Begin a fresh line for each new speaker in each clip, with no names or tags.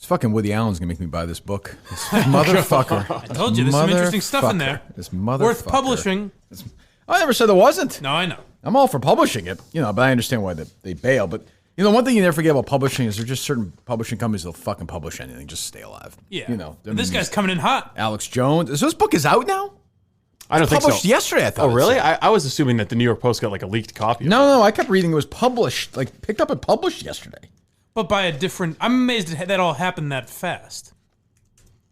This fucking Woody Allen's gonna make me buy this book. This motherfucker.
I told you, there's some interesting stuff in there.
This motherfucker.
Worth publishing.
I never said there wasn't.
No, I know.
I'm all for publishing it, but I understand why they bail. But one thing you never forget about publishing is there's just certain publishing companies that'll fucking publish anything, just stay alive.
Yeah. This guy's coming in hot.
Alex Jones. So this book is out now?
I don't think so.
Published yesterday, I thought.
Oh, really? I was assuming that the New York Post got like a leaked copy.
No, I kept reading it was published, like picked up and published yesterday.
But by a different... I'm amazed that all happened that fast.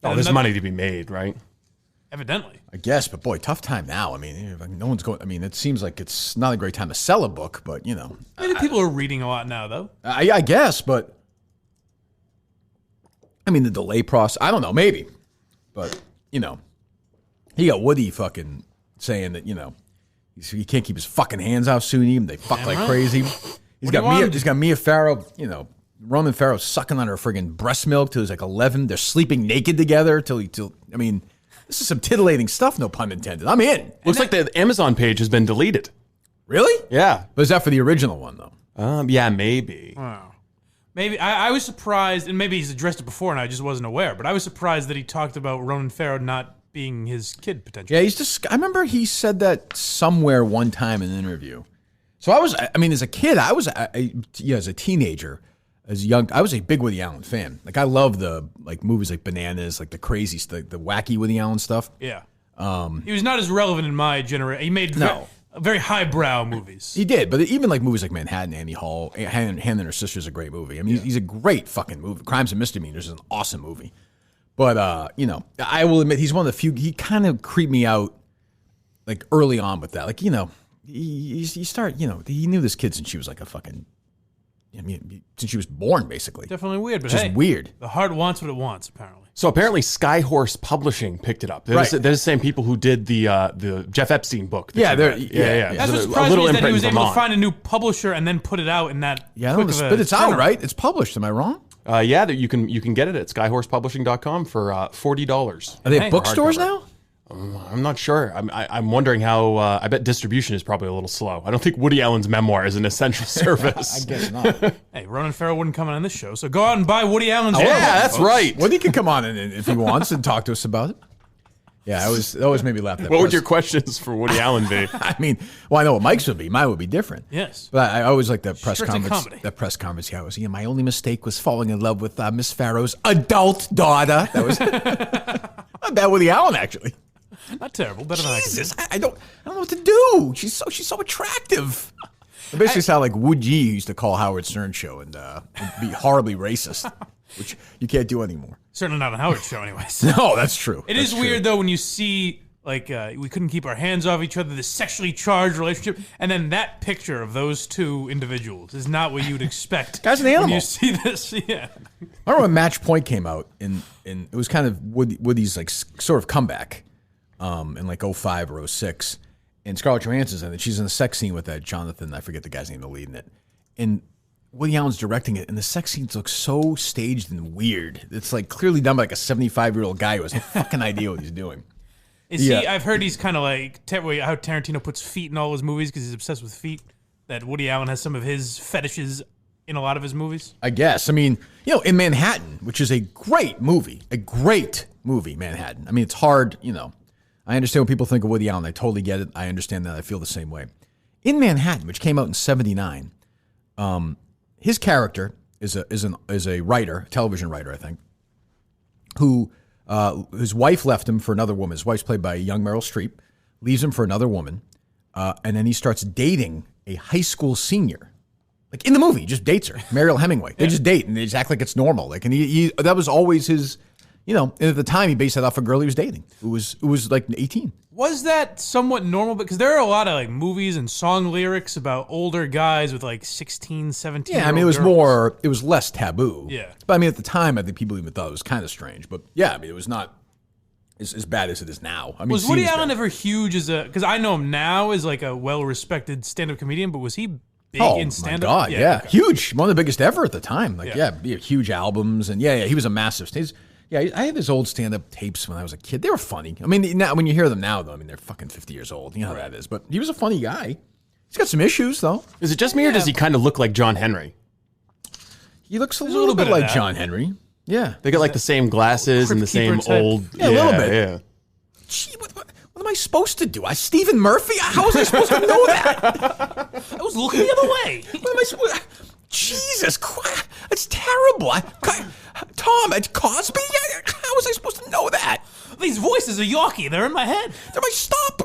Oh, there's money to be made, right?
Evidently.
I guess, but boy, tough time now. I mean, no one's going... I mean, it seems like it's not a great time to sell a book, but,
Maybe people are reading a lot now, though.
I guess, but... I mean, the delay process... I don't know, maybe. But, he got Woody fucking saying that, he can't keep his fucking hands off Sunni, and they fuck like crazy. He's got Mia Farrow, Ronan Farrow sucking on her friggin' breast milk till he's like 11. They're sleeping naked together I mean, this is some titillating stuff, no pun intended. I'm in.
Looks like the Amazon page has been deleted.
Really?
Yeah.
But is that for the original one, though?
Yeah, maybe.
Wow. Maybe. I was surprised, and maybe he's addressed it before and I just wasn't aware, but I was surprised that he talked about Ronan Farrow not being his kid, potentially.
Yeah, I remember he said that somewhere one time in an interview. So as a kid, as a teenager, as young, I was a big Woody Allen fan. Like, I love the movies like Bananas, like the crazy, the wacky Woody Allen stuff.
Yeah. He was not as relevant in my generation. He made very highbrow movies.
He did, but even like movies like Manhattan, Annie Hall, Hannah and Her Sister is a great movie. I mean, he's a great fucking movie. Crimes and Misdemeanors is an awesome movie. But, I will admit, he's one of the few, he kind of creeped me out, like, early on with that. Like, he knew this kid since she was like a fucking, since she was born, basically.
Definitely weird, but
just weird.
The heart wants what it wants, apparently.
So apparently Skyhorse Publishing picked it up. They're the same people who did the Jeff Epstein book.
Yeah.
That's what surprised me is that he was able to find a new publisher and then put it out in that
but it's out, right? It's published, am I wrong?
You can get it at skyhorsepublishing.com for $40.
Are they bookstores now?
I'm not sure. I'm wondering how. I bet distribution is probably a little slow. I don't think Woody Allen's memoir is an essential service.
I guess not.
Hey, Ronan Farrow wouldn't come on this show, so go out and buy Woody Allen's.
Yeah, that's right.
Woody can come on if he wants and talk to us about it. Yeah, that always made me laugh.
What would your questions for Woody Allen be?
I mean, I know what Mike's would be. Mine would be different.
Yes.
But I always like that press
Strictly
conference.
comedy.
That press conference. Yeah, my only mistake was falling in love with Miss Farrow's adult daughter. That was not bad Woody Allen, actually.
Not terrible. Better than
Jesus, I don't know what to do. She's so attractive. It basically sound like Woody used to call Howard Stern show and be horribly racist, which you can't do anymore.
Certainly not on Howard's show, anyways.
No, that's true.
It is weird, though, when you see, like, we couldn't keep our hands off each other, this sexually charged relationship, and then that picture of those two individuals is not what you would expect.
Guy's an animal.
When you see this, yeah.
I remember when Match Point came out, and it was kind of Woody's, like, sort of comeback in, like, 05 or 06. And Scarlett Johansson's in it. She's in the sex scene with that Jonathan, I forget the guy's name, the lead in it. And Woody Allen's directing it, and the sex scenes look so staged and weird. It's like clearly done by like a 75-year-old guy who has no fucking idea what he's doing.
I've heard he's kind of like how Tarantino puts feet in all his movies because he's obsessed with feet. That Woody Allen has some of his fetishes in a lot of his movies.
I guess. I mean, in Manhattan, which is a great movie, Manhattan. I mean, it's hard, I understand what people think of Woody Allen. I totally get it. I understand that. I feel the same way. In Manhattan, which came out in '79, his character is a writer, television writer, I think, who his wife left him for another woman. His wife's played by young Meryl Streep, leaves him for another woman, and then he starts dating a high school senior. Like in the movie, he just dates her, Mariel Hemingway. They just date and they just act like it's normal. Like, and he that was always his. And at the time, he based that off a girl he was dating who was like 18.
Was that somewhat normal? Because there are a lot of like movies and song lyrics about older guys with like 16, 17
Yeah, I mean, it was less taboo.
Yeah.
But I mean, at the time, I think people even thought it was kind of strange. But yeah, I mean, it was not as bad as it is now. I mean,
was Woody Allen ever huge because I know him now as like a well-respected stand-up comedian, but was he big in stand-up?
Oh, my God, yeah. Okay. Huge. One of the biggest ever at the time. Like, huge albums. And he was a massive stage. Yeah, I had his old stand-up tapes when I was a kid. They were funny. I mean, now when you hear them now, though, I mean, they're fucking 50 years old. You know how that is. But he was a funny guy. He's got some issues, though.
Is it just me, or does he kind of look like John Henry?
He looks a little bit like John Henry. Yeah.
They got like the same glasses and the
Crypt Keeper
same
type?
old.
Yeah, a little bit.
Yeah.
Gee, what am I supposed to do? Stephen Murphy? How was I supposed to know that?
I was looking the other way.
What am I supposed? Jesus Christ, that's terrible. Tom, it's Cosby. How was I supposed to know that?
These voices are Yorkie. They're in my head.
Stop!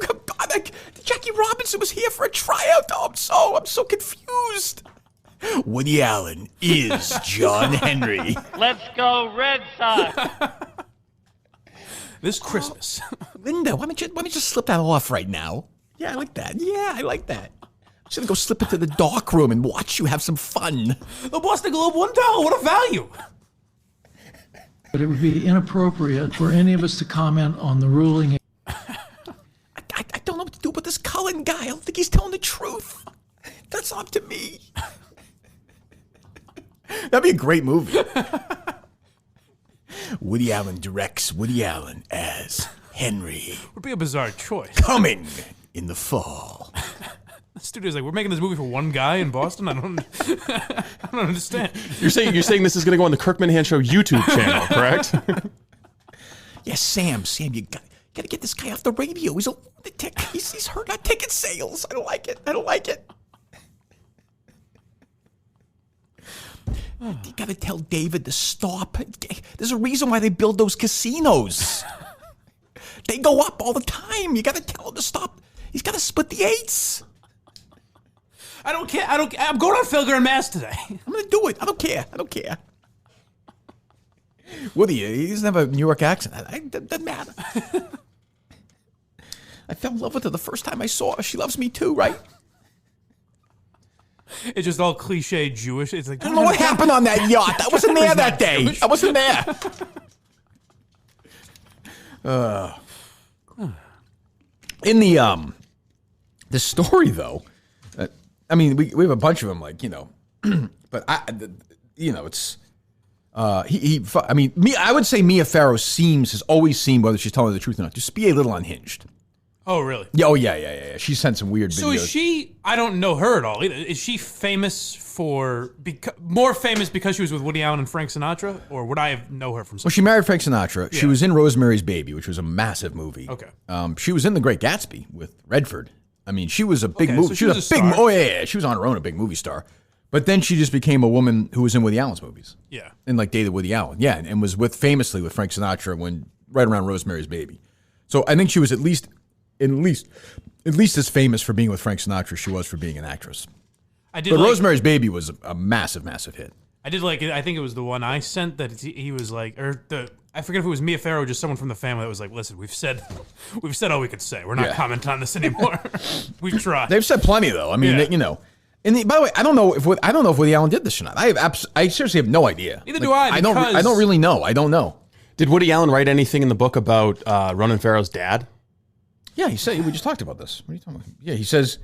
Jackie Robinson was here for a tryout. Oh, I'm so confused. Woody Allen is John Henry.
Let's go Red Sox.
This Christmas.
Linda, why don't you just slip that off right now? Yeah, I like that. Yeah, I like that. I'm just gonna go slip into the dark room and watch you have some fun.
The Boston Globe $1. What a value.
But it would be inappropriate for any of us to comment on the ruling.
I don't know what to do with this Cullen guy. I don't think he's telling the truth. That's up to me. That'd be a great movie. Woody Allen directs Woody Allen as Henry.
Would be a bizarre choice.
Coming in the fall.
The studio's like, we're making this movie for one guy in Boston? I don't understand.
You're saying this is going to go on the Kirkman Hand Show YouTube channel, correct?
Yes, Sam, you got to get this guy off the radio. He's a lunatic. He's hurting our ticket sales. I don't like it. You got to tell David to stop. There's a reason why they build those casinos. They go up all the time. You got to tell him to stop. He's got to split the eights.
I don't care. I'm going on Philgar and Mass today.
I'm going to do it. I don't care. Woody, he doesn't have a New York accent. It doesn't matter. I fell in love with her the first time I saw her. She loves me too, right?
It's just all cliche Jewish. It's like,
I don't know what happened on that yacht. I wasn't there that day. I wasn't there. In the story though, I mean, we have a bunch of them, like, but it's I mean, I would say Mia Farrow has always seemed, whether she's telling the truth or not, just be a little unhinged.
Oh, really?
Yeah, yeah. She sent some weird videos.
So is she, I don't know her at all either. Is she famous more famous because she was with Woody Allen and Frank Sinatra? Or would I know her from something?
Well, she married Frank Sinatra.
Yeah.
She was in Rosemary's Baby, which was a massive movie.
Okay.
She was in The Great Gatsby with Redford. I mean, she was a big movie.
So she was a
big.
star.
Oh yeah. She was on her own, a big movie star. But then she just became a woman who was in Woody Allen's movies.
Yeah.
And like dated Woody Allen. Yeah, and was famously with Frank Sinatra right around Rosemary's Baby. So I think she was at least as famous for being with Frank Sinatra as she was for being an actress. But Rosemary's Baby was a massive, massive hit.
I did like it. I think it was the one I sent that he was like, I forget if it was Mia Farrow or just someone from the family that was like, listen, we've said all we could say. We're not commenting on this anymore. We've tried.
They've said plenty though. I mean, And by the way, I don't know if Woody Allen did this or not. I seriously have no idea.
Neither do I.
I don't really know. I don't know.
Did Woody Allen write anything in the book about Ronan Farrow's dad?
Yeah, he said we just talked about this. What are you talking about? Yeah, he says.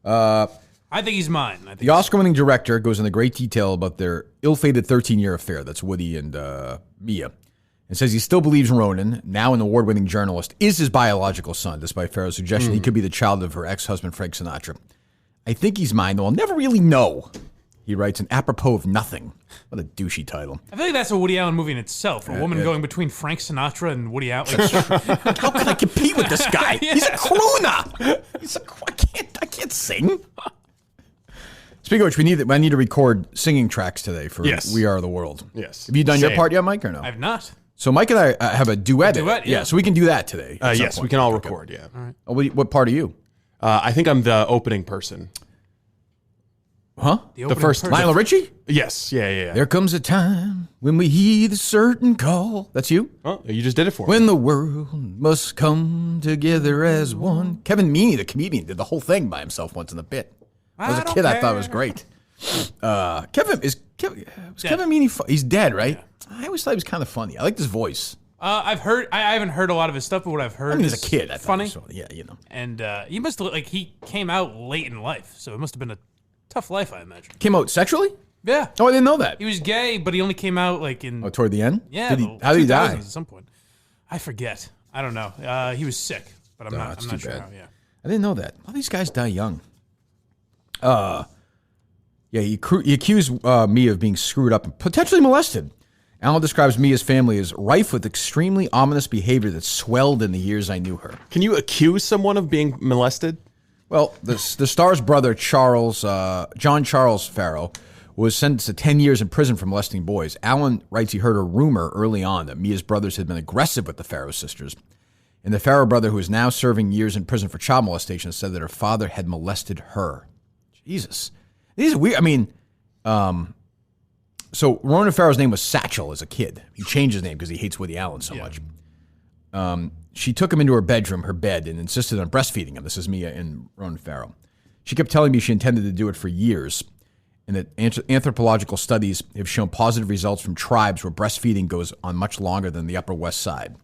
I think he's mine.
The Oscar-winning director goes into great detail about their ill-fated 13-year affair. That's Woody and Mia. And says he still believes Ronan, now an award-winning journalist, is his biological son, despite Farrow's suggestion he could be the child of her ex-husband, Frank Sinatra. I think he's mine, though I'll never really know. He writes, an apropos of nothing. What a douchey title.
I feel like that's a Woody Allen movie in itself. A woman going between Frank Sinatra and Woody Allen.
How can I compete with this guy? Yeah. He's a crooner. I can't sing. Speaking of which, I need to record singing tracks today for We Are the World.
Yes.
Have you done your part yet, Mike, or no?
I have not.
So Mike and I have a duet.
Yeah.
So we can do that today.
Yes, we can all record, yeah.
All right.
Oh, what part are you?
I think I'm the opening person.
Huh?
The
first
Lionel Richie?
Yes, yeah.
There comes a time when we heed a certain call. That's you?
Oh, you just did it for me.
When the world must come together as one. Kevin Meaney, the comedian, did the whole thing by himself once in a bit. As a kid, I thought it was great. Kevin Meaney, he's dead, right? Yeah. I always thought he was kind of funny. I liked his voice.
I haven't heard a lot of his stuff, but what I've heard
as a kid, I thought
funny.
It was funny. Yeah,
And he must have, he came out late in life, so it must have been a tough life, I imagine.
Came out sexually?
Yeah.
Oh, I didn't know that.
He was gay, but he only came out in...
Oh, toward the end?
Yeah.
How did he die?
At some point. I forget. I don't know. He was sick, but I'm not sure how, yeah.
I didn't know that. All these guys die young. Yeah, he accused me of being screwed up and potentially molested. Alan describes Mia's family as rife with extremely ominous behavior that swelled in the years I knew her.
Can you accuse someone of being molested?
Well, the star's brother, John Charles Farrow, was sentenced to 10 years in prison for molesting boys. Alan writes he heard a rumor early on that Mia's brothers had been aggressive with the Farrow sisters. And the Farrow brother, who is now serving years in prison for child molestation, said that her father had molested her. Jesus. These are weird. I mean, so Ronan Farrow's name was Satchel as a kid. He changed his name because he hates Woody Allen so much. She took him into her bedroom, her bed, and insisted on breastfeeding him. This is Mia and Ronan Farrow. She kept telling me she intended to do it for years, and that anthropological studies have shown positive results from tribes where breastfeeding goes on much longer than the Upper West Side.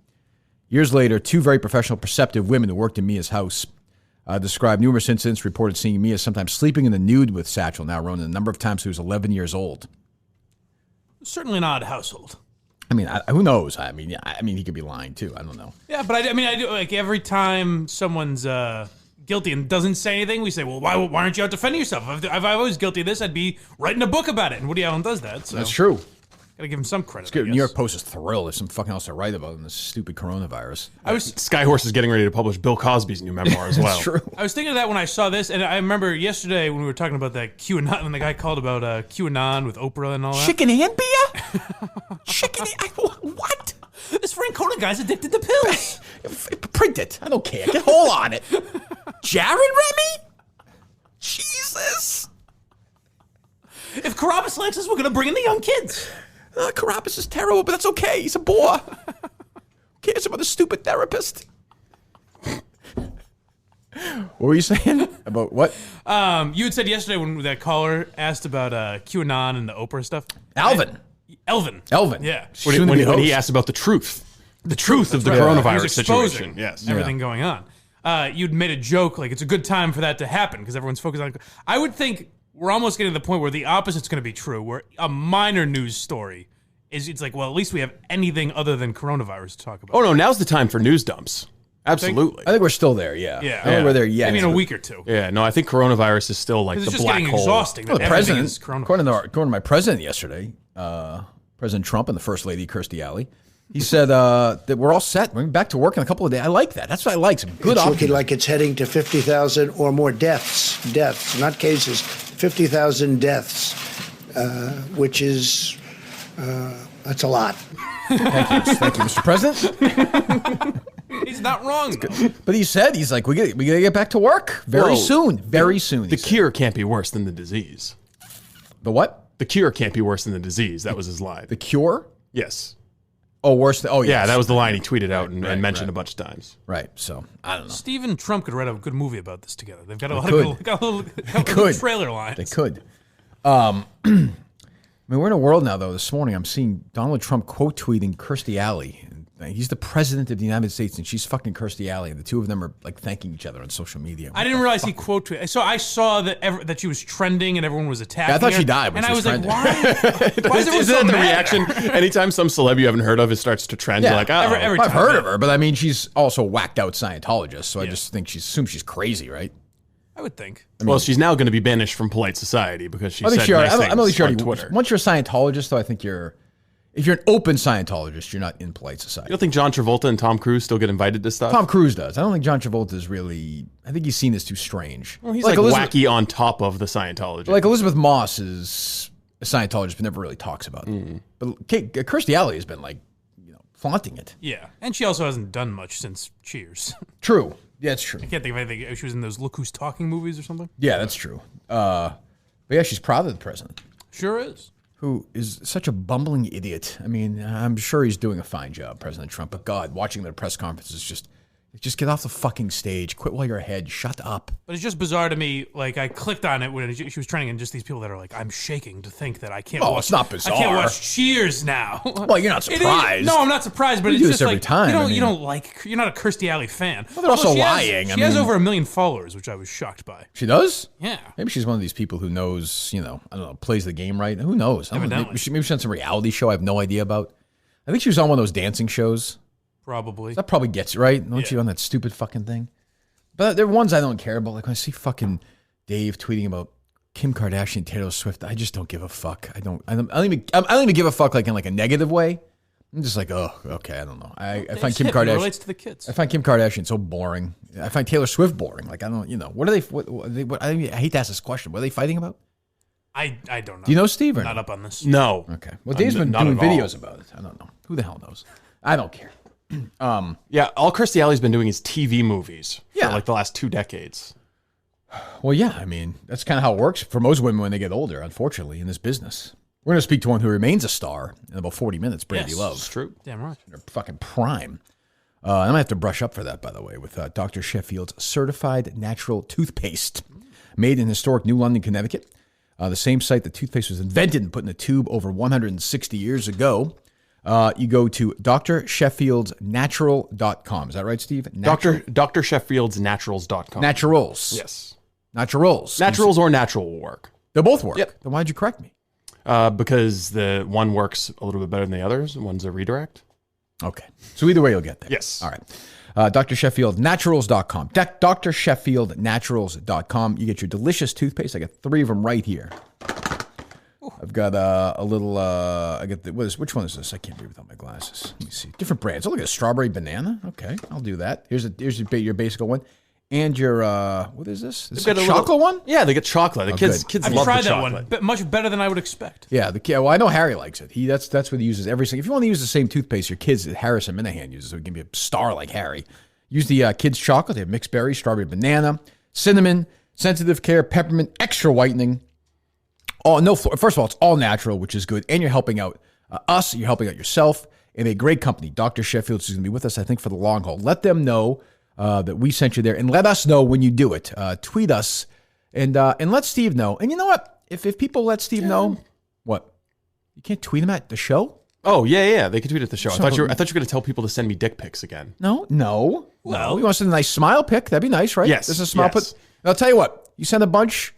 Years later, two very professional, perceptive women who worked in Mia's house described numerous incidents, reported seeing Mia sometimes sleeping in the nude with Satchel, now Ronan, a number of times he was 11 years old.
Certainly an odd household.
I mean, who knows? I mean, he could be lying too. I don't know.
Yeah, but I do like every time someone's guilty and doesn't say anything, we say, well, why aren't you out defending yourself? If I was guilty of this, I'd be writing a book about it. And Woody Allen does that. So
That's true.
Gotta give him some credit.
It's good. New York Post is thrilled. There's some fucking else to write about in this stupid coronavirus.
Skyhorse is getting ready to publish Bill Cosby's new memoir as well.
That's true.
I was thinking of that when I saw this, and I remember yesterday when we were talking about that QAnon, and the guy called about QAnon with Oprah and all that.
Chicken and beer? Chicken and... What?
This Frank Conan guy's addicted to pills.
Print it. I don't care. Get a hole on it. Jared Remy? Jesus.
If Carabas likes us, we're going to bring in the young kids.
Carabas is terrible, but that's okay. He's a bore. Who cares about a stupid therapist? What were you saying? About what?
You had said yesterday when that caller asked about QAnon and the Oprah stuff.
Elvin.
Yeah.
When he asked about the truth. The truth of the coronavirus situation.
Yes. Everything going on. You'd made a joke like it's a good time for that to happen because everyone's focused on. I would think we're almost getting to the point where the opposite's going to be true, where a minor news story it's like, well, at least we have anything other than coronavirus to talk about.
Oh, no, now's the time for news dumps. Absolutely.
I think we're still there, yeah.
Yeah.
I don't think we're there yet.
Maybe in a week or two.
Yeah, no, I think coronavirus is still like the
it's just
black
getting
hole.
Exhausting.
Well, the president, according
coronavirus.
to my president yesterday, President Trump and the First Lady, Kirstie Alley, he said that we're all set. We're back to work in a couple of days. I like that. That's what I like. Some good
It's
optimism.
looking like it's heading to 50,000 or more deaths, not cases, 50,000 deaths, which is, that's a lot.
Thank you, Mr. President.
He's not wrong.
But he said, he's like, we gotta get back to work very soon. Very soon.
The cure can't be worse than the disease.
The what?
The cure can't be worse than the disease. That was his line.
The cure?
Yes.
Oh, worse than,
yeah, that was the line he tweeted out and mentioned a bunch of times.
Right. So I don't know.
Steve and Trump could write a good movie about this together. They've got a lot of
good
trailer lines.
They could. I mean, we're in a world now, though. This morning, I'm seeing Donald Trump quote tweeting Kirstie Alley. He's the president of the United States, and she's fucking Kirstie Alley, and the two of them are like thanking each other on social media.
I didn't realize he quote tweeted. So I saw that she was trending and everyone was attacking.
Yeah, I thought
her,
she died,
and
she
I
was
was like, why? Why is everyone
Isn't
so
that the
mad?
reaction? Anytime some celeb you haven't heard of starts to trend, you're like, oh.
I've heard of her, but I mean, she's also a whacked out Scientologist, so I just think assume she's crazy, right?
I would think.
Well, she's now going to be banished from polite society because she
I think
said
she
nice
already,
things
she already,
on Twitter.
Once you're a Scientologist, though, I think if you're an open Scientologist, you're not in polite society.
You don't think John Travolta and Tom Cruise still get invited to stuff?
Tom Cruise does. I don't think John Travolta is really. I think he's seen as too strange.
Well, he's like wacky on top of the Scientology.
Like Elizabeth Moss is a Scientologist, but never really talks about it. But Kirstie Alley has been like, flaunting it.
Yeah, and she also hasn't done much since Cheers.
True. Yeah, it's true.
I can't think of anything. She was in those Look Who's Talking movies or something.
Yeah, that's true. But yeah, she's proud of the president.
Sure is.
Who is such a bumbling idiot. I mean, I'm sure he's doing a fine job, President Trump. But God, watching the press conferences just get off the fucking stage. Quit while you're ahead. Shut up.
But it's just bizarre to me. Like, I clicked on it when she was training, and just these people that are like, I'm shaking to think that I can't watch.
It's not bizarre.
I can't watch Cheers now.
Well, you're not surprised.
No, I'm not surprised, but
We
it's
do
just
this every
like,
time.
you're not a Kirstie Alley fan.
Well, they're also lying.
She has over 1 million followers, which I was shocked by.
She does?
Yeah.
Maybe she's one of these people who knows, I don't know, plays the game right. Who knows? I don't know. Maybe she's on some reality show I have no idea about. I think she was on one of those dancing shows.
Probably.
That probably gets it, right? Don't you on that stupid fucking thing? But there are ones I don't care about. Like when I see fucking Dave tweeting about Kim Kardashian, Taylor Swift. I just don't give a fuck. I don't even give a fuck like in like a negative way. I'm just like, oh, okay, I don't know. I find Kim Kardashian
relates to the kids.
I find Kim Kardashian so boring. I find Taylor Swift boring. Like I don't, what are they? I hate to ask this question. What are they fighting about?
I don't know.
Do you know Steve or
not
no?
up on this?
No.
Okay. Well, Dave's been
not
doing
at all.
videos about it. I don't know. Who the hell knows? I don't care.
Yeah, all Kirstie Alley's been doing is TV movies
Yeah.
for like the last 2 decades.
Well, yeah. I mean, that's kind of how it works for most women when they get older. Unfortunately, in this business, we're going to speak to one who remains a star in about 40 minutes. Brandi
Yes.
Love.
It's true.
Damn right.
Her fucking prime. I'm gonna have to brush up for that, by the way, with Dr. Sheffield's certified natural toothpaste, made in historic New London, Connecticut. The same site the toothpaste was invented and put in a tube over 160 years ago. You go to drsheffieldsnatural.com. Is that right, Steve?
Dr. Sheffield's Naturals.com.
Naturals.
Yes.
Naturals.
Naturals or natural will work.
They'll both work.
Yep.
Then why'd you correct me?
Because the one works a little bit better than the others. One's a redirect.
Okay. So either way, you'll get there.
Yes.
All right. drsheffieldsnaturals.com. drsheffieldsnaturals.com. You get your delicious toothpaste. I got 3 of them right here. I've got a little, which one is this? I can't read without my glasses. Let me see. Different brands. Oh, look at a strawberry banana. Okay, I'll do that. Here's your basic one. And your, what is this? This is a chocolate one?
Yeah, they get chocolate. The kids
good.
love
I've tried
the
that
chocolate.
one. Much better than I would expect.
Yeah, well, I know Harry likes it. That's what he uses every single. If you want to use the same toothpaste your kids, Harrison Minahan uses, so he can be a star like Harry. Use the kids' chocolate. They have mixed berry, strawberry banana, cinnamon, sensitive care, peppermint, extra whitening. Oh, no, first of all, it's all natural, which is good. And you're helping out us. You're helping out yourself. And a great company, Dr. Sheffield, is going to be with us, I think, for the long haul. Let them know that we sent you there. And let us know when you do it. Tweet us and let Steve know. And you know what? If people let Steve know, what? You can't tweet him at the show?
Oh, yeah. They can tweet at the show. I thought you were going to tell people to send me dick pics again.
No. You want to send a nice smile pic? That'd be nice, right?
Yes,
This is a smile
yes.
pic. I'll tell you what. You send a bunch.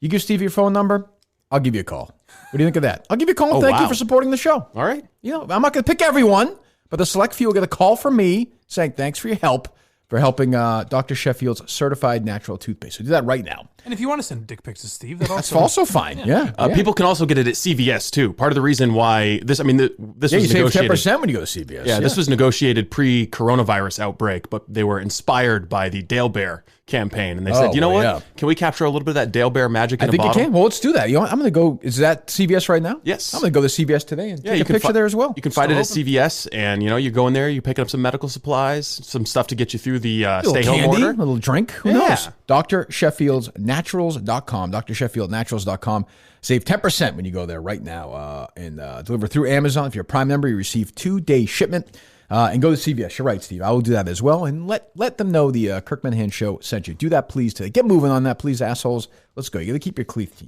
You give Steve your phone number. I'll give you a call. What do you think of that? I'll give you a call and thank you
wow.
for supporting the show.
All right.
You know, I'm not going to pick everyone, but the select few will get a call from me saying thanks for your help for helping Dr. Sheffield's certified natural toothpaste. So do that right now.
And if you want to send dick pics to Steve, that's
That's also fine. Yeah.
People can also get it at CVS too. Part of the reason why this was
you save
negotiated.
10% when you go to CVS.
Yeah, this was negotiated pre-coronavirus outbreak, but they were inspired by the Dale Bear campaign, and they said, what?
Yeah.
Can we capture a little bit of that Dale Bear magic in
I think
a
you
bottle?
can. Well, let's do that. You know what? I'm going to go. Is that CVS right now?
Yes.
I'm going to go to CVS today and take a picture there as well.
You can find it at CVS, and you go in there, you pick up some medical supplies, some stuff to get you through the stay-home
candy,
order.
a little drink. Who knows? drsheffieldsnaturals.com. drsheffieldsnaturals.com. Save 10% when you go there right now and deliver through Amazon. If you're a Prime member, you receive 2-day shipment. And go to CVS. You're right, Steve. I will do that as well. And let them know the Kirk Minahan Show sent you. Do that, please, today. Get moving on that, please, assholes. Let's go. You got to keep your teeth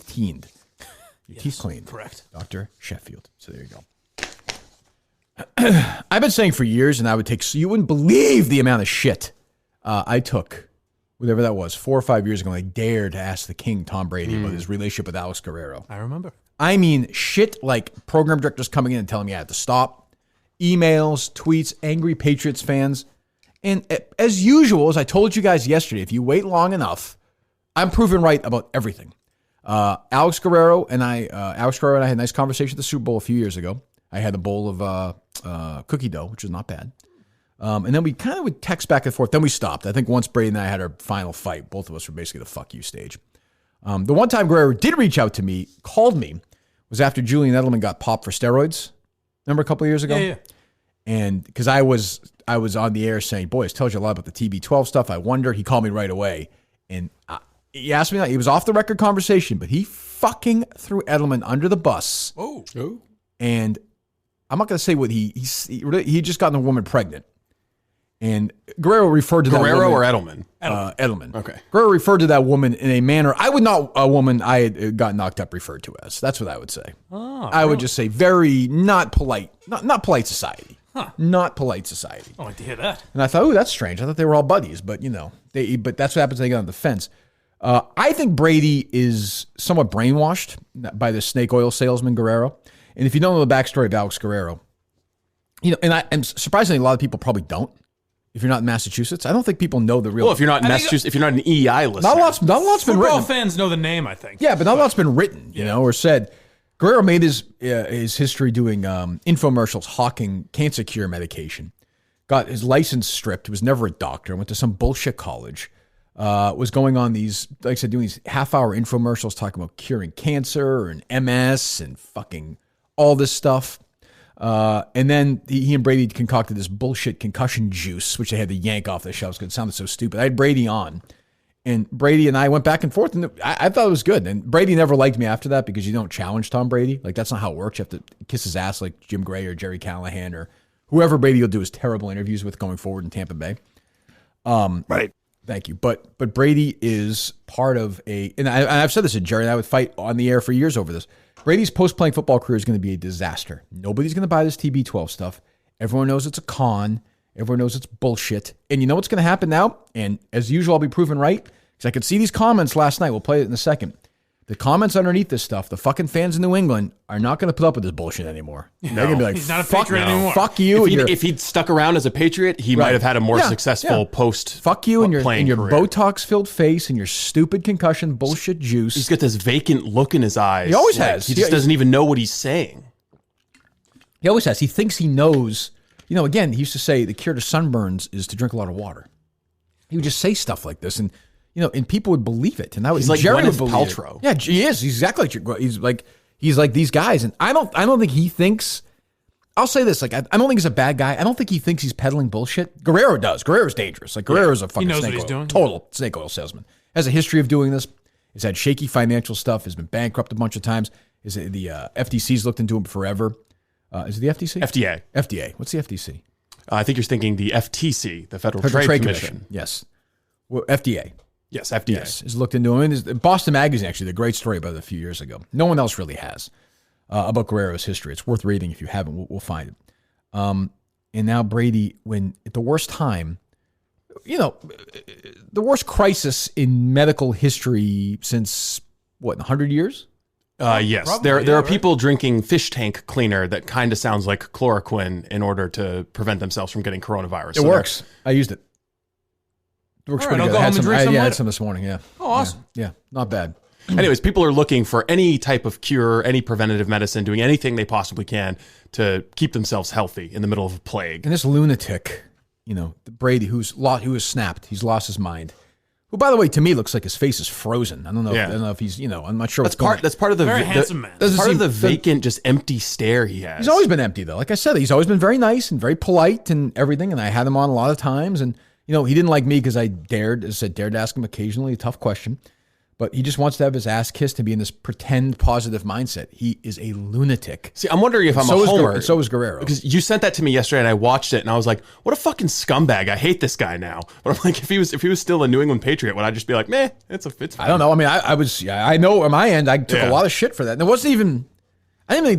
cleaned. Your teeth cleaned.
correct.
Dr. Sheffield. So there you go. I've been saying for years, and I would take, you wouldn't believe the amount of shit I took, whatever that was, 4 or 5 years ago. I dared to ask the king, Tom Brady, about his relationship with Alex Guerrero.
I remember.
I mean, shit like program directors coming in and telling me I had to stop. Emails, tweets, angry Patriots fans. And as usual, as I told you guys yesterday, if you wait long enough, I'm proven right about everything. Alex Guerrero and I had a nice conversation at the Super Bowl a few years ago. I had a bowl of cookie dough, which is not bad. And then we kind of would text back and forth. Then we stopped. I think once Brady and I had our final fight, both of us were basically the fuck you stage. The one time Guerrero did reach out to me, called me, was after Julian Edelman got popped for steroids. Remember a couple of years ago?
Yeah.
And because I was on the air saying, boys, tells you a lot about the TB12 stuff. I wonder. He called me right away. And he asked me, it was off the record conversation, but he fucking threw Edelman under the bus.
Oh.
And I'm not going to say what he had just gotten a woman pregnant. And Guerrero referred to
Guerrero
that
or
woman.
Edelman?
Edelman.
Okay.
Guerrero referred to that woman in a manner I would not a woman I had got knocked up referred to as. That's what I would say. I would just say very not polite. Not polite society. Not polite society.
I like to hear that.
And I thought, oh, that's strange. I thought they were all buddies, but but that's what happens when they get on the fence. I think Brady is somewhat brainwashed by the snake oil salesman Guerrero. And if you don't know the backstory of Alex Guerrero, and surprisingly, a lot of people probably don't. If you're not in Massachusetts, I don't think people know the real.
Well, if you're not in Massachusetts, if you're not an EI listener,
not a lot's been
Football
written.
fans know the name, I think.
Yeah, but not a lot's been written, you know, or said. Guerrero made his history doing infomercials hawking cancer cure medication. Got his license stripped. Was never a doctor. Went to some bullshit college. Was going on these, like I said, doing these half-hour infomercials talking about curing cancer and MS and fucking all this stuff. And then he and Brady concocted this bullshit concussion juice, which they had to yank off the shelves because it sounded so stupid. I had Brady on, and Brady and I went back and forth, and I thought it was good. And Brady never liked me after that because you don't challenge Tom Brady. Like, that's not how it works. You have to kiss his ass like Jim Gray or Jerry Callahan or whoever Brady will do his terrible interviews with going forward in Tampa Bay.
Right.
Thank you. But Brady is part of and I've said this to Jerry, and I would fight on the air for years over this. Brady's post-playing football career is going to be a disaster. Nobody's going to buy this TB12 stuff. Everyone knows it's a con. Everyone knows it's bullshit. And you know what's going to happen now? And as usual, I'll be proven right, because I could see these comments last night. We'll play it in a second. The comments underneath this stuff, the fucking fans in New England are not going to put up with this bullshit anymore. They're going to be like,
he's not a
fuck,
Patriot anymore.
Fuck you.
If he'd stuck around as a Patriot, he might have had a more successful post.
Fuck you and your
career.
Botox-filled face and your stupid concussion bullshit juice.
He's got this vacant look in his eyes.
He always has.
He just doesn't even know what he's saying.
He always has. He thinks he knows. You know, again, he used to say the cure to sunburns is to drink a lot of water. He would just say stuff like this, and people would believe it. And that was
He's like
Jerry
Gwyneth
would believe
Paltrow.
it. Yeah, he is. He's exactly like he's like these guys, and I don't think he thinks. I'll say this: like I don't think he's a bad guy. I don't think he thinks he's peddling bullshit. Guerrero does. Guerrero's dangerous. Like Guerrero's a fucking
knows what
snake
he's
oil,
doing.
total snake oil salesman. Has a history of doing this. He's had shaky financial stuff. Has been bankrupt a bunch of times. Is it the FTC's looked into him forever? Is it the FTC?
FDA.
FDA. What's the FTC?
I think you're thinking the FTC, the Federal Trade Commission.
Yes. Well, FDA.
Yes, FDA.
Yes, has looked into him. And Boston Magazine actually did a great story about it a few years ago. No one else really has about Guerrero's history. It's worth reading if you haven't. We'll find it. And now Brady, when at the worst time, the worst crisis in medical history since 100 years?
Yes,
Probably,
there are people drinking fish tank cleaner that kind of sounds like chloroquine in order to prevent themselves from getting coronavirus.
It works. I used it. It works
All right,
pretty
I'll
good.
go home and drink some
I had
later.
some this morning. Yeah.
Oh, awesome.
Yeah, not bad.
Anyways, people are looking for any type of cure, any preventative medicine, doing anything they possibly can to keep themselves healthy in the middle of a plague.
And this lunatic, Brady, who was snapped. He's lost his mind. Who, by the way, to me looks like his face is frozen. I don't know.
Yeah.
I don't know if he's. I'm not sure
That's
what's going on.
That's part of the
Very handsome man.
That's part of the
Doesn't seem-
vacant, just empty stare he has.
He's always been empty, though. Like I said, he's always been very nice and very polite and everything. And I had him on a lot of times. And, he didn't like me because I dared to ask him occasionally a tough question. But he just wants to have his ass kissed and be in this pretend positive mindset. He is a lunatic.
See, I'm wondering if I'm
So
a
is
homer.
so is Guerrero.
Because you sent that to me yesterday and I watched it and I was like, what a fucking scumbag. I hate this guy now. But I'm like, if he was still a New England Patriot, would I just be like, meh, it's fine.
I don't know. I mean, I know on my end, I took a lot of shit for that. And it wasn't even, I didn't even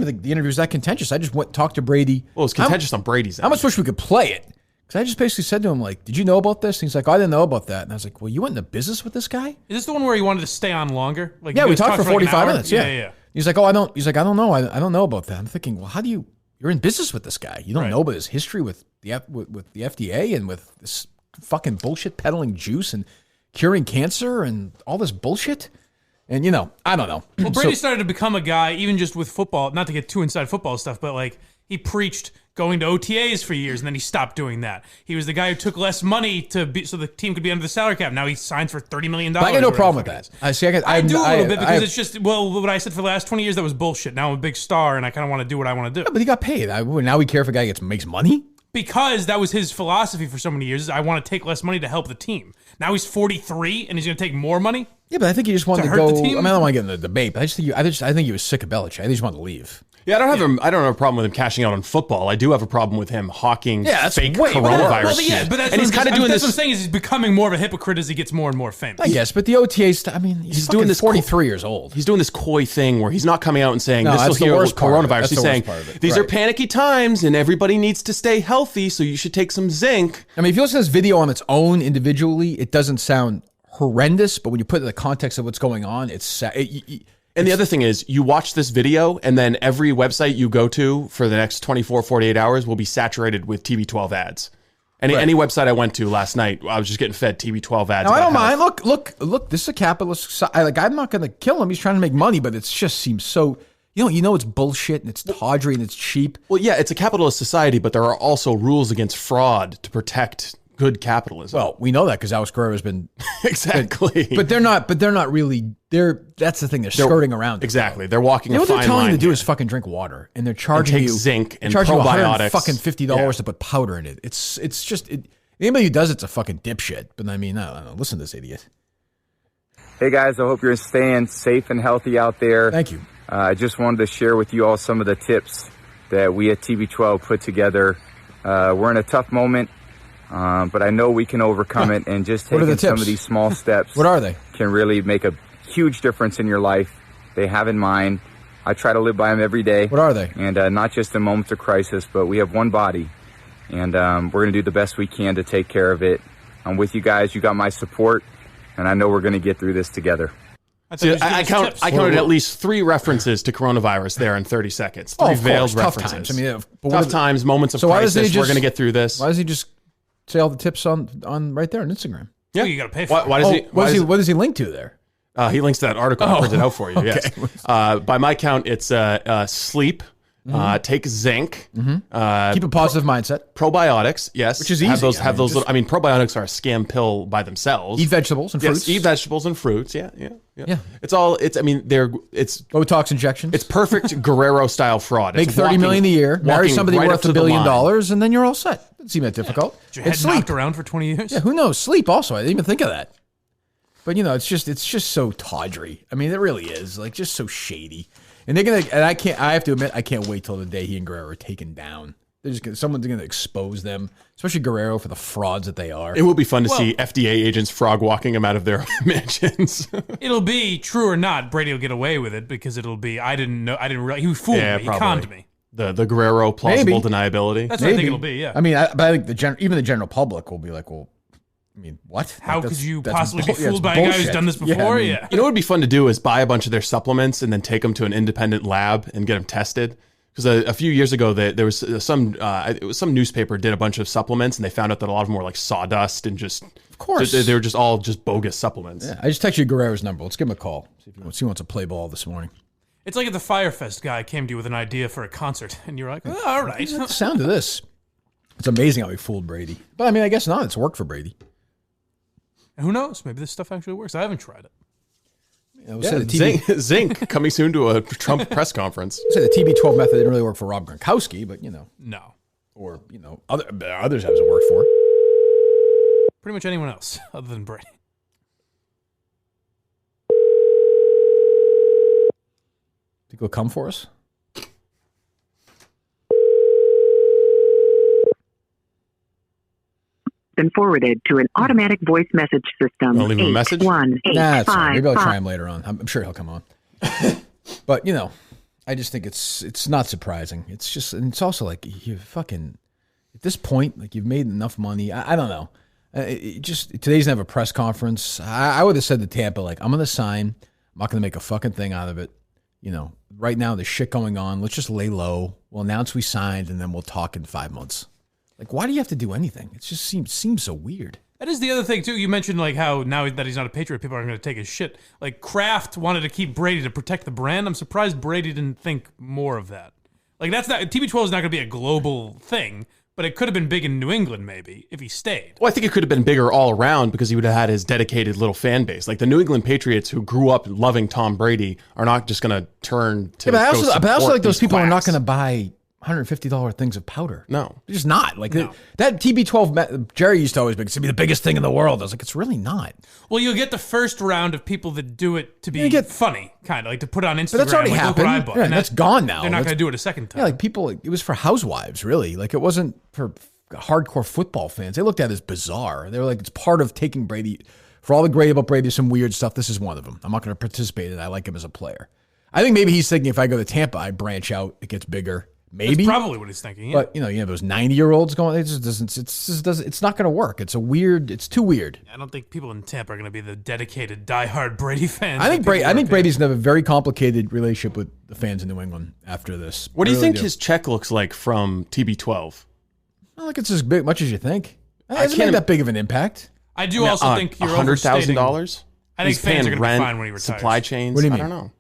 think the interview was that contentious. I just went and talked to Brady.
Well, it's contentious on Brady's end.
I almost wish we could play it. Because I just basically said to him, like, did you know about this? And he's like, oh, I didn't know about that. And I was like, well, you went into business with this guy?
Is this the one where he wanted to stay on longer? Like,
Yeah,
you
we
guys
talked for
like an
45
hour?
minutes. Yeah.
Yeah.
He's like, oh, I don't know. I don't know about that. I'm thinking, well, how do you're in business with this guy. You don't know about his history with the FDA and with this fucking bullshit peddling juice and curing cancer and all this bullshit. And, I don't know.
Well, Brady started to become a guy, even just with football, not to get too inside football stuff, but like he preached going to OTAs for years, and then he stopped doing that. He was the guy who took less money so the team could be under the salary cap. Now he signs for $30 million.
I got no problem with that. I
do a little bit because it's just, what I said for the last 20 years, that was bullshit. Now I'm a big star, and I kind of want to do what I want to do.
But he got paid. Now we care if a guy makes money?
Because that was his philosophy for so many years. I want to take less money to help the team. Now he's 43, and he's going to take more money?
Yeah, but I think he just wanted to
hurt
go.
the team?
I mean, I don't want to get in the debate, but I think he was sick of Belichick. I think he just wanted to leave.
Yeah, I don't have a problem with him cashing out on football. I do have a problem with him hawking fake coronavirus.
But that's
and he's kind of doing
that's
this.
what I'm saying is he's becoming more of a hypocrite as he gets more and more famous.
I guess, but the OTA I mean, he's doing this 43 years old.
He's doing this coy thing where he's not coming out and saying
No,
this
that's
will
the
heal
worst part of it.
coronavirus.
That's
He's
the worst
saying
part of it.
these are
Right.
panicky times and everybody needs to stay healthy, so you should take some zinc.
I mean, if you listen to this video on its own individually, it doesn't sound horrendous, but when you put it in the context of what's going on, it's
And the other thing is, you watch this video, and then every website you go to for the next 24, 48 hours will be saturated with TB12 ads. Any website I went to last night, I was just getting fed TB12 ads.
No, I don't
about
mind. Look. This is a capitalist. I'm not going to kill him. He's trying to make money, but it just seems so. You know, it's bullshit and it's tawdry and it's cheap.
Well, yeah, it's a capitalist society, but there are also rules against fraud to protect good capitalism.
Well, we know that because Alex Guerrero has been
exactly.
But they're not really. That's the thing. They're skirting around.
Exactly. They're walking.
What
a fine
they're telling
line
you to do
here.
is fucking drink water, and they're charging you
zinc and
charging
probiotics.
You fucking $50 to put powder in it. It's just anybody who does it's a fucking dipshit. But I mean, I don't know. Listen to this idiot.
Hey guys, I hope you're staying safe and healthy out there.
Thank you.
I just wanted to share with you all some of the tips that we at TB12 put together. We're in a tough moment, but I know we can overcome it, and just taking some of these small steps
What are they?
can really make a huge difference in your life. They have in mind. I try to live by them every day.
What are they?
And not just in moments of crisis, but we have one body, and we're going to do the best we can to take care of it. I'm with you guys. You got my support, and I know we're going to get through this together.
I counted at least 3 references to coronavirus there in 30 seconds. 3 veiled references.
Tough times. I mean,
tough times, moments of crisis. We're going to get through this.
Why does he just say all the tips on right there on Instagram?
Yeah,
you got to pay for it.
Why does he?
What does he link to there?
He links to that article I printed out for you.
Okay.
Yes. By my count, it's sleep. Take zinc.
Keep a positive mindset.
Probiotics, yes,
which is easy.
Have those. Little, probiotics are a scam pill by themselves.
Eat vegetables and fruits.
Yes, eat vegetables and fruits. Yeah. It's all. It's
Botox injections.
It's perfect Guerrero style fraud.
Make $30 million a year. Marry somebody worth $1 billion, and then you're all set. Doesn't seem that difficult.
Your head knocked around for 20 years.
Yeah, who knows? Sleep also. I didn't even think of that. But it's just so tawdry. I mean, it really is just so shady. And they're gonna, and I have to admit, I can't wait till the day he and Guerrero are taken down. Someone's gonna expose them, especially Guerrero, for the frauds that they are.
It will be fun to see FDA agents frog walking them out of their mansions.
It'll be true or not. Brady will get away with it because it'll be. I didn't realize he fooled me. He conned me.
The Guerrero plausible deniability.
That's what I think it'll be. Yeah.
I mean, but I think even the general public will be like, well, I mean, what?
How could you possibly be fooled by a guy who's done this before? Yeah.
You know what would be fun to do is buy a bunch of their supplements and then take them to an independent lab and get them tested. Because a few years ago, there was some newspaper did a bunch of supplements and they found out that a lot of them were like sawdust and just,
of course,
they were just all bogus supplements.
Yeah, I just texted you Guerrero's number. Let's give him a call. See if he wants to play ball this morning.
It's like if the Firefest guy came to you with an idea for a concert and you're like, oh, all right.
The sound of this. It's amazing how he fooled Brady. But I mean, I guess not. It's worked for Brady.
Who knows? Maybe this stuff actually works. I haven't tried
Yeah,
it.
zinc coming soon to a Trump press conference.
I say the TB12 method didn't really work for Rob Gronkowski, but
no,
or others hasn't worked for.
Pretty much anyone else other than Brady.
Think he'll come for us?
Been forwarded to an automatic voice message system.
I'll leave him a message?
Nah, it's fine. Maybe I'll try him later on. I'm sure he'll come on. But I just think it's not surprising. It's also like you fucking at this point, like you've made enough money. I don't know. Today's gonna have a press conference. I would have said to Tampa, like, I'm gonna sign. I'm not gonna make a fucking thing out of it. Right now there's shit going on. Let's just lay low. We'll announce we signed, and then we'll talk in 5 months. Like, why do you have to do anything? It just seems so weird.
That is the other thing, too. You mentioned, like, how now that he's not a Patriot, people aren't going to take his shit. Like, Kraft wanted to keep Brady to protect the brand. I'm surprised Brady didn't think more of that. Like, that's not... TB12 is not going to be a global thing, but it could have been big in New England, maybe, if he stayed.
Well, I think it could have been bigger all around because he would have had his dedicated little fan base. Like, the New England Patriots, who grew up loving Tom Brady, are not just going to turn to...
Yeah, but I also like those people are not going to buy $150 things of powder.
No.
They're just not. Like, that TB12, Jerry used to always be, it's going to be the biggest thing in the world. I was like, it's really not.
Well, you'll get the first round of people that do it to be funny, kind of, like to put on Instagram.
But that's already
like,
happened.
Look what I bought.
Yeah, that's gone now.
They're not going to do it a second time.
Yeah, like people, it was for housewives, really. Like, it wasn't for hardcore football fans. They looked at it as bizarre. They were like, it's part of taking Brady. For all the great about Brady, there's some weird stuff. This is one of them. I'm not going to participate in it. I like him as a player. I think maybe he's thinking if I go to Tampa, I branch out, it gets bigger. Maybe.
That's probably what he's thinking. Yeah.
But you have those 90-year-olds going. It just doesn't. It's not going to work. It's too weird.
I don't think people in Tampa are going to be the dedicated, diehard Brady fans.
I think Brady's going to have a very complicated relationship with the fans in New England after this.
What do you think his check looks like from TB12?
I don't think it's as big much as you think. It hasn't made that big of an impact.
I do also think you're overstating.
$100,000?
I think fans are going to be fine when he retires.
Supply chains.
What do you mean?
I don't know.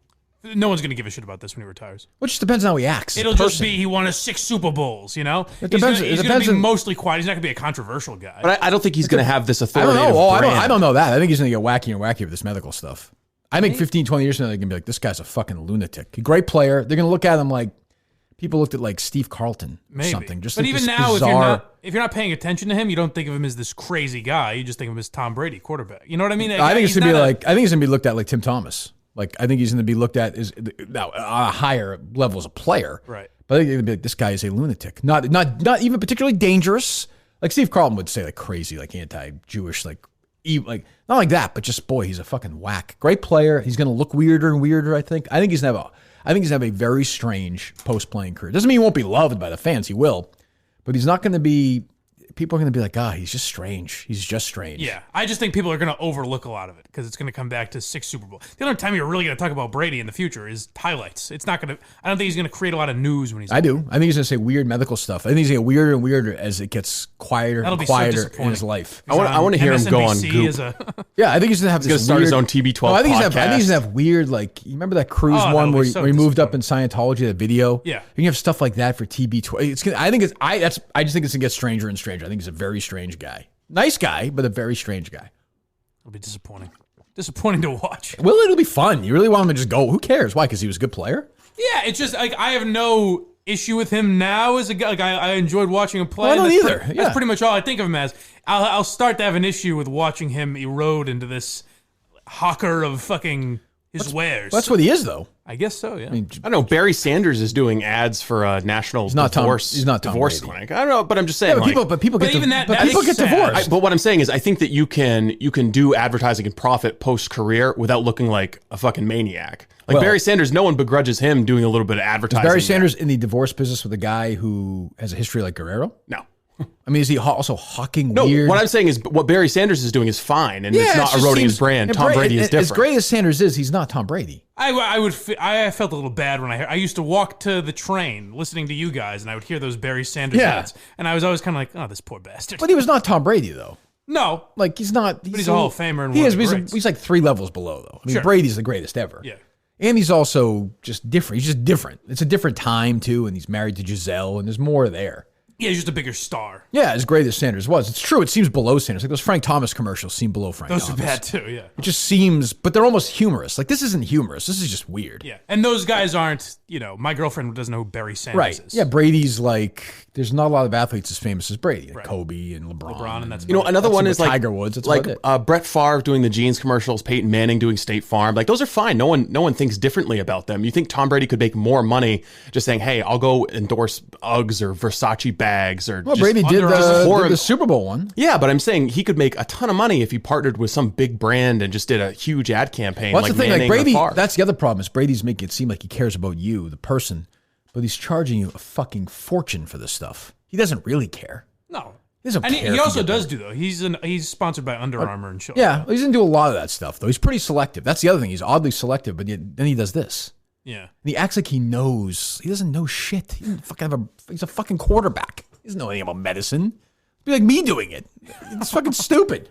No one's going to give a shit about this when he retires.
Which depends on how he acts.
It'll just be he won 6 Super Bowls, you know?
It depends.
He's going to be mostly quiet. He's not going to be a controversial guy.
But I don't think he's going to have this authority.
I don't know. I don't know that. I think he's going to get wackier and wackier with this medical stuff. I think 15, 20 years from now, they're going to be like, this guy's a fucking lunatic. A great player. They're going to look at him like people looked at like Steve Carlton or something. Just
but
like
even now, if you're not paying attention to him, you don't think of him as this crazy guy. You just think of him as Tom Brady, quarterback. You know what I mean?
I think it's going to be like, I think he's going to be looked at like Tim Thomas. Like, I think he's going to be looked at as now on a higher level as a player.
Right.
But I think they're going to be like, this guy is a lunatic. Not even particularly dangerous. Like Steve Carlton would say, like crazy, like anti-Jewish, like not like that, but just boy, he's a fucking whack. Great player. He's going to look weirder and weirder. I think he's going to have a very strange post-playing career. Doesn't mean he won't be loved by the fans. He will, but he's not going to be. People are going to be like, he's just strange. He's just strange.
Yeah, I just think people are going to overlook a lot of it because it's going to come back to 6 Super Bowl. The only time you're really going to talk about Brady in the future is highlights. It's not going to. I don't think he's going to create a lot of news when he's.
I do. I think he's going to say weird medical stuff. I think he's going to get weirder and weirder as it gets quieter and quieter in his life.
I want to hear him go on Goop.
Yeah, I think he's going to have.
He's going to start his own TB12 podcast.
I think he's going to have weird, like you remember that cruise one where he moved up in Scientology, that video.
Yeah,
you can have stuff like that for TB12. I just think it's going to get stranger and stranger. I think he's a very strange guy. Nice guy, but a very strange guy.
It'll be disappointing. Disappointing to watch.
Well, it'll be fun. You really want him to just go. Who cares? Why? Because he was a good player?
Yeah, it's just like I have no issue with him now as a guy. Like I enjoyed watching him play.
Well, I don't either.
That's pretty much all I think of him as. I'll start to have an issue with watching him erode into this hawker of fucking his wares.
That's what he is, though.
I guess so, yeah.
I don't know. Barry Sanders is doing ads for a national divorce clinic. I don't know, but I'm just saying.
Yeah, but people get divorced.
But what I'm saying is, I think that you can do advertising and profit post career without looking like a fucking maniac. Like Barry Sanders, no one begrudges him doing a little bit of advertising.
Is Barry Sanders in the divorce business with a guy who has a history like Guerrero?
No.
I mean, is he also hawking weird?
No, what I'm saying is what Barry Sanders is doing is fine, and it's not eroding his brand. Tom Brady is different.
As great as Sanders is, he's not Tom Brady.
I felt a little bad when I used to walk to the train listening to you guys, and I would hear those Barry Sanders ads, and I was always kind of like, oh, this poor bastard.
But he was not Tom Brady, though.
No.
Like, he's not.
But he's a Hall of Famer. And
he's like 3 levels below, though. I mean, Brady's the greatest ever.
Yeah.
And he's also just different. He's just different. It's a different time, too, and he's married to Giselle, and there's more there.
Yeah, he's just a bigger star.
Yeah, as great as Sanders was. It's true. It seems below Sanders. Like those Frank Thomas commercials seem below Frank Thomas.
Those are bad too, yeah.
It just seems, but they're almost humorous. Like, this isn't humorous. This is just weird.
Yeah, and those guys aren't, my girlfriend doesn't know who Barry Sanders is.
Yeah, Brady's like, there's not a lot of athletes as famous as Brady. Like Kobe and LeBron.
And that's
another one is like
Tiger Woods. That's
like Brett Favre doing the jeans commercials, Peyton Manning doing State Farm. Like, those are fine. No one thinks differently about them. You think Tom Brady could make more money just saying, hey, I'll go endorse Uggs or Versace bags or
Brady did the Super Bowl one.
Yeah, but I'm saying he could make a ton of money if he partnered with some big brand and just did a huge ad campaign.
Well, that's the thing. Like Brady, that's the other problem is Brady's making it seem like he cares about you, the person, but he's charging you a fucking fortune for this stuff. He doesn't really care.
No.
He doesn't
and
care.
He also does do, though. He's sponsored by Under Armour and shit.
Yeah, he doesn't do a lot of that stuff, though. He's pretty selective. That's the other thing. He's oddly selective, but then he does this.
Yeah.
And he acts like he knows. He doesn't know shit. He's a fucking quarterback. He doesn't know anything about medicine. It'd be like me doing it. It's fucking stupid.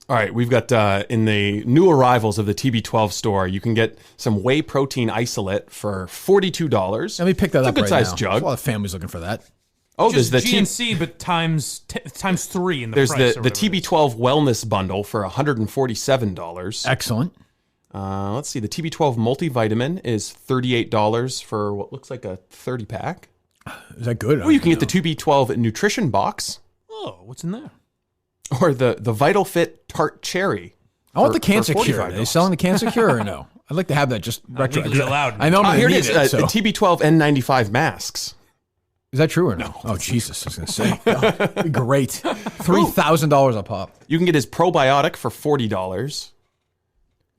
All right, we've got in the new arrivals of the TB12 store, you can get some whey protein isolate for $42.
Let me pick that up.
It's a good sized jug.
There's a lot of families looking for that.
Oh,
there's the GNC, but times 3 in the
price.
There's
the TB12 wellness bundle for $147.
Excellent.
Let's see. The TB12 multivitamin is $38 for what looks like a 30 pack.
Is that good?
Or you can get the TB12 nutrition box.
Oh, what's in there?
Or the Vital Fit Tart Cherry.
I want the cancer cure. Are they selling the cancer cure or no? I'd like to have that just retro.
Allowed.
I know I'm
here
it
is TB12 N95 masks.
Is that true or no? Oh, Jesus. I was going to say. Oh, great. $3,000 a pop.
You can get his probiotic for $40.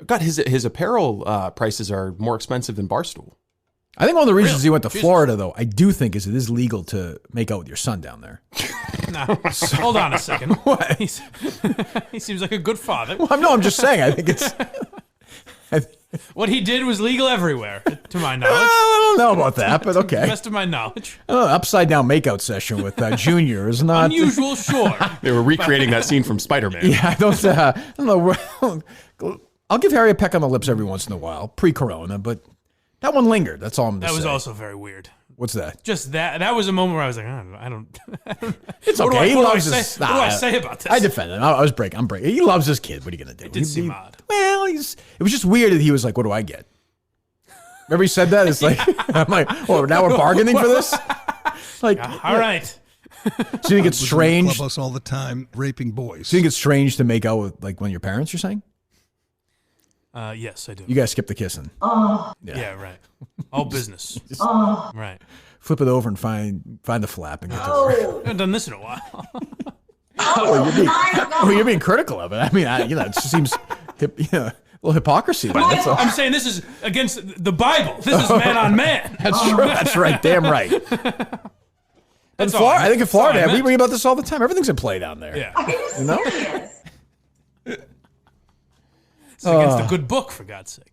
God, his apparel prices are more expensive than Barstool.
I think one of the reasons he went to Florida, though, I do think is it is legal to make out with your son down there.
No. Hold on a second.
What?
He seems like a good father.
Well, I'm just saying. I think it's...
What he did was legal everywhere, to my knowledge.
I don't know about that, but okay.
To the best of my knowledge.
Upside down makeout session with Junior is not
unusual. Sure,
they were recreating that scene from Spider-Man.
Yeah, I don't know. I'll give Harry a peck on the lips every once in a while, pre-corona, but that one lingered. That's all I'm going to say.
That was also very weird.
What's that?
Just that. That was a moment where I was like, I don't.
It's okay.
What do I say about this?
I defend him. I'm breaking. He loves his kid. What are you going to do?
It did seem odd.
Well, it was just weird that he was like, what do I get? Remember he said that? It's like, I'm like, oh, now we're bargaining for this? Like,
all right.
So you think it's strange?
Club us all the time, raping boys.
So you think it's strange to make out with like one of your parents, you're saying?
Yes, I do.
You guys skip the kissing.
Yeah, right. All business. Right.
Flip it over and find the flap and get to work.
I haven't done this in a while.
You're being critical of it. I mean, it just seems a little hypocrisy. That's all.
I'm saying this is against the Bible. This is man on man.
That's true. That's right. Damn right. I think in Florida, we read about this all the time. Everything's in play down there.
Yeah.
You know?
It's against the good book, for God's sake.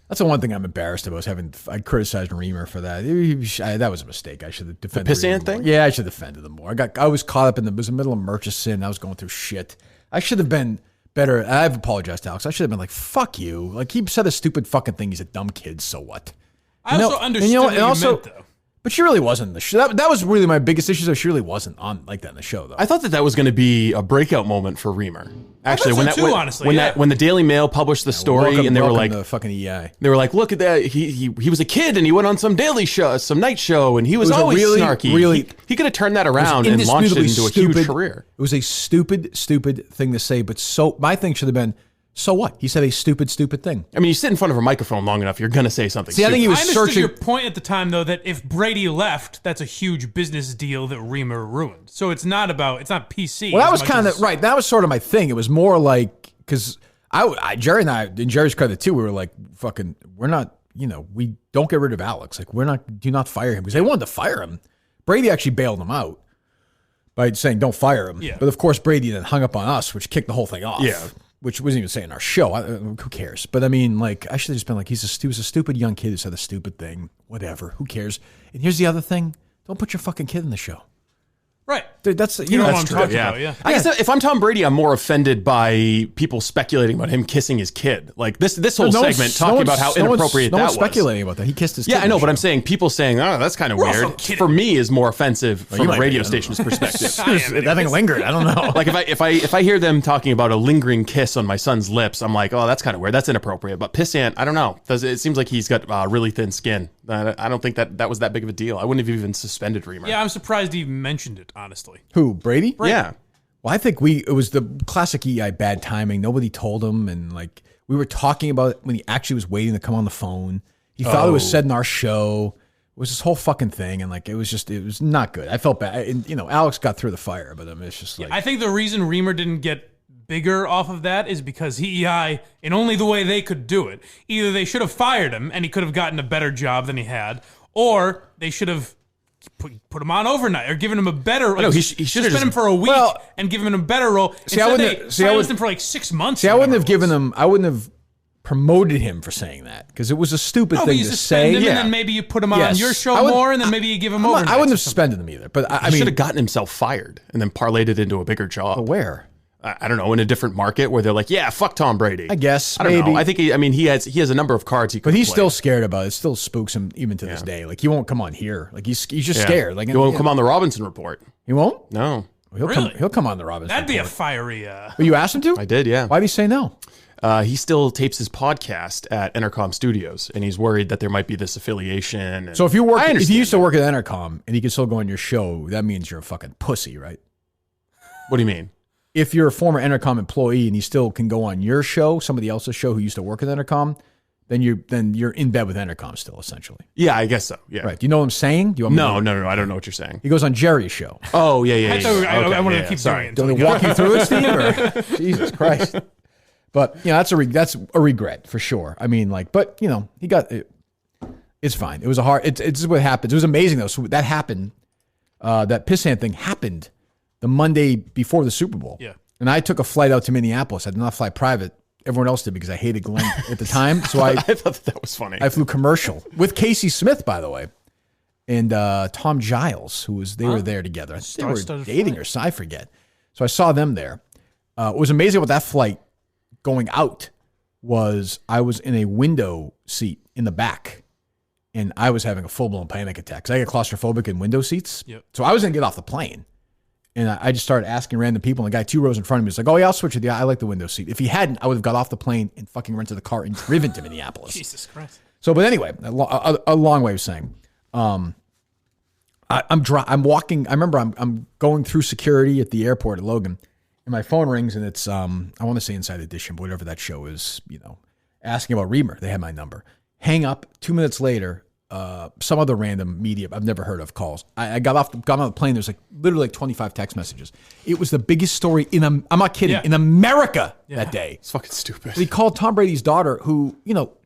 That's the one thing I'm embarrassed about. I criticized Reamer for that. That was a mistake. I should have defended
the pissant thing.
Yeah, I should have defended them more. I was caught up in it was the middle of Murchison. I was going through shit. I should have been better. I've apologized to Alex. I should have been like, fuck you. Like, he said a stupid fucking thing. He's a dumb kid. So what?
I also understood what you meant, though.
But she really wasn't in the show. That was really my biggest issue. So she really wasn't on like that in the show, though.
I thought that was going to be a breakout moment for Reamer. Actually, when the Daily Mail published the story, and they were like,
the fucking EI.
They were like, look at that. He was a kid and he went on some daily show, some night show, and he was always snarky. He could have turned that around and launched it into a huge career.
It was a stupid thing to say. But my thing should have been, so what? He said a stupid thing.
I mean, you sit in front of a microphone long enough, you're going to say something stupid.
I think he was
I understood
searching.
your point at the time, though, that if Brady left, that's a huge business deal that Reamer ruined. So it's not PC.
Well, that was kind of right. That was sort of my thing. It was more like, because Jerry and I, in Jerry's credit too, we were like, fucking, we're not, we don't get rid of Alex. Like, do not fire him. Because they wanted to fire him. Brady actually bailed him out by saying, don't fire him.
Yeah.
But of course, Brady then hung up on us, which kicked the whole thing off.
Yeah.
Which wasn't even saying our show. Who cares? But I mean, like, I should have just been like, he was a stupid young kid who said a stupid thing. Whatever. Who cares? And here's the other thing. Don't put your fucking kid in the show.
Right.
Dude, that's
you know what I'm talking
about.
Yeah.
I guess if I'm Tom Brady, I'm more offended by people speculating about him kissing his kid. Like this whole segment talking about how inappropriate that was.
No one's speculating about that. He kissed his kid.
Yeah, I know, but I'm saying people saying, oh, that's kind of weird. For me, is more offensive from a radio station's perspective.
That thing lingered. I don't know.
Like if I hear them talking about a lingering kiss on my son's lips, I'm like, oh, that's kind of weird. That's inappropriate. But pissant, I don't know. It seems like he's got really thin skin. I don't think that was that big of a deal. I wouldn't have even suspended Reamer.
Yeah, I'm surprised he even mentioned it, honestly.
Who, Brady?
Yeah.
Well, I think it was the classic EI bad timing. Nobody told him, and like we were talking about it when he actually was waiting to come on the phone. He thought it was said in our show. It was this whole fucking thing, and like it was not good. I felt bad. And, Alex got through the fire, but I mean, it's just like
I think the reason Reamer didn't get bigger off of that is because EI, in only the way they could do it, either they should have fired him and he could have gotten a better job than he had, or they should have put him on overnight or given him a better.
No, he should have
spent him for a week and given him a better role. Instead, they silenced him for like 6 months.
I wouldn't have promoted him for saying that because it was a stupid thing to say.
And then maybe you put him on your show more, and then maybe you give him overnight.
I wouldn't have suspended him either. But I mean,
should have gotten himself fired and then parlayed it into a bigger job.
But where?
I don't know, in a different market where they're like, yeah, fuck Tom Brady.
I guess.
I don't know. I think he has a number of cards he could play.
But he's still scared about it. It still spooks him even to this day. Like he won't come on here. Like he's just scared. Like
he won't come on the Robinson Report.
He won't?
No.
He'll come on the Robinson
That'd
Report.
be a fiery.
Well, you asked him to?
I did, yeah.
Why'd he say no?
He still tapes his podcast at Entercom Studios, and he's worried that there might be this affiliation. And
so if you used to work at Entercom and he can still go on your show, that means you're a fucking pussy, right?
What do you mean?
If you're a former Entercom employee and you still can go on your show, somebody else's show who used to work at Entercom, then you're in bed with Entercom still, essentially.
Yeah, I guess so. Yeah.
Right. Do you know what I'm saying? Do you want
No. I don't know what you're saying.
He goes on Jerry's show.
Oh, yeah.
I wanted to keep doing it.
Do you walk you through it, Steve? Or? Jesus Christ. But that's a regret for sure. I mean, but he got it. It's fine. It was it's what happened. It was amazing though. So that happened. That pissant thing happened the Monday before the Super Bowl.
Yeah.
And I took a flight out to Minneapolis. I did not fly private everyone else did because I hated Glenn at the time. So I
thought that was funny.
I flew commercial with Casey Smith, by the way, and Tom Giles, they were there together. They were dating or so, I forget. So I saw them there. What was amazing about that flight going out was I was in a window seat in the back, and I was having a full-blown panic attack because I get claustrophobic in window seats.
Yep.
So I was going to get off the plane, and I just started asking random people, and the guy 2 rows in front of me was like, oh, yeah, I'll switch with you. I like the window seat. If he hadn't, I would have got off the plane and fucking rented the car and driven to Minneapolis.
Jesus Christ.
So, but anyway, a long way of saying, I'm walking. I remember I'm going through security at the airport at Logan, and my phone rings, and it's I want to say Inside Edition, but whatever that show is, asking about Reamer. They had my number. Hang up. 2 minutes later, some other random media I've never heard of calls. I got on the plane. There's literally 25 text messages. It was the biggest story I'm not kidding, in America that day.
It's fucking stupid.
He called Tom Brady's daughter, who,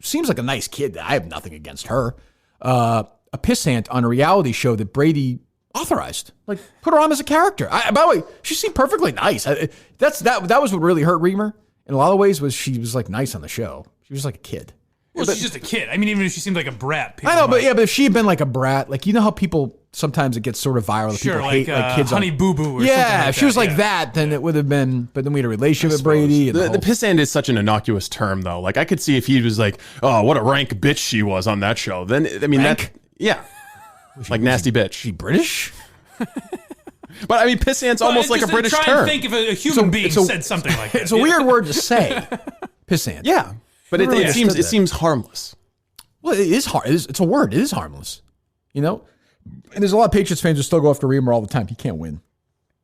seems like a nice kid. I have nothing against her. A pissant on a reality show that Brady authorized. Put her on as a character. By the way, she seemed perfectly nice. That was what really hurt Reamer in a lot of ways, was she was nice on the show. She was like a kid.
Well, she's just a kid. I mean, even if she seemed like a brat.
I know, but if she had been like a brat, how people, sometimes it gets sort of viral.
Sure,
people hate kids.
Honey Boo Boo or something like
if she was like that, then it would have been, but then we had a relationship with Brady. And
the pissant is such an innocuous term, though. I could see if he was like, oh, what a rank bitch she was on that show. Then, I mean,
rank?
Nasty bitch.
She British?
But I mean, pissant's almost like a British term.
Try and think if a human being said something like that.
It's a weird word to say, pissant.
Yeah, but it seems harmless.
Well, it is hard. It's a word. It is harmless. And there's a lot of Patriots fans who still go after Reamer all the time. He can't win.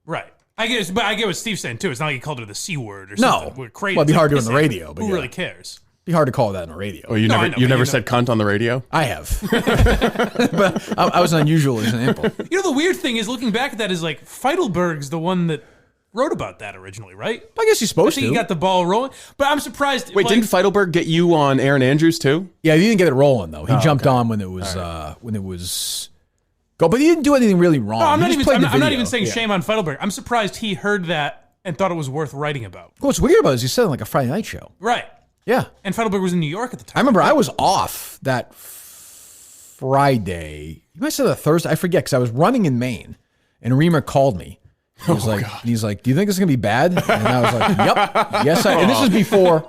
Right. I get what Steve's saying too. It's not like he called her the C word or something.
No. Well, it'd be hard to do on the radio. But
who really cares?
It'd be hard to call that on the radio.
Oh, you never said cunt on the radio?
I have. But I was an unusual example.
The weird thing is, looking back at that, is Feidelberg's the one that wrote about that originally, right?
I guess he's supposed to.
He got the ball rolling. But I'm surprised.
Wait, didn't Feidelberg get you on Aaron Andrews too?
Yeah, he didn't get it rolling though. He jumped on when it was go, but he didn't do anything really wrong.
No, I'm not even saying shame on Feidelberg. I'm surprised he heard that and thought it was worth writing about.
What's weird about it is he said it like a Friday night show.
Right.
Yeah.
And Feidelberg was in New York at the time.
I remember I was off that Friday. You might have said a Thursday. I forget, because I was running in Maine, and Reamer called me. He was he's like, do you think it's going to be bad? And I was like, yep. Yes, and this is before.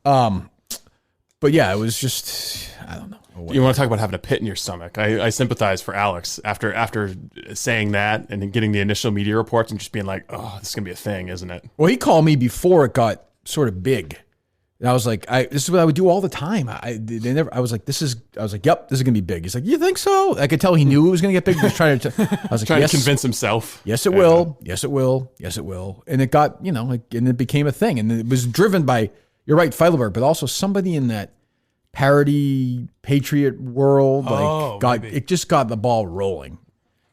But yeah, it was just, I don't know.
You want to talk about having a pit in your stomach? I sympathize for Alex after saying that and then getting the initial media reports and just being like, oh, this is going to be a thing, isn't it?
Well, he called me before it got sort of big. And I was like, this is what I would do all the time. I was like, yep, this is going to be big. He's like, you think so? I could tell he knew it was going to get big. He was trying to, I was like,
trying
yes,
to convince himself.
Yes, it will. Yes, it will. Yes, it will. And it got, and it became a thing. And it was driven by, you're right, Feidelberg, but also somebody in that parody Patriot world. It just got the ball rolling.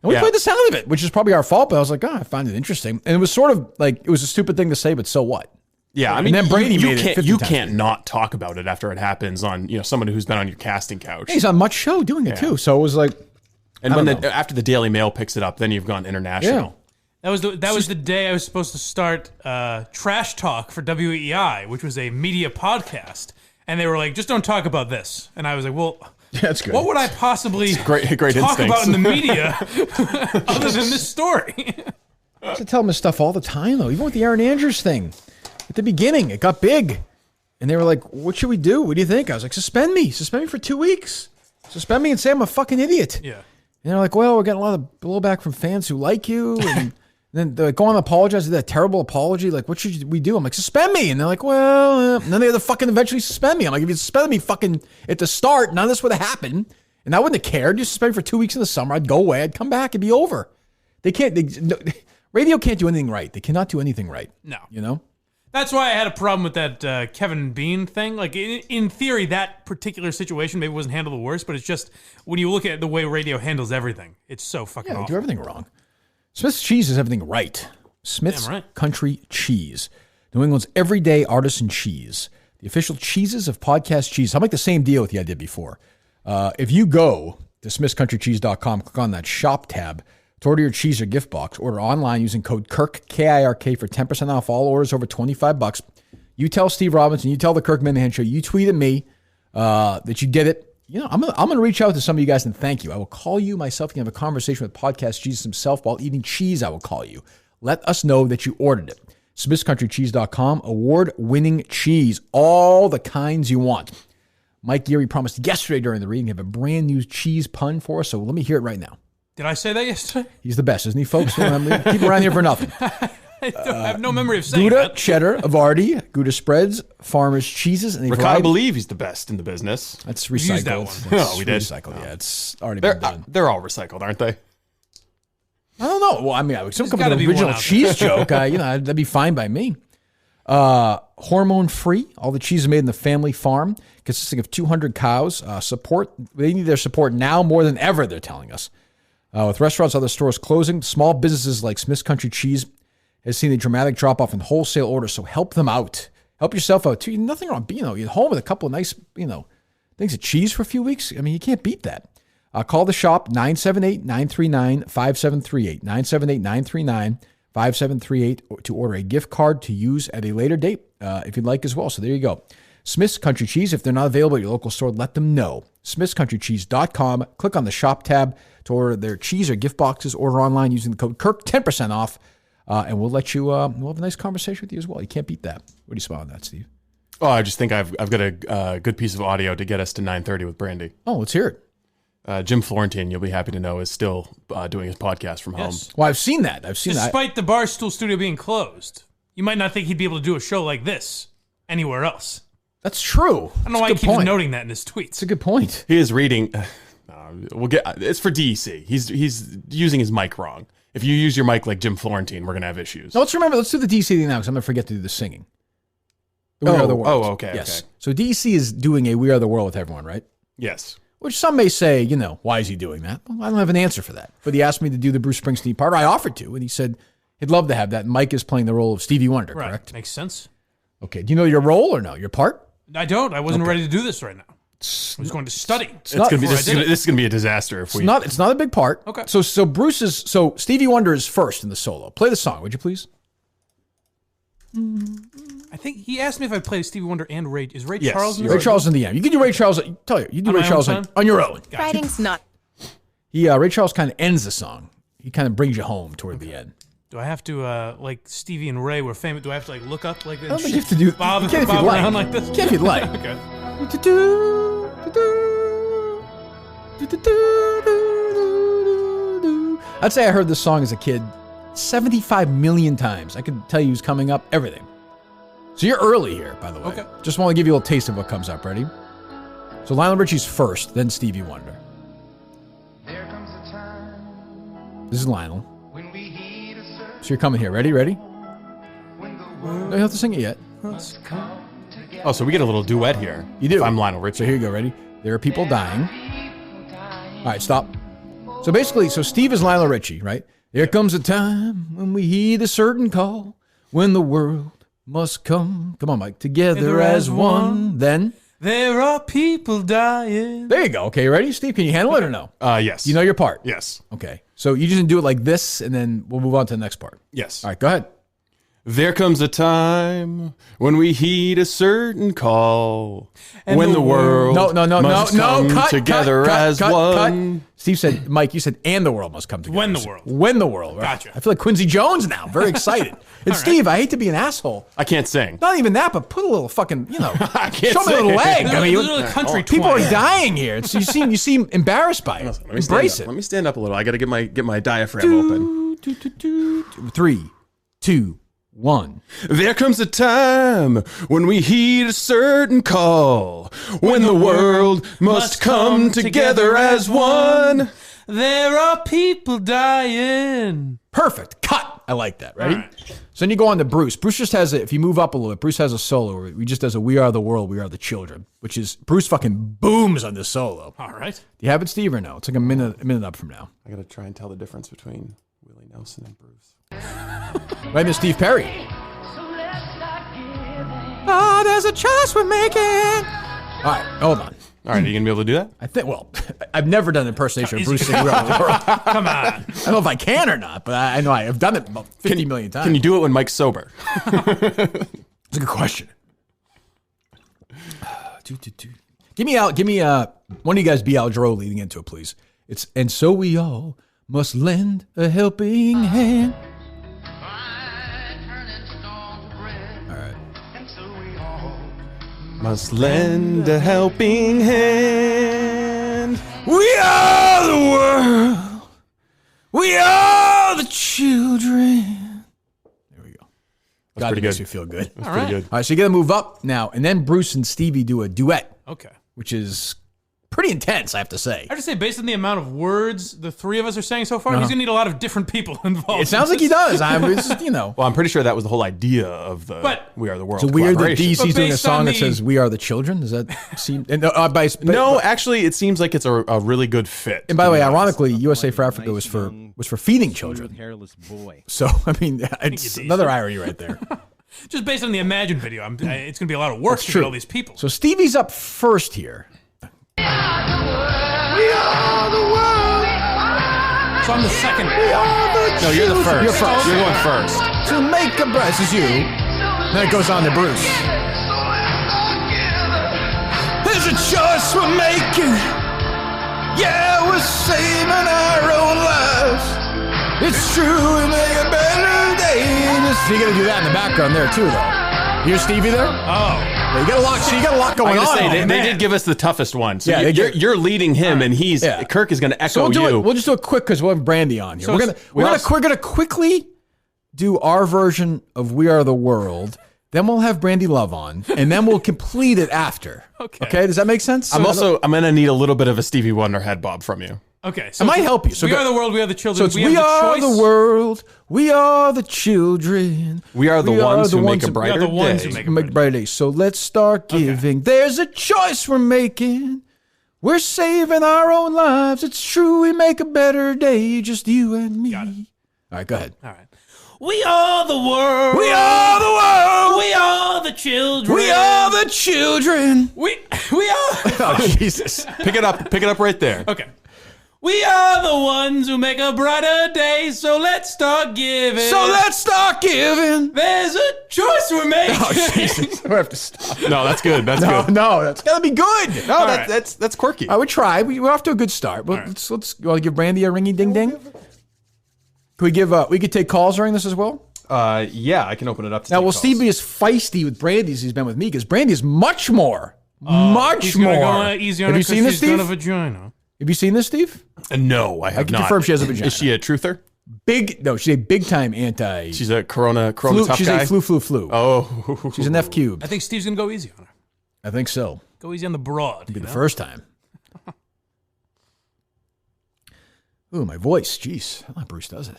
And we played the sound of it, which is probably our fault. But I was like, I find it interesting. And it was sort of like, it was a stupid thing to say, but so what?
Yeah, I mean,
and then Brady
you can't not talk about it after it happens on someone who's been on your casting couch.
He's on Much Show doing it too, so it was like,
and after the Daily Mail picks it up, then you've gone international.
Yeah.
That was the day I was supposed to start Trash Talk for WEI, which was a media podcast, and they were like, just don't talk about this, and I was like, well,
that's good.
What would I possibly
great
talk
instincts.
about in the media other than this story?
I used to tell him this stuff all the time, though, even with the Aaron Andrews thing. At the beginning, it got big. And they were like, what should we do? What do you think? I was like, suspend me. Suspend me for 2 weeks. Suspend me and say I'm a fucking idiot.
Yeah.
And they're like, well, we're getting a lot of blowback from fans who like you. And then they're like, go on and apologize. Did that terrible apology. Like, what should we do? I'm like, suspend me. And they're like, well, and then they had to fucking eventually suspend me. I'm like, if you suspended me fucking at the start, none of this would have happened. And I wouldn't have cared. You suspend me for 2 weeks in the summer. I'd go away. I'd come back. It'd be over. Radio can't do anything right. They cannot do anything right.
No. That's why I had a problem with that Kevin Bean thing. Like, in theory, that particular situation maybe wasn't handled the worst, but it's just, when you look at the way radio handles everything, it's so fucking awful.
They do everything wrong. Smith's Cheese is everything right. Smith's Country Cheese. New England's everyday artisan cheese. The official cheeses of Podcast Cheese. I'll make the same deal with you I did before. If you go to smithscountrycheese.com, click on that shop tab, to order your cheese or gift box, order online using code KIRK, K-I-R-K, for 10% off all orders over $25. You tell Steve Robinson, you tell the Kirk Minahan Show, you tweet at me that you did it. I'm gonna reach out to some of you guys and thank you. I will call you myself. You can have a conversation with Podcast Jesus himself while eating cheese. I will call you. Let us know that you ordered it. SmithsCountryCheese.com, award-winning cheese, all the kinds you want. Mike Geary promised yesterday during the reading to have a brand new cheese pun for us, so let me hear it right now.
Did I say that yesterday?
He's the best, isn't he, folks? Keep him around here for nothing.
I have no memory of saying
Gouda,
that.
cheddar, Avardi, Gouda spreads, farmers' cheeses, and
Rick, I believe he's the best in the business.
That's
We used that
recycled.
one.
Oh, we did?
Recycled, yeah. It's already been done.
They're all recycled, aren't they?
I don't know. Well, I mean, some kind
gotta
of
be
original
one out
cheese joke. That'd be fine by me. Hormone-free. All the cheese is made in the family farm, consisting of 200 cows. They need their support now more than ever, they're telling us. With restaurants, other stores closing, small businesses like Smith's Country Cheese has seen a dramatic drop-off in wholesale orders, so help them out. Help yourself out, too. Nothing wrong being at home with a couple of nice, things of cheese for a few weeks. I mean, you can't beat that. Call the shop, 978-939-5738. 978-939-5738 to order a gift card to use at a later date if you'd like as well. So there you go. Smith's Country Cheese, if they're not available at your local store, let them know. SmithsCountryCheese.com. Click on the shop tab to order their cheese or gift boxes. Order online using the code Kirk, 10% off. And we'll let you, we'll have a nice conversation with you as well. You can't beat that. What do you smile on that, Steve?
Oh, I just think I've got a good piece of audio to get us to 9:30 with Brandi.
Oh, let's hear it.
Jim Florentine, you'll be happy to know, is still doing his podcast from home.
Well, I've seen that.
Despite the Barstool studio being closed, you might not think he'd be able to do a show like this anywhere else.
That's true.
I don't know why he keeps noting that in his tweets.
It's a good point.
He is reading. It's for DEC. He's using his mic wrong. If you use your mic like Jim Florentine, we're gonna have issues.
No, let's do the DC thing now because I'm gonna forget to do the singing. We Are the World.
Okay.
Yes.
Okay.
So DC is doing a We Are the World with everyone, right?
Yes.
Which some may say, why is he doing that? Well, I don't have an answer for that. But he asked me to do the Bruce Springsteen part. I offered to, and he said he'd love to have that. Mike is playing the role of Stevie Wonder,
Right.
correct?
Makes sense.
Okay. Do you know your role or no? Your part?
I don't. I wasn't ready to do this right now. I was going to study.
This is gonna be a disaster if we.
It's not a big part.
Okay.
So Stevie Wonder is first in the solo. Play the song, would you please?
I think he asked me if I play Stevie Wonder and Ray. Is Ray
Yes,
Charles in
Ray
this?
Charles in the end. You can do Ray Charles. Tell you, you do
On
Ray
my
Charles
own time?
on your own.
Writing's not.
Ray Charles kind of ends the song. He kind of brings you home toward the end.
Do I have to like Stevie and Ray were famous? Do I have to look up like this?
I don't think you have to do.
Bob
you can't if you'd
around
like.
like this?
You can't if you'd like.
Okay.
I'd say I heard this song as a kid 75 million times. I could tell you who's coming up, everything. So you're early here, by the way.
Okay.
Just want to give you a little taste of what comes up. Ready? So Lionel Richie's first, then Stevie Wonder. This is Lionel. So you're coming here. Ready? No, you have to sing it yet.
Oh, so we get a little duet here.
You do.
If I'm Lionel Richie.
So here you go. Ready? There are people dying. All right, stop. So basically, Steve is Lionel Richie, right? There comes a time when we heed a certain call, when the world must come on, Mike, together as one. Then
there are people dying.
There you go. Okay, ready, Steve? Can you handle it or no?
Yes.
You know your part?
Yes.
Okay. So you just do it like this, and then we'll move on to the next part.
Yes.
All right, go ahead.
There comes a time when we heed a certain call,
and
when the world must come together as one.
Cut. Steve said, Mike, you said, and the world must come together. When the world. Right?
Gotcha.
I feel like Quincy Jones now. Very excited. And Steve, I hate to be an asshole.
I can't sing.
Not even that, but put a little fucking,
I can't
show me a little leg.
I mean, country
people are dying here. It's, you seem embarrassed by it. Embrace it.
Let me stand up a little. I got to get my diaphragm open.
3, 2, 1.
There comes a time when we heed a certain call, when the world must come together as one.
There are people dying.
Perfect. Cut. I like that. Ready? Right. So then you go on to Bruce. Bruce just has if you move up a little bit, Bruce has a solo where he just does a We Are the World, We Are the Children, which is Bruce fucking booms on this solo.
All right.
Do you have it, Steve, or no? It's like a minute up from now.
I got to try and tell the difference between Willie Nelson and Bruce.
Right into Steve Perry. There's a choice we're making. All right, hold on.
All right, are you going to be able to do that?
I think, I've never done an impersonation of Bruce singing We Are the World.
Come on.
I don't know if I can or not, but I know I have done it about 50 million times.
Can you do it when Mike's sober?
It's a good question. Give me one of you guys be Al Jarreau leading into it, please. It's and so we all must lend a helping hand. All right.
Must lend a helping hand.
We are the world. We are the children. There we go.
That's pretty
makes
good.
you feel good.
That's pretty good.
All right, so you got to move up now, and then Bruce and Stevie do a duet.
Okay.
Which is pretty intense, I have to say.
I have to say, based on the amount of words the three of us are saying so far, he's going to need a lot of different people involved.
It sounds like he does. Well,
I'm pretty sure that was the whole idea of the We Are the World.
So weird that
collaboration.
DC's doing a song that says "We Are the Children." Does that seem?
No, actually, it seems like it's a really good fit.
And by the way, ironically, USA for Africa was for feeding children.
Hairless boy.
So I mean, it's another irony right there.
Just based on the Imagine video, it's going to be a lot of work to get all these people.
So Stevie's up first here.
We are the world. So I'm the second.
No, you're the first.
You're first.
You're going first.
To make a breath is you. Then it goes on to Bruce. There's a choice we're making. Yeah, we're saving our own lives. It's true, we make a better day. So you got to do that in the background there too, though. You hear Stevie there?
Oh.
You got a lot. So you got a lot going on.
They did give us the toughest one. So
Yeah,
you're leading him, and Kirk is going to echo you.
We'll just do it quick because we'll have Brandi on here.
So
We're gonna quickly do our version of "We Are the World." Then we'll have Brandi Love on, and then we'll complete it after. Okay. Does that make sense?
I'm going to need a little bit of a Stevie Wonder head bob from you.
Okay. So
I might help you. So
we are the world. We are the children.
So it's we are the world. We are the children.
We are the ones who make a brighter day.
We are the ones who make a brighter day.
So let's start giving. Okay. There's a choice we're making. We're saving our own lives. It's true. We make a better day. Just you and me.
Got it.
All right. Go ahead.
All right. We are the world.
We are the world.
We are the children.
We are the children.
We are.
Oh, Jesus.
Pick it up right there.
Okay. We are the ones who make a brighter day, so let's start giving. There's a choice we're making.
Oh, Jesus. We have to stop.
No, that's good. That's good.
No, that's got to be good.
No, that's quirky.
I would try. We're off to a good start. Well, let's you want to give Brandi a ringy ding ding? Can we could take calls during this as well?
Yeah, I can open it up to
now,
take
will
calls.
Steve be as feisty with Brandi as he's been with me? Because Brandi is much more.
He's gonna go easy on
Have
her
you seen this,
she's got
Steve?
a vagina.
Have you seen this, Steve?
No, I have
I can
not.
confirm she has a vagina.
Is she a truther?
She's a big time anti.
She's a corona
flu,
tough
she's
guy?
a flu.
Oh.
She's an F cubed.
I think Steve's gonna go easy on her.
I think so.
Go easy on the broad.
It'll be the first time. Ooh, my voice. Jeez. I don't know how Bruce does it.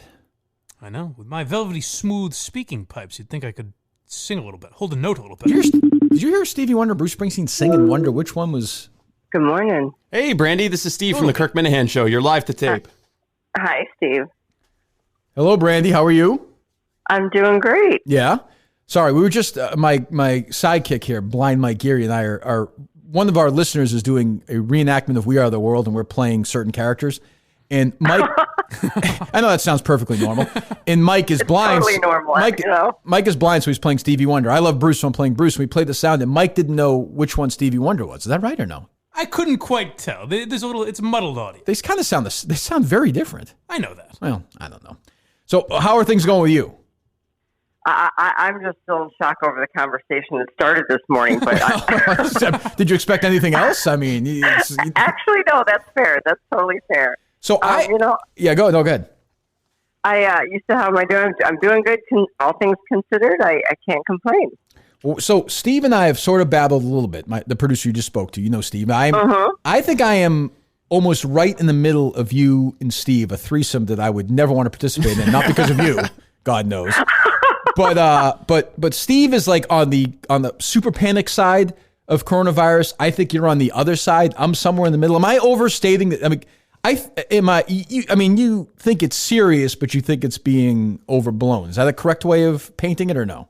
I know. With my velvety smooth speaking pipes, you'd think I could sing a little bit, hold a note a little bit.
Did you hear Stevie Wonder, Bruce Springsteen sing and wonder which one was...
Good morning.
Hey, Brandi, this is Steve from the Kirk Minahan Show. You're live to tape.
Hi, Steve.
Hello, Brandi. How are you?
I'm doing great.
Yeah. Sorry, we were just my sidekick here, Blind Mike Geary, and I are one of our listeners is doing a reenactment of We Are the World, and we're playing certain characters. And Mike, I know that sounds perfectly normal. And Mike is blind.
Totally normal.
Mike is blind, so he's playing Stevie Wonder. I love Bruce, so I'm playing Bruce. And we played the sound, and Mike didn't know which one Stevie Wonder was. Is that right or no?
I couldn't quite tell. There's it's a muddled audio.
They kind of sound they sound very different.
I know that.
Well, I don't know. So how are things going with you?
I'm just still in shock over the conversation that started this morning. But
did you expect anything else? I mean,
actually, no. That's fair. That's totally fair.
So go ahead.
You said, how am I doing? I'm doing good. All things considered, I can't complain.
Well, so Steve and I have sort of babbled a little bit. The producer you just spoke to, you know, Steve. I think I am almost right in the middle of you and Steve, a threesome that I would never want to participate in, not because of you, God knows. But Steve is like on the super panic side of coronavirus. I think you're on the other side. I'm somewhere in the middle. Am I overstating that? I mean, you think it's serious, but you think it's being overblown. Is that a correct way of painting it, or no?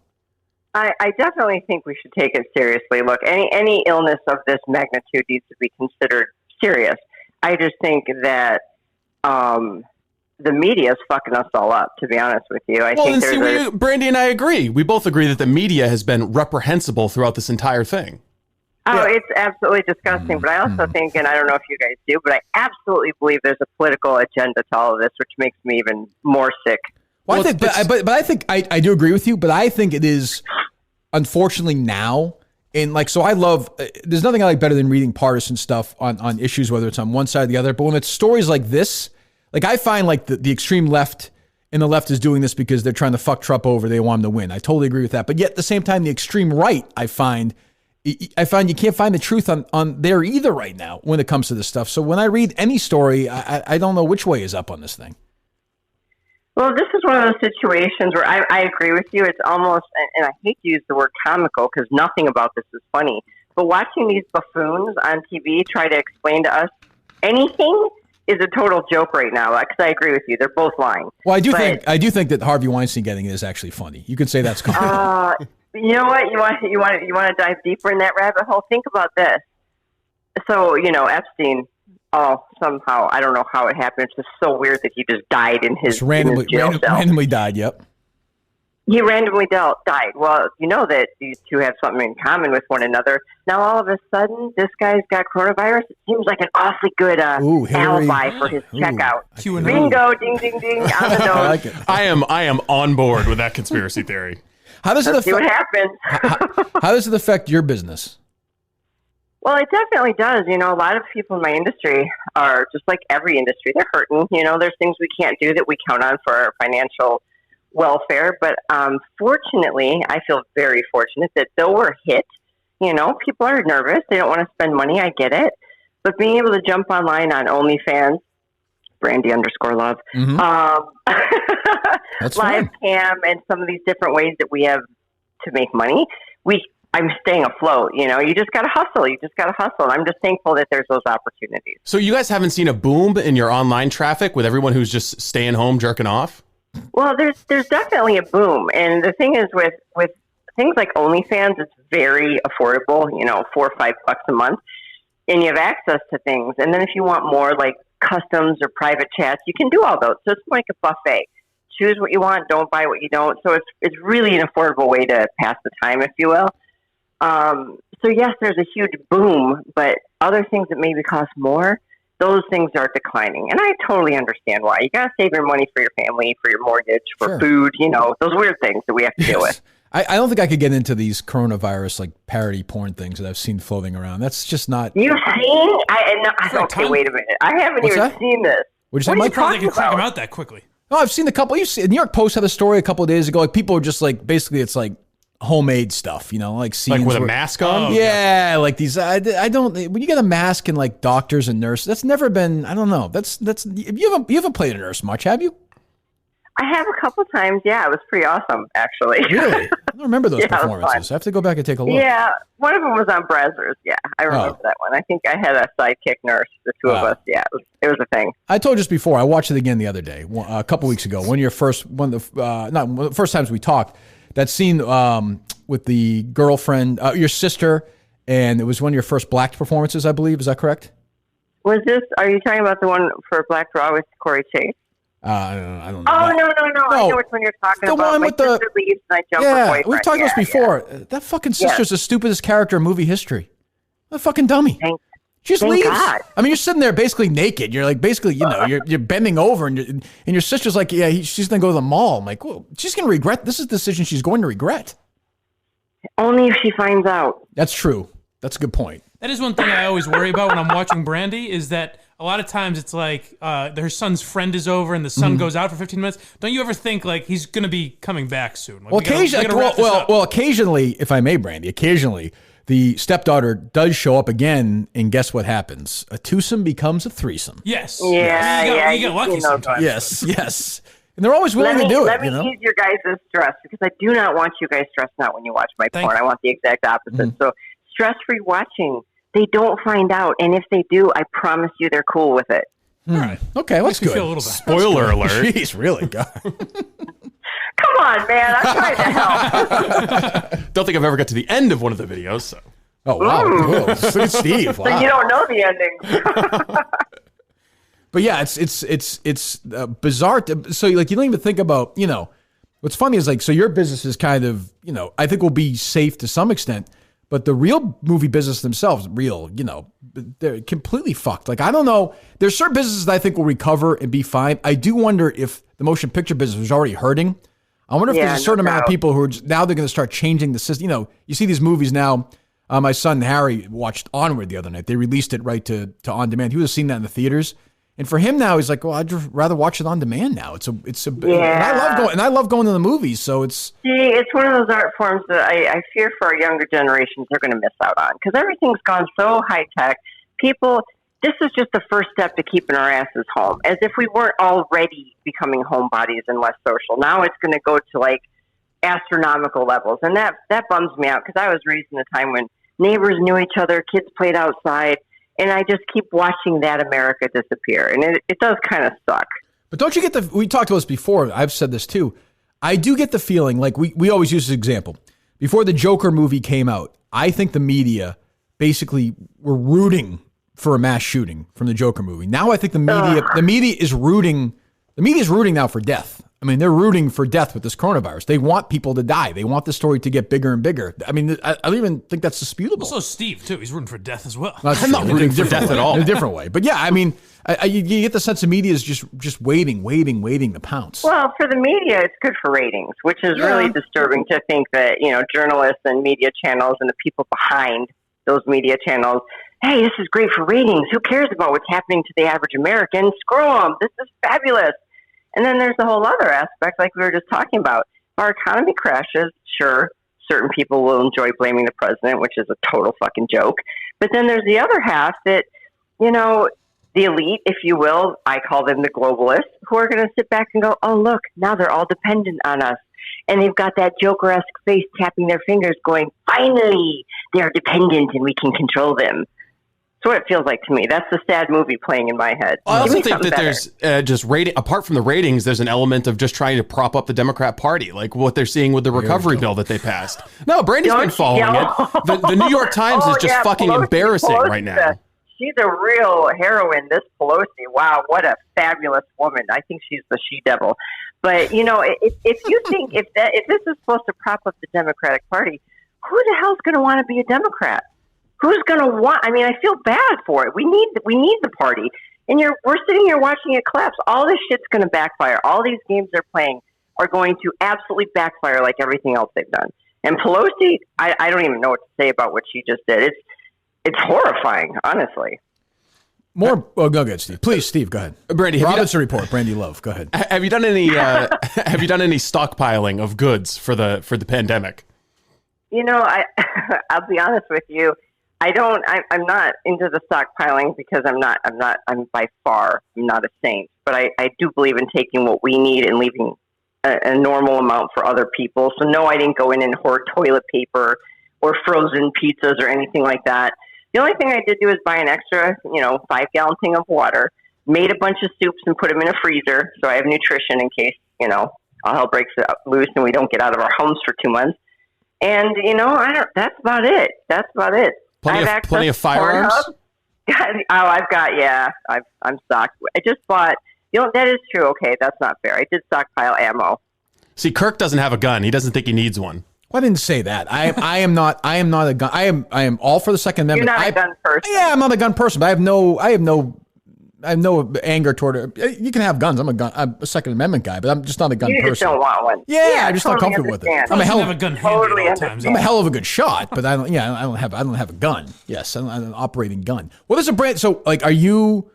I definitely think we should take it seriously. Look, any illness of this magnitude needs to be considered serious. I just think that the media is fucking us all up, to be honest with you.
Brandi and I agree. We both agree that the media has been reprehensible throughout this entire thing.
Oh, it's absolutely disgusting. But I also think, and I don't know if you guys do, but I absolutely believe there's a political agenda to all of this, which makes me even more sick.
Well, I think, but I think I do agree with you, but I think it is, unfortunately now, and like, so I love, there's nothing I like better than reading partisan stuff on issues, whether it's on one side or the other. But when it's stories like this, like I find like the extreme left and the left is doing this because they're trying to fuck Trump over. They want him to win. I totally agree with that. But yet at the same time, the extreme right, I find you can't find the truth on there either right now when it comes to this stuff. So when I read any story, I don't know which way is up on this thing.
Well, this is one of those situations where I agree with you. It's almost, and I hate to use the word comical because nothing about this is funny, but watching these buffoons on TV try to explain to us anything is a total joke right now. Because I agree with you, they're both lying.
Well, I do think that Harvey Weinstein getting it is actually funny. You could say that's comical.
You know what? You want to dive deeper in that rabbit hole? Think about this. So Epstein. Oh, somehow, I don't know how it happened. It's just so weird that he just died in his
randomly died. Yep.
He randomly died. Well, you know that these two have something in common with one another. Now, all of a sudden, this guy's got coronavirus. It seems like an awfully good alibi for his checkout. Bingo, ding, ding, ding, on the nose.
I like it. I am on board with that conspiracy theory.
How does it
see what happens?
How does it affect your business?
Well, it definitely does. A lot of people in my industry are just like every industry. They're hurting. There's things we can't do that we count on for our financial welfare. But fortunately, I feel very fortunate that though we're hit, people are nervous. They don't want to spend money. I get it. But being able to jump online on OnlyFans, Brandi_Love, live cam, and some of these different ways that we have to make money, I'm staying afloat. You just got to hustle. And I'm just thankful that there's those opportunities.
So you guys haven't seen a boom in your online traffic with everyone who's just staying home jerking off?
Well, there's definitely a boom. And the thing is with things like OnlyFans, it's very affordable, $4 or $5 a month. And you have access to things. And then if you want more like customs or private chats, you can do all those. So it's like a buffet. Choose what you want. Don't buy what you don't. So it's really an affordable way to pass the time, if you will. So yes, there's a huge boom, but other things that maybe cost more, those things are declining. And I totally understand why. You got to save your money for your family, for your mortgage, for food, those weird things that we have to deal with.
I don't think I could get into these coronavirus, like parody porn things that I've seen floating around. That's just not.
You've seen? Okay, wait a minute. I haven't seen this.
What'd you say, Mike?
They can crank them out that quickly.
No, I've seen a couple. New York Post had a story a couple of days ago. Like people are just like, basically it's like homemade stuff, like scenes
like with a mask on.
Yeah, like these. I don't. When you get a mask and like doctors and nurses, that's never been. I don't know. That's. You haven't played a nurse much, have you?
I have a couple times. Yeah, it was pretty awesome, actually.
Really? I don't remember those performances. I have to go back and take a look.
Yeah, one of them was on Brazzers. Yeah, I remember that one. I think I had a sidekick nurse. The two of us. Yeah, it was a thing.
I told you this before. I watched it again the other day, a couple weeks ago. One of the first times we talked. That scene with the girlfriend, your sister, and it was one of your first black performances, I believe. Is that correct?
Are you talking about the one for Black Raw with Corey Chase?
I don't know.
Oh, no. I know which one you're talking about.
One with
my sister leaves and I jump her boyfriend.
We've talked about this before. Yeah. That fucking sister's the stupidest character in movie history. What a fucking dummy. She just leaves. God. I mean, you're sitting there basically naked. You're like, basically, you're bending over, and your sister's like, she's going to go to the mall. I'm like, well, she's going to regret. This is a decision she's going to regret.
Only if she finds out.
That's true. That's a good point.
That is one thing I always worry about when I'm watching Brandi, is that a lot of times it's like her son's friend is over and the son goes out for 15 minutes. Don't you ever think like he's going to be coming back soon? Like,
occasionally, if I may, Brandi, occasionally the stepdaughter does show up again, and guess what happens? A twosome becomes a threesome.
Yes.
Yeah.
You get lucky sometimes.
Yes. And they're always willing to do it.
Let me ease your guys' stress, because I do not want you guys stressed out when you watch my porn. I want the exact opposite. So stress-free watching. They don't find out, and if they do, I promise you they're cool with it.
All right. Okay, that's good.
Feel a little
Spoiler alert.
Jeez, really, God.
Come on, man. I'm trying to help.
Don't think I've ever got to the end of one of the videos. So.
Oh, wow. Cool. Steve. Wow.
So you don't know the ending.
But yeah, it's bizarre. So like, you don't even think about, what's funny is like, so your business is kind of, I think will be safe to some extent. But the real movie business themselves, they're completely fucked. Like, I don't know. There's certain businesses that I think will recover and be fine. I do wonder if the motion picture business was already hurting. I wonder if there's a certain amount of people who are now they're going to start changing the system. You see these movies now. My son Harry watched Onward the other night. They released it right to on demand. He would have seen that in the theaters. And for him now, he's like, well, I'd rather watch it on demand now. And I love going to the movies. So it's
one of those art forms that I fear for our younger generations they're going to miss out on because everything's gone so high tech. This is just the first step to keeping our asses home, as if we weren't already becoming homebodies and less social. Now it's going to go to like astronomical levels, and that bums me out because I was raised in a time when neighbors knew each other, kids played outside. And I just keep watching that America disappear. And it does kind of suck.
But don't you get we talked about this before. I've said this too. I do get the feeling, like we always use this example. Before the Joker movie came out, I think the media basically were rooting for a mass shooting from the Joker movie. Now I think the media is rooting now for death. I mean, they're rooting for death with this coronavirus. They want people to die. They want the story to get bigger and bigger. I mean, I don't even think that's disputable.
Also, Steve, too. He's rooting for death as well.
I'm not rooting for death at all. In a different way. But yeah, I mean, you get the sense the media is just waiting to pounce.
Well, for the media, it's good for ratings, which is really disturbing to think that, journalists and media channels and the people behind those media channels, hey, this is great for ratings. Who cares about what's happening to the average American? Screw them. This is fabulous. And then there's the whole other aspect, like we were just talking about. If our economy crashes, sure, certain people will enjoy blaming the president, which is a total fucking joke. But then there's the other half that, the elite, if you will, I call them the globalists, who are going to sit back and go, oh, look, now they're all dependent on us. And they've got that Joker-esque face tapping their fingers going, finally, they're dependent and we can control them. That's what it feels like to me. That's the sad movie playing in my head.
I also think that there's just apart from the ratings, there's an element of just trying to prop up the Democrat Party, like what they're seeing with the recovery bill that they passed. No, Brandi's been following it. The New York Times is just fucking embarrassing right now.
She's a real heroine, this Pelosi. Wow, what a fabulous woman. I think she's the she-devil. But, if you think if this is supposed to prop up the Democratic Party, who the hell's going to want to be a Democrat? Who's going to want? I mean, I feel bad for it. We need the party, and we're sitting here watching it collapse. All this shit's going to backfire. All these games they're playing are going to absolutely backfire, like everything else they've done. And Pelosi, I don't even know what to say about what she just did. It's horrifying, honestly.
More. Oh, go ahead, Steve. Please, Steve, go ahead.
Brandi,
Robinson report. Brandi Love, go ahead.
Have you done any? Have you done any stockpiling of goods for the pandemic?
I'll be honest with you. I'm not into the stockpiling because I'm by far not a saint, but I do believe in taking what we need and leaving a normal amount for other people. So no, I didn't go in and hoard toilet paper or frozen pizzas or anything like that. The only thing I did do is buy an extra, 5-gallon thing of water, made a bunch of soups and put them in a freezer. So I have nutrition in case, all hell breaks loose and we don't get out of our homes for 2 months. And, that's about it.
Plenty of firearms?
I'm stocked. I just bought, that is true. Okay, that's not fair. I did stockpile ammo.
See, Kirk doesn't have a gun. He doesn't think he needs one.
Well, I didn't say that. I am not a gun. I am all for the Second Amendment.
You're not a gun person.
Yeah, I'm not a gun person, but I have no anger toward it. You can have guns. I'm a Second Amendment guy, but I'm just not a gun person.
You just don't want one.
Yeah, I'm just not comfortable with it. I'm a hell of a good shot, but I don't have a gun. Yes, I don't have an operating gun. What is a brand? So, like, are you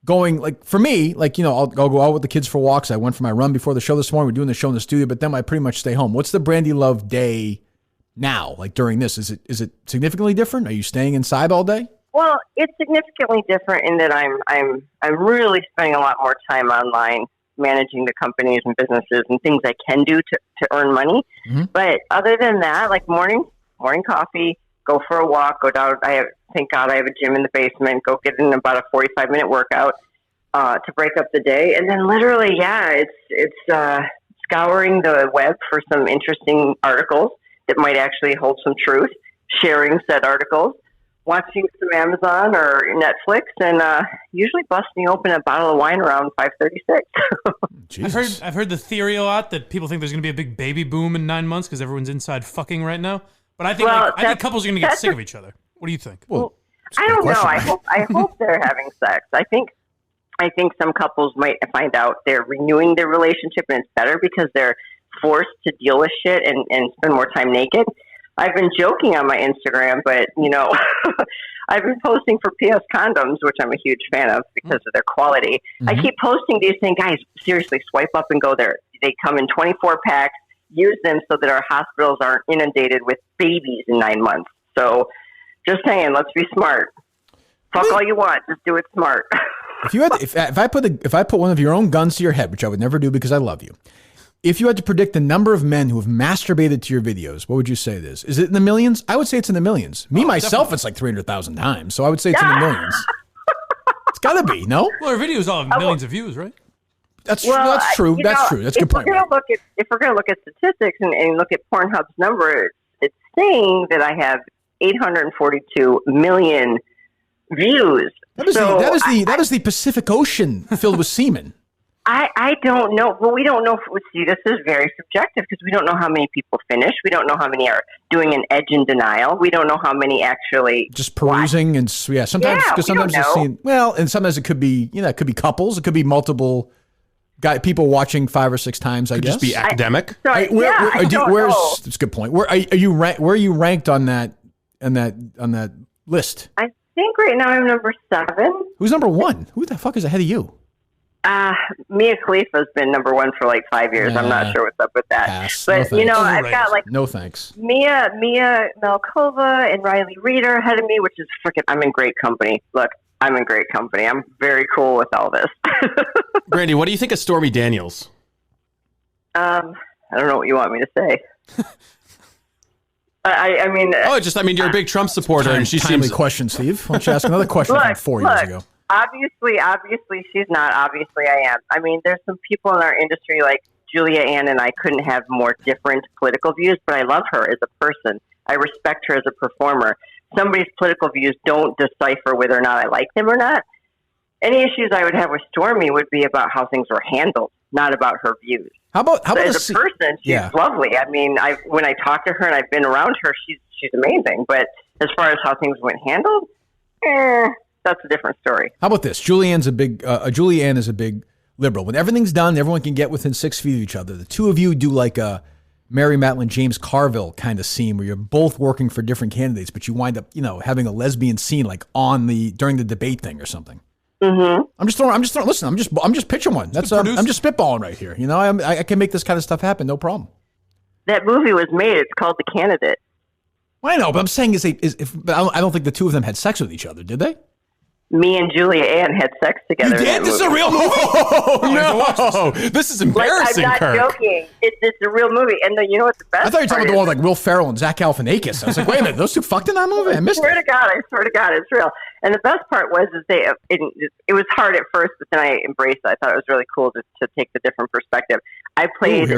going, like, for me, like, I'll go out with the kids for walks. I went for my run before the show this morning. We're doing the show in the studio, but then I pretty much stay home. What's the Brandi Love day now? Like, during this, is it significantly different? Are you staying inside all day?
Well, it's significantly different in that I'm really spending a lot more time online managing the companies and businesses and things I can do to earn money. Mm-hmm. But other than that, like morning coffee, go for a walk, go down. Thank God I have a gym in the basement. Go get in about a 45-minute workout to break up the day, and then literally, it's scouring the web for some interesting articles that might actually hold some truth. Sharing said articles. Watching some Amazon or Netflix, and usually busting open a bottle of wine around 5:36.
I've heard the theory a lot that people think there's going to be a big baby boom in 9 months because everyone's inside fucking right now. But I think I think couples are going to get sick of each other. What do you think?
Well, I don't know. I hope they're having sex. I think some couples might find out they're renewing their relationship and it's better because they're forced to deal with shit and spend more time naked. I've been joking on my Instagram, but I've been posting for PS condoms, which I'm a huge fan of because of their quality. Mm-hmm. I keep posting these things, guys, seriously, swipe up and go there. They come in 24 packs. Use them so that our hospitals aren't inundated with babies in 9 months. So just saying, let's be smart. Fuck all you want. Just do it smart.
If you had, if I put one of your own guns to your head, which I would never do because I love you, if you had to predict the number of men who have masturbated to your videos, what would you say it is? Is it in the millions? I would say it's in the millions. Myself, definitely. It's like 300,000 times. So I would say it's in the millions. It's got to be, no?
Well, our videos all have millions of views, right?
That's true. That's true. That's a good point.
If we're going to look at statistics and look at Pornhub's number, it's saying that I have 842 million views.
That is the Pacific Ocean filled with semen.
I don't know. Well, we don't know. See, this is very subjective because we don't know how many people finish. We don't know how many are doing an edge in denial. We don't know how many actually
just perusing and sometimes because sometimes it's seen. Well, and sometimes it could be it could be couples. It could be multiple people watching 5 or 6 times. I guess
just be academic.
I don't know.
That's a good point. Where are you ranked on that list?
I think right now I'm number 7.
Who's number 1? Who the fuck is ahead of you?
Mia Khalifa's been number 1 for like 5 years. I'm not sure what's up with that.
Pass.
But I've got like
no thanks.
Mia Malkova and Riley Reeder ahead of me, which is freaking. I'm in great company. Look, I'm in great company. I'm very cool with all this.
Brandi, what do you think of Stormy Daniels?
I don't know what you want me to say. I mean,
you're a big Trump supporter, and she
timely
seems
question, Steve. Why don't you ask another question from 4 years ago?
Obviously, she's not. Obviously, I am. I mean, there's some people in our industry like Julia Ann and I couldn't have more different political views, but I love her as a person. I respect her as a performer. Somebody's political views don't decipher whether or not I like them or not. Any issues I would have with Stormy would be about how things were handled, not about her views.
How about
as a person, she's lovely. I mean, when I talk to her and I've been around her, she's amazing. But as far as how things went handled, that's a different story.
How about this? Julianne is a big liberal. When everything's done, everyone can get within 6 feet of each other. The two of you do like a Mary Matlin, James Carville kind of scene where you're both working for different candidates, but you wind up, having a lesbian scene like during the debate thing or something.
Mm-hmm.
I'm just throwing. Listen, I'm just pitching one. That's I'm just spitballing right here. I can make this kind of stuff happen, no problem.
That movie was made. It's called The Candidate.
I know, but I'm saying but I don't think the two of them had sex with each other, did they?
Me and Julia Ann had sex together.
You did? This is a real movie?
No, this is embarrassing,
I'm not
Kirk.
joking. It's a real movie. And you know what the best
I thought you were talking about the one like Will Ferrell and Zach Galifianakis. I was like, wait a minute, those two fucked in that movie? I missed it.
I swear to God, it's real. And the best part was it was hard at first, but then I embraced it. I thought it was really cool to take the different perspective. I played I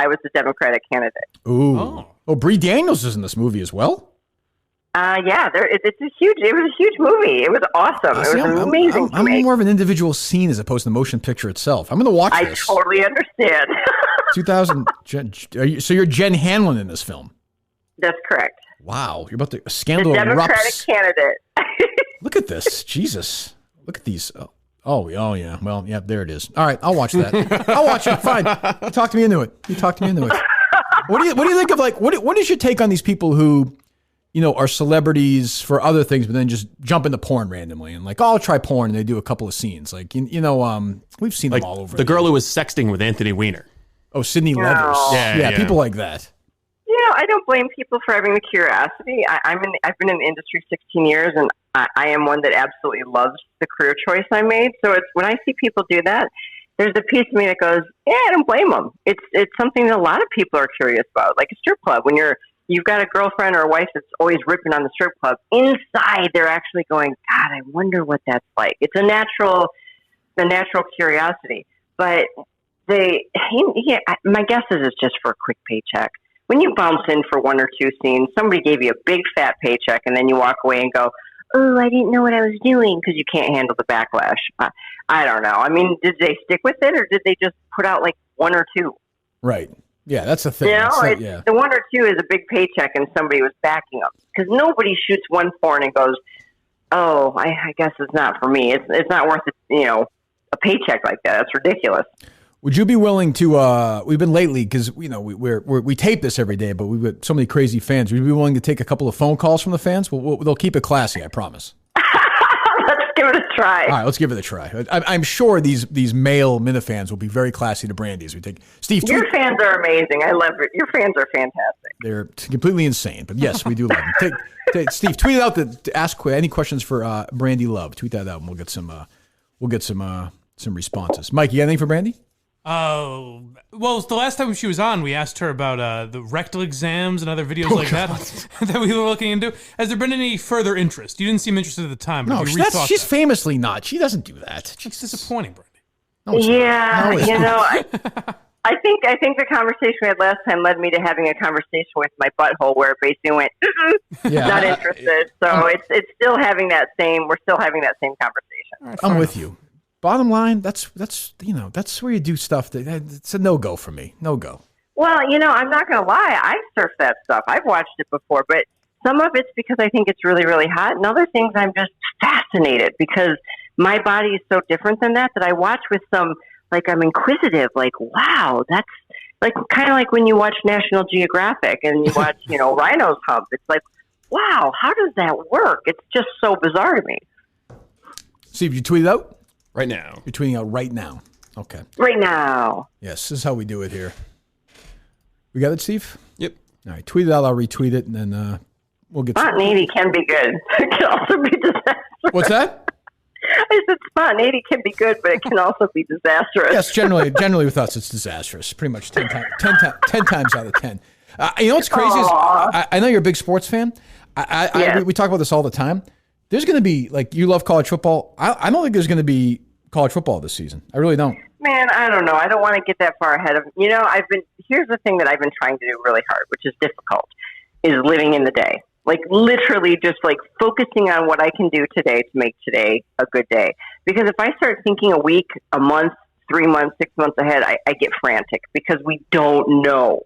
was the Democratic candidate.
Ooh. Oh, Bree Daniels is in this movie as well?
It was a huge movie. It was awesome. It was amazing.
I'm more of an individual scene as opposed to the motion picture itself. I'm going to watch this.
I totally understand.
2000. So you're Jen Hanlon in this film?
That's correct.
Wow, you're about to scandal
the Democratic
erupts.
Candidate.
Look at this, Jesus! Look at these. Oh yeah. Well, yeah, there it is. All right, I'll watch that. I'll watch it. Fine. You talked me into it. What do you think of what is your take on these people who, are celebrities for other things, but then just jump into porn randomly and I'll try porn and they do a couple of scenes. We've seen them all over.
The girl who was sexting with Anthony Weiner.
Oh, Sydney Levers. Yeah, people like that.
I don't blame people for having the curiosity. I've been in the industry 16 years, and I am one that absolutely loves the career choice I made. So it's when I see people do that, there's a piece of me that goes, I don't blame them. It's something that a lot of people are curious about, like a strip club. When you've got a girlfriend or a wife that's always ripping on the strip club, inside they're actually going, God, I wonder what that's like. It's a natural curiosity. But my guess is it's just for a quick paycheck. When you bounce in for 1 or 2 scenes, somebody gave you a big fat paycheck, and then you walk away and go, oh, I didn't know what I was doing, because you can't handle the backlash. I don't know. I mean, did they stick with it, or did they just put out 1 or 2?
Right. Yeah, that's the thing.
You know,
yeah.
the 1 or 2 is a big paycheck, and somebody was backing them because nobody shoots one porn and goes, "Oh, I guess it's not for me. It's not worth it." You know, a paycheck like that. That's ridiculous.
Would you be willing to? We've been lately because we tape this every day, but we've got so many crazy fans. Would you be willing to take a couple of phone calls from the fans? They'll keep it classy, I promise.
Let's give it a try.
All right, let's give it a try. I'm sure these male minifans will be very classy to Brandi as we take Steve.
Your fans are amazing. I love it. Your fans are fantastic.
They're completely insane, but yes, we do love them. Steve, tweet it out to ask any questions for Brandi Love. Tweet that out, and we'll get some responses. Mike, you got anything for Brandi?
Well, the last time she was on, we asked her about the rectal exams and other videos like that that we were looking into. Has there been any further interest? You didn't seem interested at the time.
No, she's famously not. She doesn't do that.
It's disappointing, Brandi.
No,
I think the conversation we had last time led me to having a conversation with my butthole where it basically went, not interested. So it's still having that same. We're still having that same conversation.
Right, I'm with you. Bottom line, that's where you do stuff it's a no-go for me. No-go.
Well, I'm not going to lie. I surf that stuff. I've watched it before, but some of it's because I think it's really, really hot. And other things I'm just fascinated because my body is so different than that I watch with some, like, I'm inquisitive, like, wow, that's like kind of like when you watch National Geographic and you watch, rhinos hump. It's like, wow, how does that work? It's just so bizarre to me.
Steve, you tweet it out?
Right now.
You're tweeting out right now. Okay.
Right now.
Yes, this is how we do it here. We got it, Steve?
Yep.
All right, tweet it out. I'll retweet it, and then we'll get
spontaneity can be good. It can also be disastrous.
What's that?
I said spontaneity can be good, but it can also be disastrous.
Yes, generally with us, it's disastrous. Pretty much 10 times out of 10. You know what's crazy is I know you're a big sports fan. We talk about this all the time. There's going to be, like, you love college football. I don't think there's going to be college football this season. I really don't.
Man, I don't know. I don't want to get that far ahead of, here's the thing that I've been trying to do really hard, which is difficult, is living in the day. Like, literally just, like, focusing on what I can do today to make today a good day. Because if I start thinking a week, a month, 3 months, 6 months ahead, I get frantic because we don't know,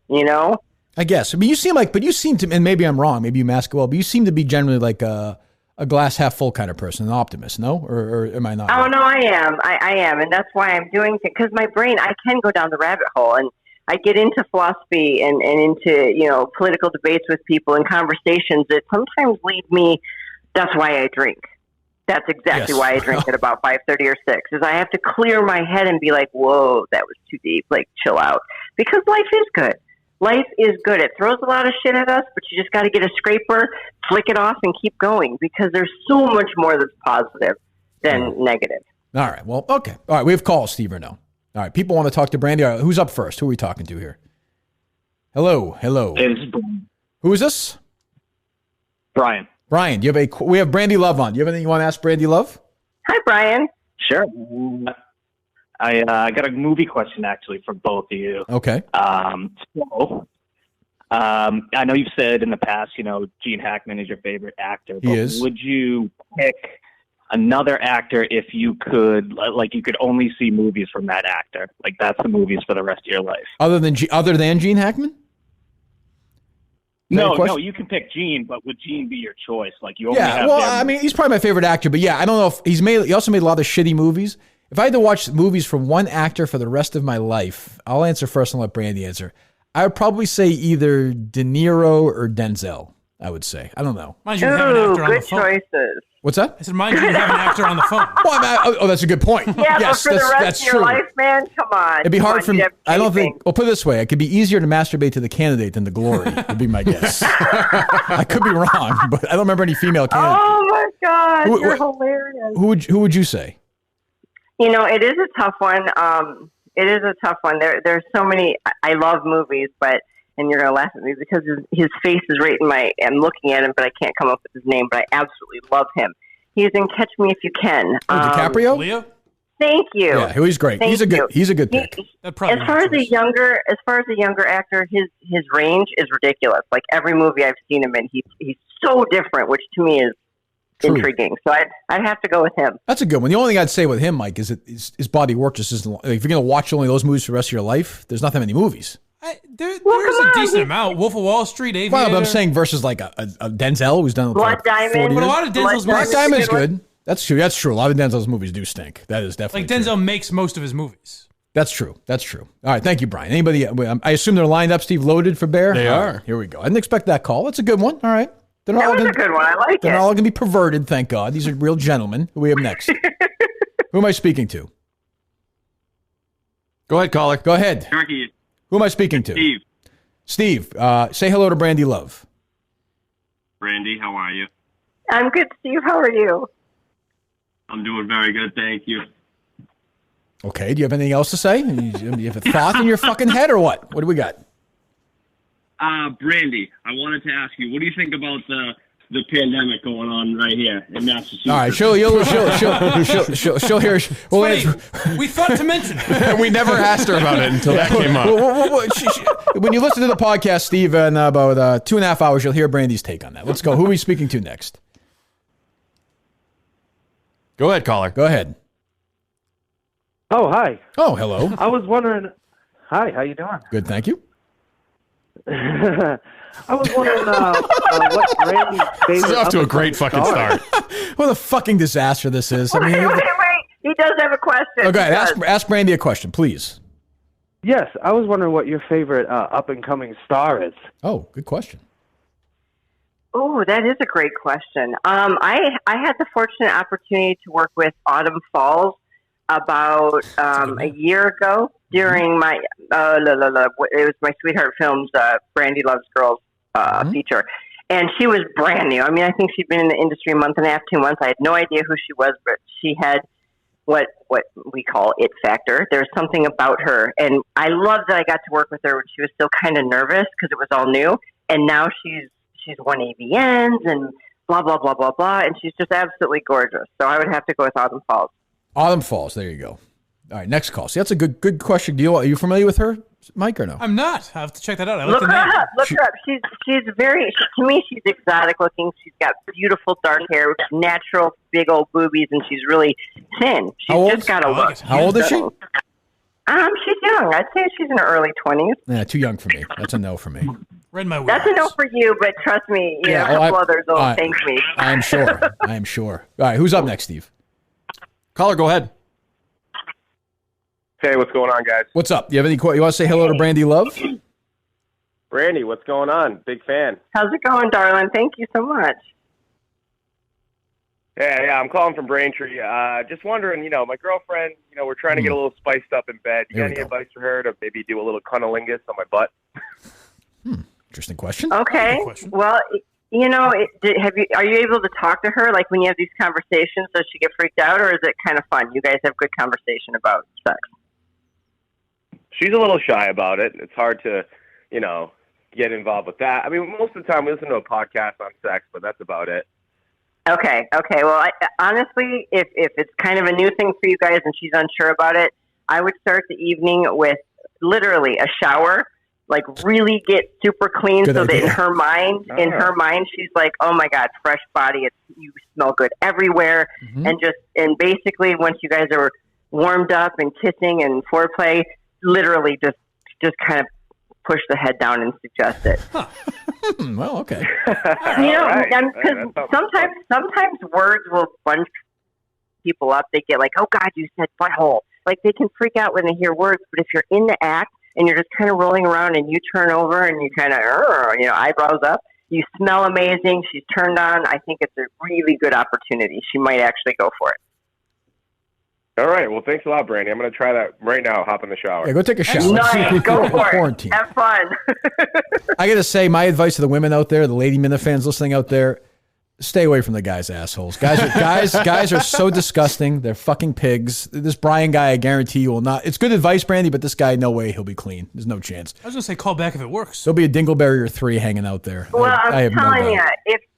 I guess. I mean, you seem to, and maybe I'm wrong, maybe you mask it well, but you seem to be generally like a glass half full kind of person, an optimist, no? Or am I not?
Oh, no, I am. I am. And that's why I'm doing things. Because my brain, I can go down the rabbit hole. And I get into philosophy and into, political debates with people and conversations that sometimes lead me. That's why I drink. That's exactly why I drink at about 5:30 or 6, is I have to clear my head and be like, whoa, that was too deep. Like, chill out. Because life is good. Life is good. It throws a lot of shit at us, but you just got to get a scraper, flick it off, and keep going because there's so much more that's positive than negative.
All right. Well, okay. All right. We have calls, Steve, or no? All right. People want to talk to Brandi. All right, who's up first? Who are we talking to here? Hello.
Hey, this is Brian.
Who is this?
Brian.
Brian, we have Brandi Love on. Do you have anything you want to ask Brandi Love?
Hi, Brian.
Sure. I got a movie question, actually, for both of you.
Okay.
I know you've said in the past, Gene Hackman is your favorite actor. But
he is.
Would you pick another actor if you could, you could only see movies from that actor? Like, that's the movies for the rest of your life.
Other than Gene Hackman?
No, you can pick Gene, but would Gene be your choice? Like, you only have
I mean, he's probably my favorite actor, but I don't know if he also made a lot of shitty movies. If I had to watch movies from one actor for the rest of my life, I'll answer first and let Brandi answer. I would probably say either De Niro or Denzel, I would say. I don't know.
Mind you, have an actor on the phone.
Good choices.
What's that?
I said, mind you, have an actor on the phone.
Well, that's a good point.
Yeah,
yes,
but for the rest of your
true.
life, man, come on.
It'd be hard for me. I don't think, well, put it this way. It could be easier to masturbate to the candidate than the glory, would be my guess. I could be wrong, but I don't remember any female candidates.
Oh, my God. You're hilarious.
Who would you say?
It is a tough one. It is a tough one. There's so many. I love movies, and you're going to laugh at me because his face is right I'm looking at him, but I can't come up with his name, but I absolutely love him. He's in Catch Me If You Can.
DiCaprio?
Leo?
Thank you.
Yeah, he's great. He's a good pick.
As far as a younger actor, his range is ridiculous. Like, every movie I've seen him in, he's so different, which to me is intriguing. So I'd have to go with him.
That's a good one. The only thing I'd say with him, Mike, is that his body work just isn't. If you're going to watch only those movies for the rest of your life, there's not that many movies.
There's a decent amount. Wolf of Wall Street, Aviator.
Well, but I'm saying versus like a Denzel who's done
Blood Diamond.
But a lot of Denzel's
Black Diamond is good. That's true. That's true. A lot of Denzel's movies do stink. That is definitely
like Denzel
true.
makes most of his movies.
That's true. That's true. All right. Thank you, Brian. Anybody? I assume they're lined up, Steve, loaded for Bear?
They
All
are.
right, here we go. I didn't expect that call. That's a good one. All right.
That was a good one. I like it.
They're not all going to be perverted, thank God. These are real gentlemen. Who we have next? Who am I speaking to?
Go ahead, caller.
Go ahead.
Turkey.
Who am I speaking to?
Steve.
Steve, say hello to Brandi Love.
Brandi, how are you?
I'm good, Steve. How are you?
I'm doing very good, thank you.
Okay, do you have anything else to say? You have a thought in your fucking head or what? What do we got?
Brandi, I wanted to ask you, what do you think about the pandemic going on right here in Massachusetts?
All right, she'll hear.
We thought to mention it.
We never asked her about it until that came up.
When you listen to the podcast, Steve, in about 2.5 hours, you'll hear Brandy's take on that. Let's go. Who are we speaking to next?
Go ahead, caller.
Go ahead.
Oh, hi.
Oh, hello.
I was wondering. Hi, how you doing?
Good, thank you.
I was wondering what Brandy's favorite.
This is off to a great fucking start.
What a fucking disaster this is. I mean,
Wait. He does have a question.
Okay, ask Brandi a question, please.
Yes, I was wondering what your favorite up-and-coming star is.
Oh, good question.
Oh, that is a great question. I had the fortunate opportunity to work with Autumn Falls about a year ago during my it was my Sweetheart Films Brandi Love's Girls feature, and she was brand new. I mean, I think she'd been in the industry a month and a half, 2 months. I had no idea who she was, but she had what we call it factor. There's something about her, and I loved that I got to work with her when she was still kind of nervous because it was all new, and now she's won AVNs and blah blah blah blah blah, and she's just absolutely gorgeous. So I would have to go with Autumn Falls.
Autumn Falls. There you go. All right, next call. See, that's a good question. Are you familiar with her, Mike, or no?
I'm not. I have to check that out.
Look her up. Look her up. She's very. To me, she's exotic looking. She's got beautiful dark hair, natural big old boobies, and she's really thin. She's just got a look.
How old is she?
She's young. I'd say she's in her early 20s.
Yeah, too young for me. That's a no for me.
Read my words.
That's a no for you, but trust me, a couple others will thank me.
I am sure. I am sure. All right, who's up next, Steve?
Caller, go ahead.
Hey, what's going on, guys?
What's up? You have any? You want to say hello to Brandi Love?
Brandi, what's going on? Big fan.
How's it going, darling? Thank you so much.
Yeah, I'm calling from Braintree. Just wondering, my girlfriend, we're trying to get a little spiced up in bed. You got any advice for her to maybe do a little cunnilingus on my butt?
Interesting question.
Okay. Well, are you able to talk to her like when you have these conversations? Does she get freaked out, or is it kind of fun? You guys have good conversation about sex.
She's a little shy about it. It's hard to, get involved with that. I mean, most of the time we listen to a podcast on sex, but that's about it.
Okay. Well, honestly, if it's kind of a new thing for you guys and she's unsure about it, I would start the evening with literally a shower, like really get super clean so that in her mind, she's like, oh my God, fresh body. You smell good everywhere. And basically once you guys are warmed up and kissing and foreplay, literally just kind of push the head down and suggest it.
Well, okay.
Because sometimes words will bunch people up. They get like, oh God, you said butthole. Like they can freak out when they hear words, but if you're in the act and you're just kind of rolling around and you turn over and you kind of, eyebrows up, you smell amazing. She's turned on. I think it's a really good opportunity. She might actually go for it.
All right. Well, thanks a lot, Brandi. I'm going to try that right now. Hop in the shower.
Yeah, go take a shower.
Nice. Go for it. Have fun.
I got to say, my advice to the women out there, the lady Minifans listening out there, stay away from the guys' assholes. Guys are so disgusting. They're fucking pigs. This Brian guy, I guarantee you will not. It's good advice, Brandi, but this guy, no way he'll be clean. There's no chance.
I was going to say call back if it works.
There'll be a dingleberry or 3 hanging out there.
Well, I'm telling you,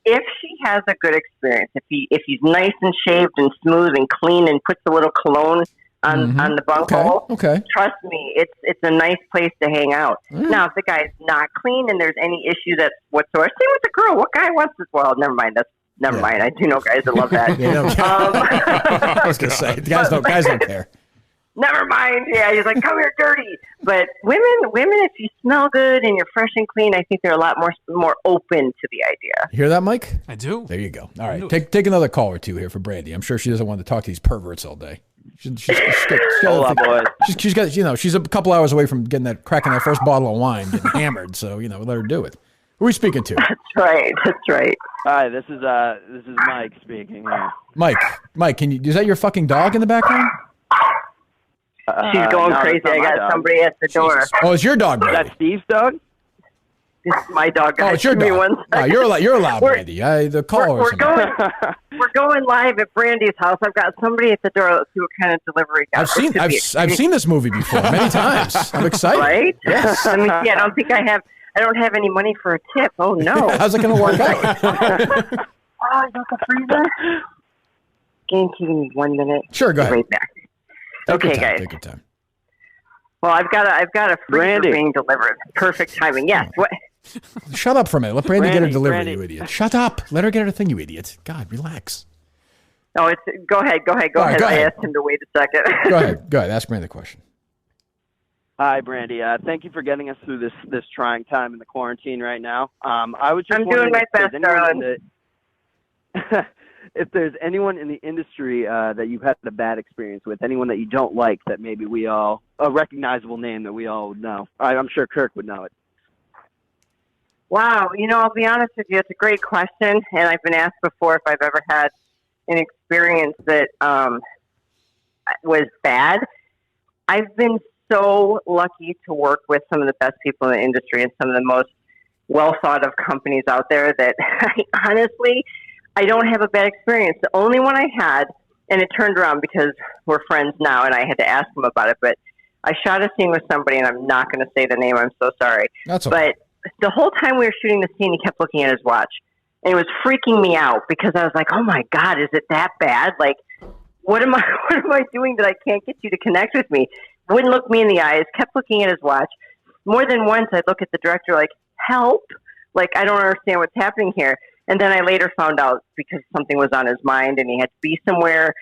if she has a good experience, if he's nice and shaved and smooth and clean and puts a little cologne on the bunghole, trust me, it's a nice place to hang out. Now, if the guy's not clean and there's any issue that's whatsoever, same with the girl. What guy wants this? Well, never mind. Never mind. I do know guys that love that.
I was going to say, guys don't care.
Never mind. Yeah, he's like, come here, dirty. But women, if you smell good and you're fresh and clean, I think they're a lot more open to the idea.
You hear that, Mike?
I do.
There you go. All right, take another call or two here for Brandi. I'm sure she doesn't want to talk to these perverts all day. She's got, she's a couple hours away from cracking that first bottle of wine, getting hammered. So, let her do it. Who are we speaking to?
That's right.
Hi, this is Mike speaking here.
Mike, is that your fucking dog in the background?
She's going crazy. I got somebody at the door.
Jesus. Oh, it's your dog, Brandi.
That's Steve's dog?
This is my dog, guys.
Oh, it's your dog. Oh, you're allowed, Brandi. The call.
We're going live at Brandi's house. I've got somebody at the door. Let's see what kind of delivery.
I've seen this movie before many times. I'm excited.
Right?
Yes.
I don't think I don't have any money for a tip. Oh no.
How's it going to work out?
Oh, is that the freezer? Give me 1 minute.
Sure, go ahead.
Right back. Okay, guys.
Take your time.
Well, I've got a freezer being delivered. Perfect timing. Yes. What?
Shut up for a minute. Let Brandi get her delivery, you idiot. Shut up. Let her get her thing, you idiot. God, relax.
No, go ahead. Go ahead. I asked him to wait a second.
Go ahead. Ask Brandi the question.
Hi, Brandi. Thank you for getting us through this trying time in the quarantine right now. I was just
I'm doing my best, darling.
If there's anyone in the industry that you've had a bad experience with, anyone that you don't like, that maybe a recognizable name that we all would know. I'm sure Kirk would know it.
Wow. I'll be honest with you. It's a great question. And I've been asked before if I've ever had an experience that was bad. I've been so lucky to work with some of the best people in the industry and some of the most well thought of companies out there that I don't have a bad experience. The only one I had, and it turned around because we're friends now and I had to ask him about it, but I shot a scene with somebody and I'm not going to say the name. I'm so sorry.
That's okay.
But the whole time we were shooting the scene, he kept looking at his watch and it was freaking me out because I was like, oh my God, is it that bad? Like, what am I doing that I can't get you to connect with me? Wouldn't look me in the eyes, kept looking at his watch. More than once, I'd look at the director like, help. Like, I don't understand what's happening here. And then I later found out because something was on his mind and he had to be somewhere.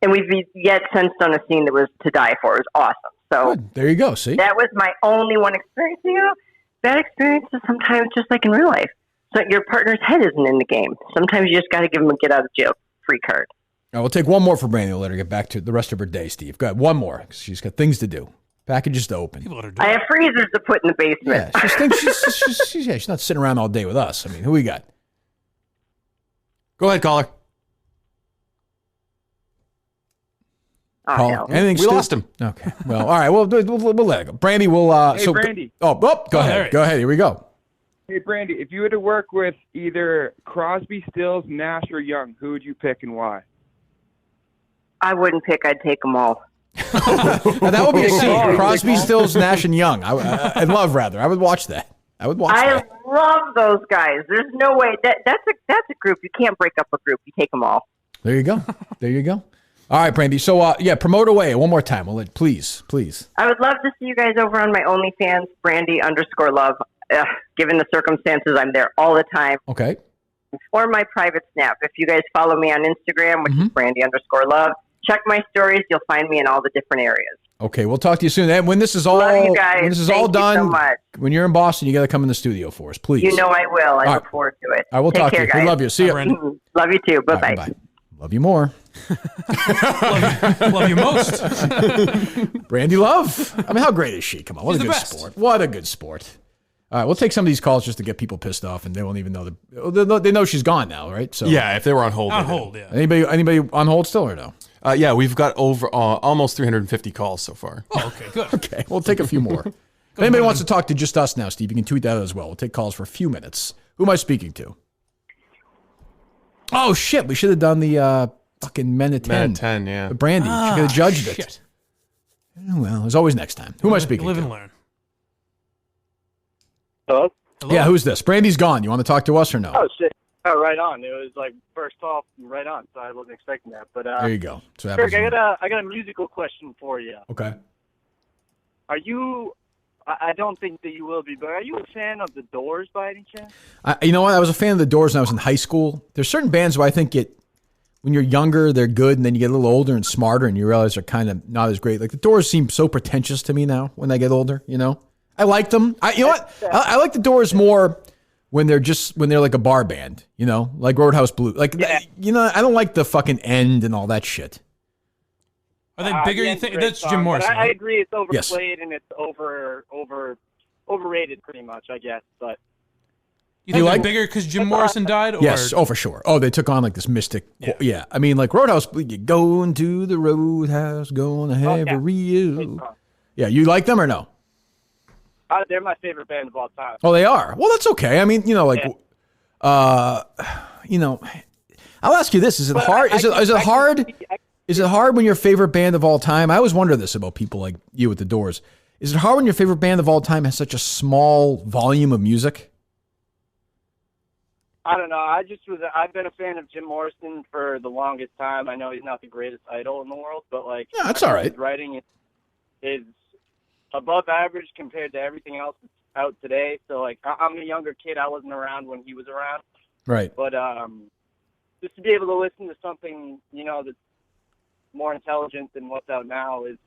And we've yet since done a scene that was to die for. It was awesome. So
good. There you go. See?
That was my only one experience. Bad experiences sometimes just like in real life. So your partner's head isn't in the game. Sometimes you just got to give them a get out of jail free card.
All right, we'll take one more for Brandi. We'll let her get back to the rest of her day, Steve. Go ahead. One more. She's got things to do. Packages to open.
I have freezers to put in the basement.
Yeah, she's not sitting around all day with us. I mean, who we got?
Go ahead, caller.
No.
Anything?
We lost him.
Okay. Well, all right. We'll let it go. Brandi will.
Hey, Brandi.
Go ahead.
Right.
Go ahead. Here we go.
Hey, Brandi. If you had to work with either Crosby, Stills, Nash, or Young, who would you pick and why?
I wouldn't pick. I'd take them all.
Now, that would be a scene. Crosby, Stills, Nash, and Young. And Love, rather. I would watch that. I
love those guys. There's no way that's a group. You can't break up a group. You take them all.
There you go. All right, Brandi. So, promote away one more time. Please.
I would love to see you guys over on my OnlyFans, Brandi_Love. Given the circumstances, I'm there all the time.
Okay.
Or my private Snap. If you guys follow me on Instagram, which is Brandi_Love, check my stories. You'll find me in all the different areas.
Okay, we'll talk to you soon. And when this is all
Love you guys.
When this is
Thank
all done,
you so much.
When you're in Boston, you got to come in the studio for us, please.
You know I will. I look forward to it.
I will talk
care,
to you.
guys.
We love you. See you.
Love you too. Bye-bye.
Bye. Love you more.
love you most.
Brandi Love. I mean, how great is she? Come on, what a good sport. What a good sport. All right, we'll take some of these calls just to get people pissed off, and they won't even know they know she's gone now, right? So
yeah, if they were on hold.
Yeah.
Anybody on hold still or no?
Yeah, we've got over almost 350 calls so far.
Oh, okay, good.
Okay, we'll take a few more. If anybody wants to talk to just us now, Steve, you can tweet that as well. We'll take calls for a few minutes. Who am I speaking to? Oh, shit. We should have done the fucking Men at 10.
Men at 10, yeah.
Brandi. She could have judged it. Oh, well, there's always next time. Who am I speaking to?
Live and learn.
Hello?
Yeah, who's this? Brandi's gone. You want to talk to us or no?
Oh, shit. Oh, right on. It was like first off, right on. So I wasn't expecting that. But
there you go. So
Kirk, I got a musical question for you.
Okay.
Are you? I don't think that you will be, but are you a fan of the Doors by any chance?
You know what? I was a fan of the Doors when I was in high school. There's certain bands where I think when you're younger, they're good, and then you get a little older and smarter, and you realize they're kind of not as great. Like the Doors seem so pretentious to me now when I get older. You know, I like them. You know what? I like the Doors more when they're like a bar band. You know, like Roadhouse Blues. Like you know, I don't like the fucking end and all that shit.
Are they bigger? You think that's Jim Morrison?
I agree. It's overplayed and it's overrated, pretty much. I guess, but.
You think they're bigger because Jim Morrison died? Or?
Yes, for sure. Oh, they took on like this mystic. Yeah. I mean, like Roadhouse, you going to the Roadhouse, gonna have a real. Yeah, you like them or no?
They're my favorite band of all time.
Oh, they are? Well, that's okay. I mean, you know, like, you know, I'll ask you this. Is it hard? Is it hard? Is it hard when your favorite band of all time? I always wonder this about people like you with the Doors. Is it hard when your favorite band of all time has such a small volume of music?
I don't know. I've been a fan of Jim Morrison for the longest time. I know he's not the greatest idol in the world, but like,
yeah, that's all right.
His writing is above average compared to everything else that's out today. So like, I'm a younger kid. I wasn't around when he was around.
Right.
But just to be able to listen to something, you know, that's more intelligent than what's out now is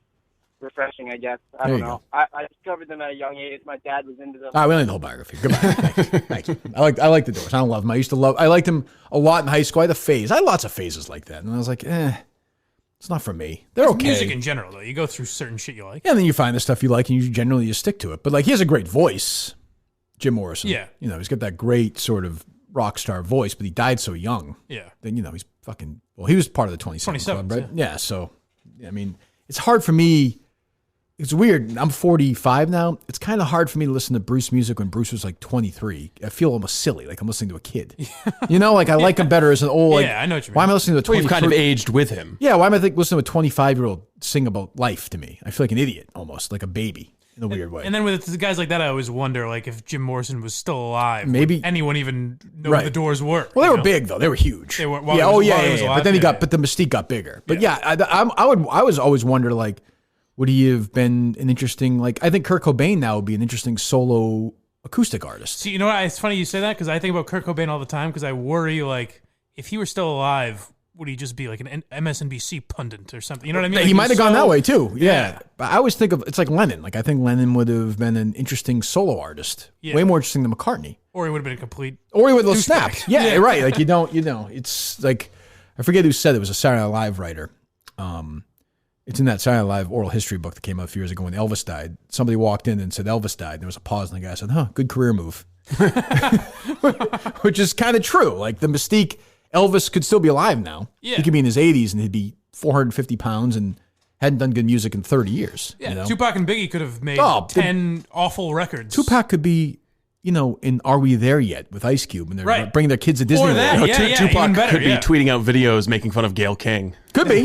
refreshing, I guess. I don't know. I discovered them at a young age. My dad was into them.
We don't need the whole biography. Goodbye. Thanks. I like the Doors. I don't love them. I liked them a lot in high school. I had a phase. I had lots of phases like that. And I was like, it's not for me. They're okay.
Music in general, though. You go through certain shit you like.
Yeah, and then you find the stuff you like and you generally just stick to it. But like, he has a great voice, Jim Morrison.
Yeah.
You know, he's got that great sort of rock star voice, but he died so young.
Yeah.
Then, you know, he's fucking, well, he was part of the 27 Club, right? Yeah. So, I mean, it's hard for me. It's weird. I'm 45 now. It's kind of hard for me to listen to Bruce music when Bruce was like 23. I feel almost silly, like I'm listening to a kid. You know, like I like him better as an old. Like,
I know what you mean.
Why am I listening to a 23?
You've kind of aged with him.
Yeah, why am I listening to a 25-year-old sing about life to me? I feel like an idiot, almost like a baby in a weird way.
And then with guys like that, I always wonder, like, if Jim Morrison was still alive,
maybe
would anyone even know who the Doors were?
Well, they were big though. They were huge.
They were.
Yeah. But then but the mystique got bigger. But I was always wonder like, would he have been an interesting, like, I think Kurt Cobain now would be an interesting solo acoustic artist.
See, you know what? It's funny you say that because I think about Kurt Cobain all the time because I worry, like, if he were still alive, would he just be like an MSNBC pundit or something? You know what I mean? Like,
he might have gone that way too. Yeah. But I always think of, it's like Lennon. Like, I think Lennon would have been an interesting solo artist. Yeah. Way more interesting than McCartney.
Or he would have been a complete.
Or he would have snapped. Yeah, right. Like, you know, it's like, I forget who said it was a Saturday Night Live writer. It's in that Saturday Night Live oral history book that came out a few years ago when Elvis died. Somebody walked in and said Elvis died. There was a pause, and the guy said, good career move. Which is kind of true. Like, the mystique, Elvis could still be alive now.
Yeah.
He could be in his 80s, and he'd be 450 pounds and hadn't done good music in 30 years.
Yeah,
you know?
Tupac and Biggie could have made 10 awful records.
Tupac could be, you know, in Are We There Yet with Ice Cube, and they're bringing their kids to Disneyland.
Or that,
Tupac
better,
could be tweeting out videos making fun of Gayle King.
Could be.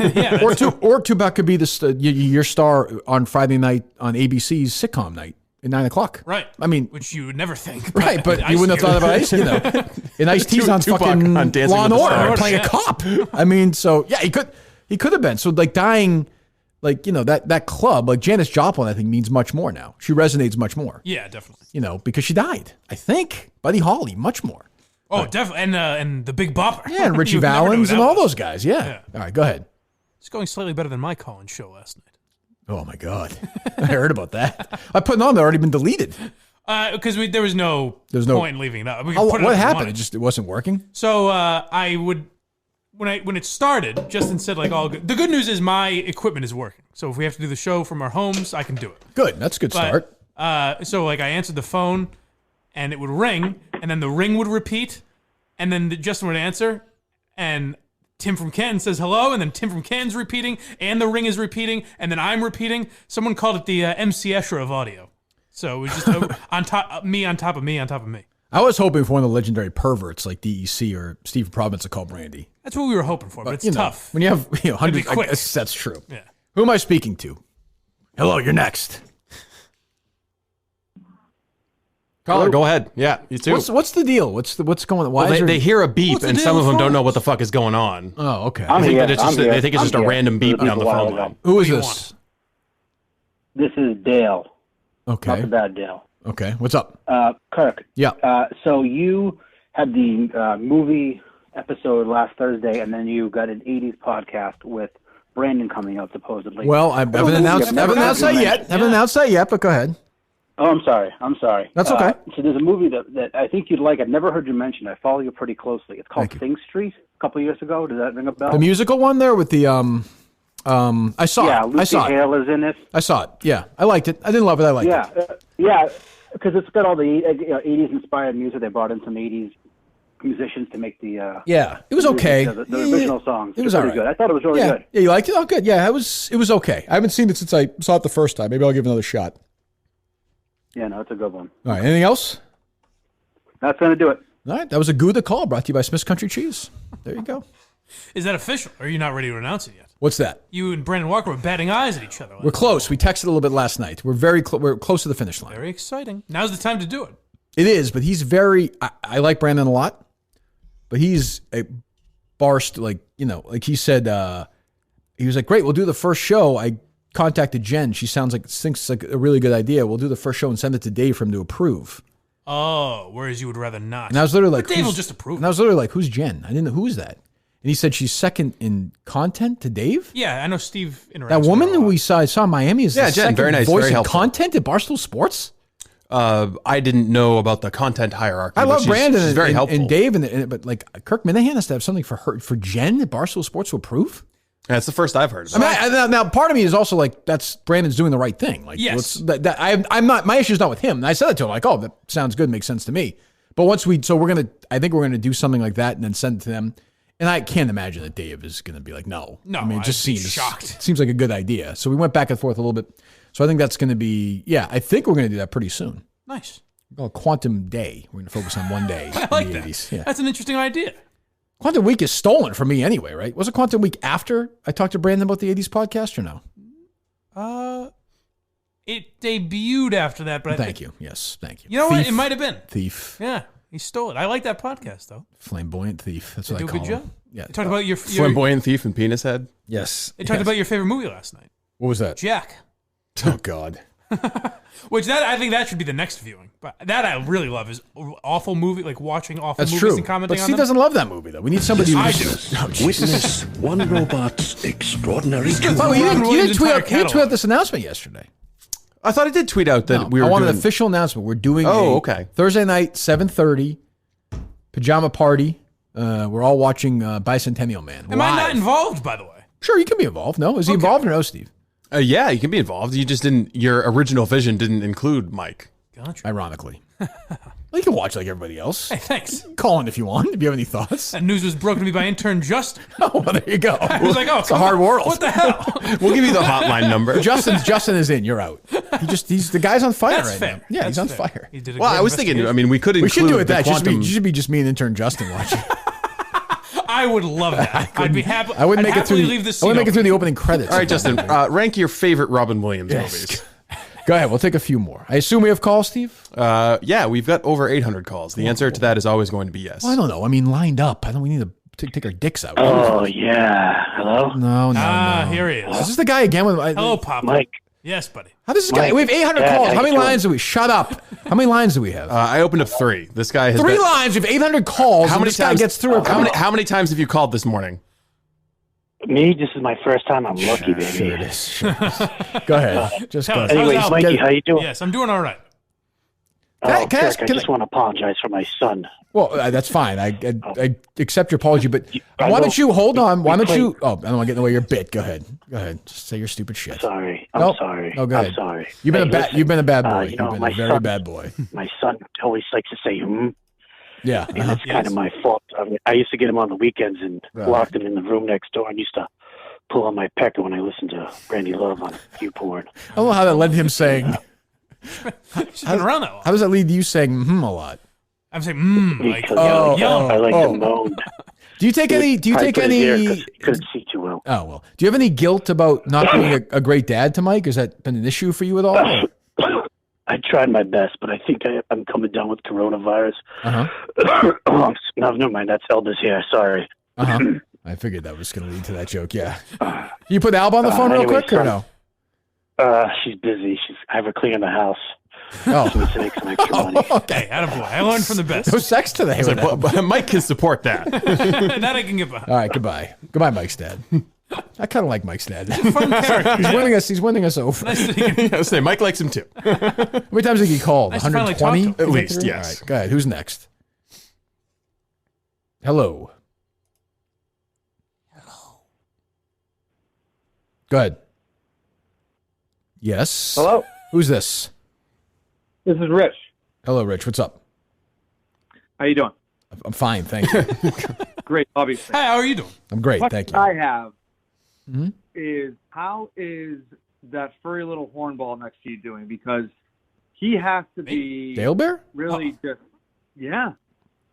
Or Tupac could be your star on Friday night on ABC's sitcom night at 9 o'clock.
Right.
I mean,
which you would never think.
Right, but you wouldn't have thought about Ice, you know. And Ice-T's on fucking
on Dancing
Law and
with the
Order
Stars.
playing a cop. I mean, so yeah, he could have been. So like dying, like, you know, that club, like Janis Joplin, I think means much more now. She resonates much more.
Yeah, definitely.
You know, because she died. I think Buddy Holly, much more.
Oh, definitely. And the Big Bopper.
Yeah, and Richie Valens and all those guys. Yeah. All right, go ahead.
It's going slightly better than my call-in show last night.
Oh, my God. I heard about that. I put it on. They're already been deleted.
Because there was no point in leaving it up.
What happened? It wasn't working?
So I would... When it started, Justin said, like, all good. The good news is my equipment is working. So if we have to do the show from our homes, I can do it.
Good. That's a good start.
So, like, I answered the phone, and it would ring, and then the ring would repeat, and then Justin would answer, and Tim from Ken says hello, and then Tim from Ken's repeating, and the ring is repeating, and then I'm repeating. Someone called it the MC Escher of audio. So it was just on top of me.
I was hoping for one of the legendary perverts like DEC or Steve Province to call Brandi.
That's what we were hoping for, but it's tough.
When you have hundreds, I guess that's true.
Yeah.
Who am I speaking to? Hello, you're next.
Caller, go ahead. Yeah, you too.
What's the deal? What's going on? Why
they hear a beep, and some of them don't know what the fuck is going on.
Oh, okay.
They think it's just a random beep down the phone line.
Who is this?
This is Dale.
Okay.
Not the bad Dale.
Okay. What's up?
Kirk.
Yeah.
So you had the movie episode last Thursday, and then you got an 80s podcast with Brandon coming out supposedly.
Well, I haven't announced that yet. Haven't announced that yet, but go ahead.
Oh, I'm sorry.
That's okay.
So there's a movie that I think you'd like. I've never heard you mention. I follow you pretty closely. It's called Sing Street. A couple years ago. Does that ring a bell?
The musical one there with the I saw it.
Lucy Hale is in it.
I saw it. Yeah, I liked it. I didn't love it. I liked it.
Yeah, because it's got all the 80s inspired music. They brought in some 80s musicians to make the
yeah, it was okay.
The original songs.
It was
pretty
all right.
good. I thought it was really good.
Yeah, you liked it? Oh, good. Yeah, it was okay. I haven't seen it since I saw it the first time. Maybe I'll give it another shot.
Yeah, no, it's a good one.
All right. Anything else?
That's going to do it.
All right. That was a Gouda call brought to you by Smith's Country Cheese. There you go.
Is that official? Or are you not ready to announce it yet?
What's that?
You and Brandon Walker were batting eyes at each other.
We're close. We texted a little bit last night. We're very we're close to the finish line.
Very exciting. Now's the time to do it.
It is, but he's very. I like Brandon a lot, but he's a barst like he said. He was like, "Great, we'll do the first show." I contacted Jen. She thinks it's like a really good idea. We'll do the first show and send it to Dave for him to approve.
Oh, whereas you would rather not.
And I was literally like,
but Dave will just approve.
And I was literally like, "Who's Jen?" I didn't know who's that. And he said she's second in content to Dave.
Yeah, I know Steve interacts.
That woman who I saw in Miami is the
Jen,
second
very nice,
voice
very
of
helpful.
content at Barstool Sports.
I didn't know about the content hierarchy.
I love Brandon
she's very helpful.
and Dave, but like Kirk Minahan has to have something for Jen at Barstool Sports to approve.
That's the first I've heard.
I mean, now part of me is also like that's Brandon's doing the right thing. Like,
yes,
I'm not. My issue is not with him. And I said that to him, like, oh, that sounds good, makes sense to me. But I think we're gonna do something like that and then send it to them. And I can't imagine that Dave is gonna be like, no.
No,
I mean, it just
I'd be
seems
shocked.
It seems like a good idea. So we went back and forth a little bit. So I think that's gonna be I think we're gonna do that pretty soon.
Nice.
Well, Quantum Day. We're gonna focus on one day.
I like
in the
that.
80s. Yeah.
That's an interesting idea.
Quantum Week is stolen from me anyway, right? Was it Quantum Week after I talked to Brandon about the 80s podcast or no?
It debuted after that, but
Thank you. Yes, thank you.
You know what? It might have been.
Thief.
Yeah, he stole it. I like that podcast, though.
Flamboyant thief. That's
They
what
do
I
a
call
good
him.
job.
Yeah.
They talked about your
Flamboyant thief and penis head.
Yes.
They talked about your favorite movie last night.
What was that?
Jack.
Oh, God.
Which I think that should be the next viewing. But that I really love is awful movie, like watching awful
That's
movies
true.
and commenting
But
on
Steve
them.
doesn't love that movie, though. We need somebody who...
I do.
Witness one robot's extraordinary
Oh, you didn't tweet out this announcement yesterday.
I thought I did tweet out that
I want an official announcement. We're doing Thursday night, 7:30, pajama party. We're all watching Bicentennial Man.
Am I not involved, by the way?
Sure, you can be involved. No? Is he involved or no, Steve?
Yeah, you can be involved. You just didn't. Your original vision didn't include Mike.
Gotcha.
Ironically. Well, you can watch like everybody else.
Hey, thanks.
Call in if you want, if you have any thoughts.
That news was broken to me by intern Justin.
Oh, well, there you go.
I was like, oh,
it's a hard world.
What the hell?
We'll give you the hotline number.
Justin is in. You're out. He's the guy's on fire
That's
right
fair.
now. Yeah,
That's
he's on
fair.
fire.
He did a
Well,
great
I was thinking.
investigation.
I mean, we could include.
We should do it
the
that.
quantum...
Should be just me and intern Justin watching.
I would love that. I'd be happy.
I wouldn't
I'd
make it through.
happily leave this
I wouldn't make it through
scene
the opening credits.
All right, Justin. Rank your favorite Robin Williams
Yes.
movies.
Go ahead. We'll take a few more. I assume we have calls, Steve?
Yeah, we've got over 800 calls. The answer to that is always going to be yes.
Well, I don't know. I mean, lined up. We need to take our dicks out.
Oh, yeah. Hello?
No.
Here he is.
Is this the guy again?
Hello, Papa.
Mike.
Yes, buddy.
How does this guy? We have 800
Dad,
calls.
how
How many
you doing?
lines do we? Shut up. How many lines do we have?
I opened up 3. This guy has
3
been-
lines. We have 800 calls.
How many
this guy
times
gets through?
How many times have you called this morning?
Me, this is my first time. I'm lucky, baby.
Sure it is. Sure it is. Go ahead. Just
Tell
go
us,
ahead.
Anyways,
how's
Mikey,
Albert?
how you doing?
Yes, I'm doing all right.
Oh,
Can I ask-
Kirk, I just want to apologize for my son.
Well, that's fine. I accept your apology, but
I
why
know.
don't you hold on? Why
We
don't you?
played-
Oh, I don't want to get in the way of your bit. Go ahead. Go ahead. Just say your stupid shit.
Sorry. I'm
Nope.
sorry.
No, go
I'm
ahead.
sorry.
You've been
Hey,
a bad.
listen,
You've been a bad boy.
you know,
You've been
my
a very
son-
bad boy.
My son always likes to say,
Yeah.
and it's kind of my fault. I used to get him on the weekends and
Right.
locked him in the room next door and used to pull on my pecker when I listened to Brandi Love on YouPorn.
I don't know how that led to him saying.
She's been around that long.
How does that lead to you saying a lot?
I'm saying, like,
Because
yellow.
I like to moan.
Do you take any? Do you
Probably
take
put his ear
any?
'cause he couldn't see too well.
Oh well. Do you have any guilt about not being a great dad to Mike? Has that been an issue for you at all?
I tried my best, but I think I'm coming down with coronavirus.
Uh-huh.
No, never mind. That's Elvis here. Sorry.
Uh-huh. I figured that was going to lead to that joke. Yeah. Can you put Alba on the phone real
anyway,
quick or no?
She's busy. I have her cleaning the house.
Oh.
So we save some extra money.
Okay, attaboy. I learned from the best.
No sex today.
But Mike can support that.
That I can get behind.
All right, goodbye. Goodbye, Mike's dad. I kind of like Mike's dad.
Fun character.
He's winning us over.
Nice to
I was saying, Mike likes him too.
How many times did he call?
Nice to finally
120?
talk to him.
At least,
All
yes.
right, go ahead. Who's next? Hello. Go ahead. Yes.
Hello.
Who's this?
This is Rich.
Hello, Rich. What's up?
How you doing?
I'm fine, thank you.
Great, obviously.
Hey, how are you doing?
I'm great,
What
thank you.
I have
Mhm.
is, how is that furry little hornball next to you doing? Because he has to be
Dale Bear?
really just, yeah.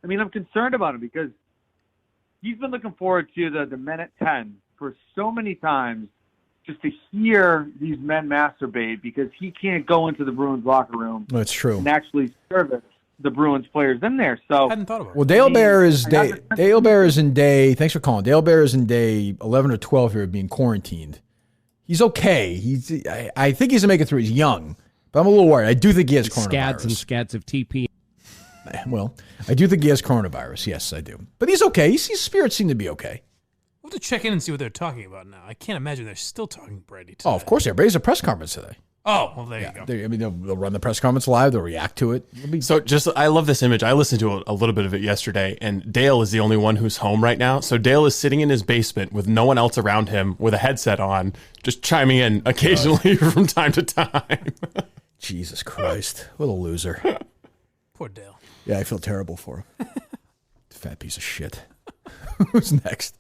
I mean, I'm concerned about him because he's been looking forward to the Men at 10 for so many times, just to hear these men masturbate, because he can't go into the Bruins locker room
That's true.
and actually service the Bruins players in there. So
hadn't thought about it.
Well, Dale Bear is in day. Thanks for calling. Dale Bear is in day 11 or 12 here of being quarantined. He's okay. I think he's gonna make it through. He's young, but I'm a little worried. I do think he has coronavirus.
Scads and scats of TP.
Well, I do think he has coronavirus. Yes, I do. But he's okay. His spirits seem to be okay.
We'll have to check in and see what they're talking about now. I can't imagine they're still talking Brady today.
Oh, of course, everybody's a press conference today.
Oh, well, there you go.
They'll run the press conference live. They'll react to it.
So I love this image. I listened to a little bit of it yesterday, and Dale is the only one who's home right now. So Dale is sitting in his basement with no one else around him with a headset on, just chiming in occasionally from time to time.
Jesus Christ. What a loser.
Poor Dale.
Yeah, I feel terrible for him. Fat piece of shit. Who's next?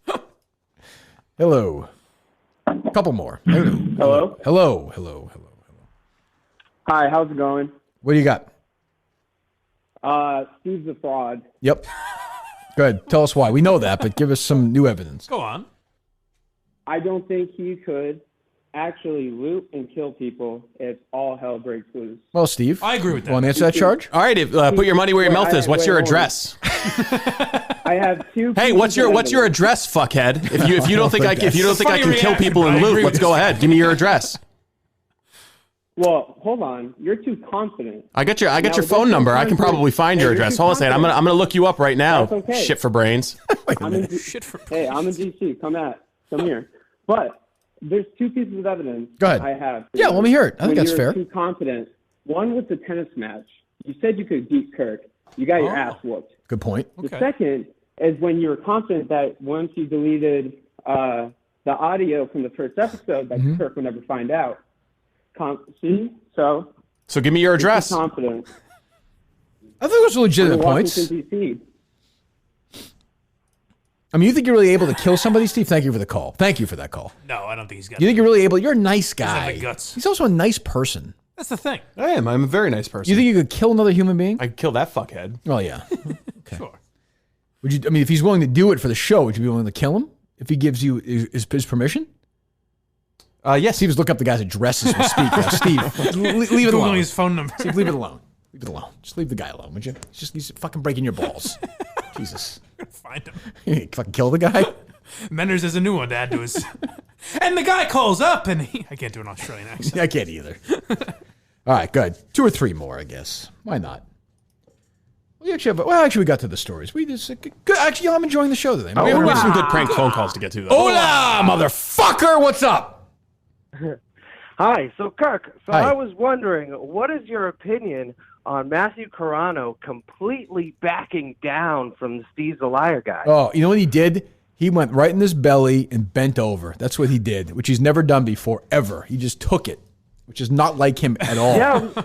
Hello. A couple more.
Hello?
Hello.
Hi, how's it going?
What do you got?
Steve's a fraud.
Yep. Go ahead. Tell us why. We know that, but give us some new evidence.
Go on.
I don't think he could actually loot and kill people if all hell breaks loose.
Well, Steve.
I agree with that.
Want to answer that charge?
All right, put your money where your mouth is. What's your address?
I have two.
Hey, what's your address, fuckhead? If you don't think I can kill people and loot, let's go ahead. Give me your address.
Well, hold on. You're too confident.
I got your phone number. I can probably find your address. Hold on a second. I'm gonna look you up right now.
That's okay.
Shit for brains.
I'm in DC. Come here. But there's two pieces of evidence.
Go ahead.
I have.
Yeah, let me hear it. I think that's
you're
fair.
Too confident. One was the tennis match. You said you could beat Kirk. You got your ass whooped.
Good point.
The second is when you were confident that once you deleted the audio from the first episode, that Kirk would never find out. See? So
give me your address.
Confident.
I think those are legitimate points.
Washington, D.C.
I mean, you think you're really able to kill somebody, Steve? Thank you for the call. Thank you for that call.
No, I don't think he's got
You think you're really able? You're a nice
He doesn't have
guy.
the guts.
He's also a nice person.
That's the thing.
I am. I'm a very nice person.
You think you could kill another human being?
I could kill that fuckhead.
Well, yeah. Okay.
Sure.
Would you? I mean, if he's willing to do it for the show, would you be willing to kill him if he gives you his permission?
Yes.
Steve's look up the guy's address as we speak. Now, Steve, leave it alone.
Googling his phone number.
Steve, leave it alone. Leave it alone. Just leave the guy alone, would you? He's fucking breaking your balls. Jesus.
Find him.
You fucking kill the guy.
Menders has a new one to add to his. And the guy calls up, and I can't do an Australian accent.
I can't either. All right, good. 2 or 3 more, I guess. Why not? Actually, we got to the stories. We just good. Actually, I'm enjoying the show today.
We have some good prank phone calls to get to, though.
Hola, motherfucker! What's up?
Hi. So, Kirk,
Hi.
I was wondering, what is your opinion on Matthew Carano completely backing down from the Steve's a Liar guy?
Oh, you know what he did? He went right in his belly and bent over. That's what he did, which he's never done before, ever. He just took it, which is not like him at all.
Yeah.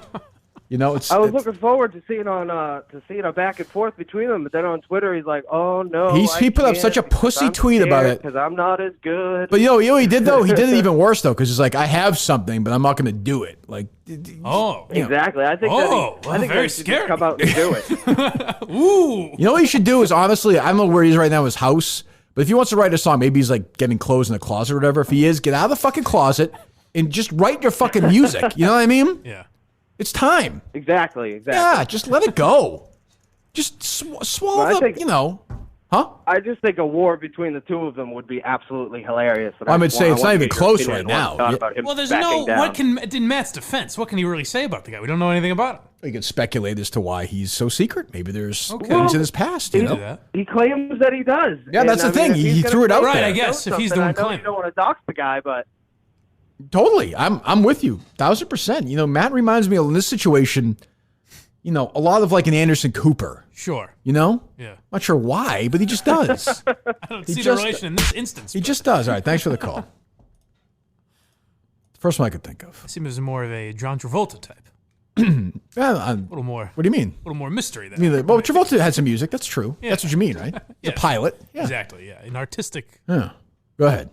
You know,
I was looking forward to seeing a back and forth between them, but then on Twitter he's like, "Oh no!"
He put up such a pussy tweet about it
because I'm not as good.
But you know what he did though? He did it even worse though, because he's like, I have something, but I'm not going to do it. Like,
exactly. I think
very
that he should just come out and do it.
Ooh.
You know what he should do is honestly, I don't know where he is right now in his house, but if he wants to write a song, maybe he's like getting clothes in the closet or whatever. If he is, get out of the fucking closet and just write your fucking music. You know what I mean?
Yeah.
It's time.
Exactly.
Yeah, just let it go. Just swallow
Well, I
the,
think-
you know. Huh?
I just think a war between the two of them would be absolutely hilarious.
I would say it's not even close right now.
Well, there's no. In Matt's defense, what can he really say about the guy? We don't know anything about him.
You can speculate as to why he's so secret. Maybe there's things in his past. You know,
he claims that he does.
Yeah, that's the thing. He threw it out there.
Right, I guess if he's the one claiming.
You don't want to dox the guy, but
totally, I'm with you, 1,000%. You know, Matt reminds me of in this situation. You know, a lot of like an Anderson Cooper.
Sure.
You know?
Yeah.
Not sure why, but he just does.
I don't see the relation in this instance.
He just does. All right, thanks for the call. First one I could think of.
I see him as more of a John Travolta type.
A
little more.
What do you mean?
A little more mystery there.
Well, Travolta had some music. That's true.
Yeah.
That's what you mean, right? It's a pilot. Yeah.
Exactly, yeah. An artistic.
Yeah. Go ahead.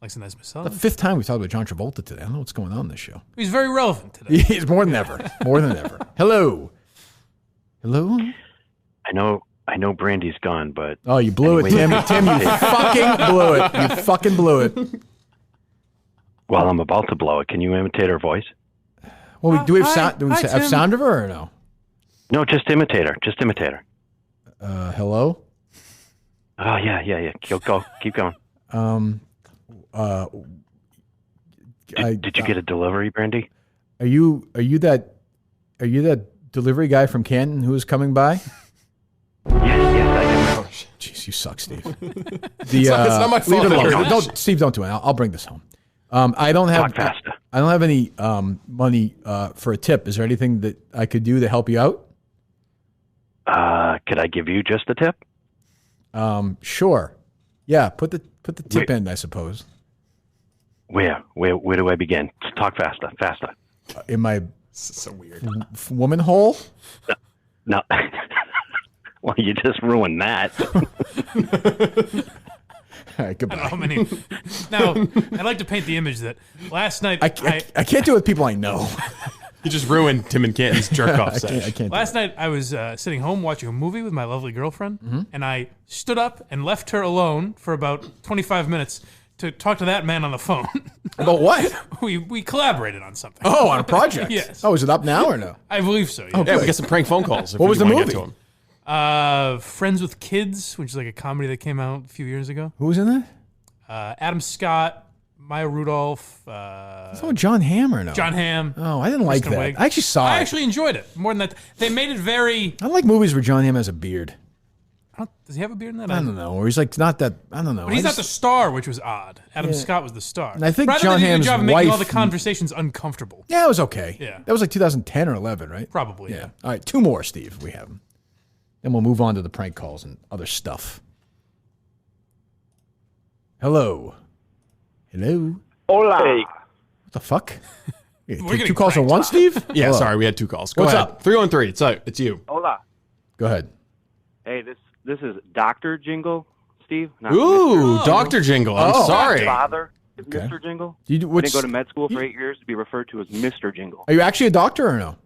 Like some nice myself.
The fifth time we've talked about John Travolta today. I don't know what's going on in this show.
He's very relevant today.
He's more than ever. More than ever. Hello. Hello?
I know Brandi's gone, but...
Oh, you blew it, Tim. Tim, you fucking blew it. You fucking blew it.
Well, I'm about to blow it. Can you imitate her voice?
Well, do we have sound? Do we have sound of her or no?
No, just imitate her. Just imitate her.
Hello?
Oh, yeah. Go. Keep going. Did you get a delivery, Brandi?
Are you that delivery guy from Canton who was coming by?
Yes, I am.
Jeez, you suck, Steve.
It's not my fault.
Leave it alone. Steve, don't do it. I'll bring this home. I don't have any money for a tip. Is there anything that I could do to help you out?
Could I give you just a tip?
Sure. Yeah, put the tip in, I suppose.
Where do I begin? Talk faster.
In my
so weird
woman hole?
No. Well, you just ruined that.
All right, goodbye.
Now, I'd like to paint the image that last night...
I can't do it with people I know.
You just ruined Tim and Canton's jerk-off session.
I can't.
Last night, I was sitting home watching a movie with my lovely girlfriend, and I stood up and left her alone for about 25 minutes to talk to that man on the phone.
About what?
We collaborated on something.
Oh, on a project?
Yes.
Oh, is it up now or no?
I believe so, yeah.
Oh,
yeah, we got some prank phone calls.
What was the movie?
Friends with Kids, which is like a comedy that came out a few years ago.
Who was in that?
Adam Scott, Maya Rudolph.
John Hamm or no?
John Hamm.
Oh, I didn't like
Kristen
that.
Wiig.
I actually saw it.
I actually enjoyed it. More than that, they made it very...
I like movies where John Hamm has a beard.
Does he have a beard in that?
I don't know. Or he's like not that. I don't know.
But he's not the star, which was odd. Adam Scott was the star.
And I think
Brad
John
did a good
Hamm's
job of making
wife
all the conversations uncomfortable.
Yeah, it was okay.
Yeah.
That was like 2010 or 11, right?
Probably. Yeah.
All right, two more, Steve. If we have them. Then we'll move on to the prank calls and other stuff. Hello.
Hola. Hey.
What the fuck?
We're
Take
getting
two calls at
pranked.
once, Steve?
Yeah,
Hello.
sorry, we had two calls. Go
What's
ahead.
up?
313. It's you.
Hola.
Go ahead.
Hey, this is Dr. Jingle, Steve. Not
Ooh,
Mr.
Dr. Jingle. I'm
Oh.
sorry.
My father is
Okay.
Mr. Jingle.
I
I didn't go to med school for 8 years to be referred to as Mr. Jingle.
Are you actually a doctor or no?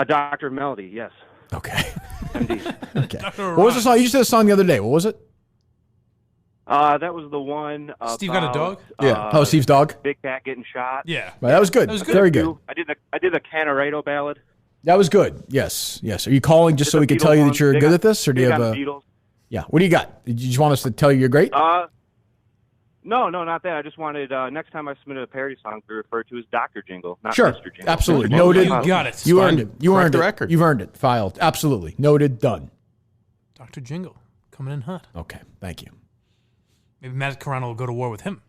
Dr. Melody, yes.
Okay.
MD.
Okay. What was the song? You just did a song the other day. What was it?
That was the one.
Steve got a dog?
Yeah. Steve's dog?
Big cat getting shot.
Yeah.
Right, that was good. Very good.
I did the Canaredo ballad.
That was good. Yes. Are you calling just so we can tell you that you're good at this, or do you have a?
Beatles.
Yeah. What do you got? Did you just want us to tell you you're great?
No, not that. I just wanted next time I submitted a parody song to be referred to as Dr. Jingle, not
Sure.
Mr. Jingle.
Absolutely.
Mr.
Noted.
Jingle.
You got it.
You
Fine.
earned it. You
Correct
earned
the
it.
record.
You've earned it. Filed. Absolutely. Noted. Done.
Dr. Jingle coming in hot.
Okay. Thank you.
Maybe Matt Carano will go to war with him.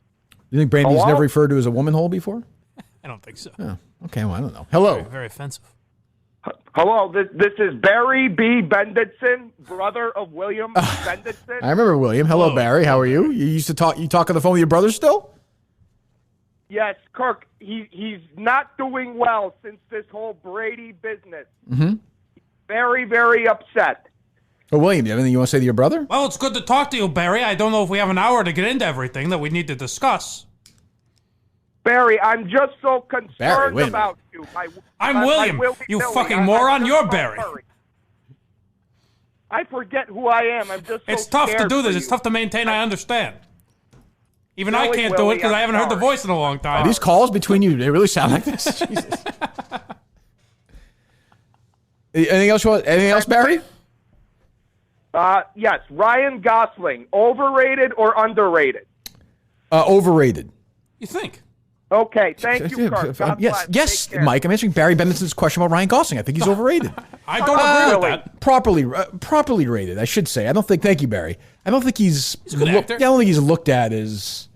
You think Brandy's never referred to as a woman hole before?
I don't think so.
Oh, okay. Well, I don't know. Hello.
Very, very offensive.
Hello, this is Barry B. Benditson, brother of William Benditson.
I remember William. Hello, Barry. How are you? You used to talk. You talk on the phone with your brother still?
Yes, Kirk, he's not doing well since this whole Brady business.
Mm-hmm.
Very, very upset.
Oh, William, do you have anything you want to say to your brother?
Well, it's good to talk to you, Barry. I don't know if we have an hour to get into everything that we need to discuss.
Barry, I'm just so concerned
Barry, wait a
about you.
I'm William. You fucking moron. You're Barry.
I forget who I am. I'm just so
It's tough to
scared
do
for
this. It's
you.
tough to maintain. I understand. Even I
Really,
can't do it
Willie,
because I haven't heard the
sorry.
voice in a long
Are
time.
these calls between you? They really sound like this. Jesus. Anything else? Anything else, Barry?
Yes, Ryan Gosling, overrated or underrated?
Overrated.
You think?
Okay, thank you, Kirk. God
Yes,
bless.
yes,
Take care.
Mike. I'm answering Barry Benenson's question about Ryan Gosling. I think he's overrated.
I don't agree with that.
Properly rated, I should say. I don't think. Thank you, Barry. I don't think he's.
He's a good actor.
I don't think he's looked at as.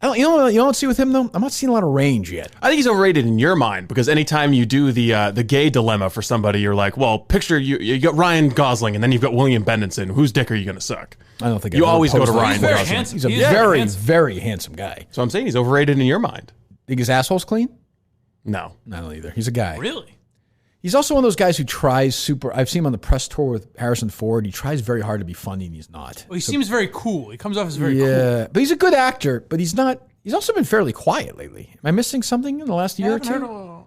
I don't. You know what I see with him though? I'm not seeing a lot of range yet.
I think he's overrated in your mind because anytime you do the gay dilemma for somebody, you're like, well, picture you got Ryan Gosling and then you've got William Benenson. Whose dick are you going to suck?
I don't think
you always go to
Ryan.
Ryan
He's very
Gosling.
handsome. He's a very handsome guy.
So I'm saying he's overrated in your mind.
Think his asshole's clean?
No,
I don't either. He's a guy.
Really?
He's also one of those guys who tries super. I've seen him on the press tour with Harrison Ford. He tries very hard to be funny, and he's not.
Well, he seems very cool. He comes off as very cool.
Yeah, but he's a good actor. But he's not. He's also been fairly quiet lately. Am I missing something in the last year or two?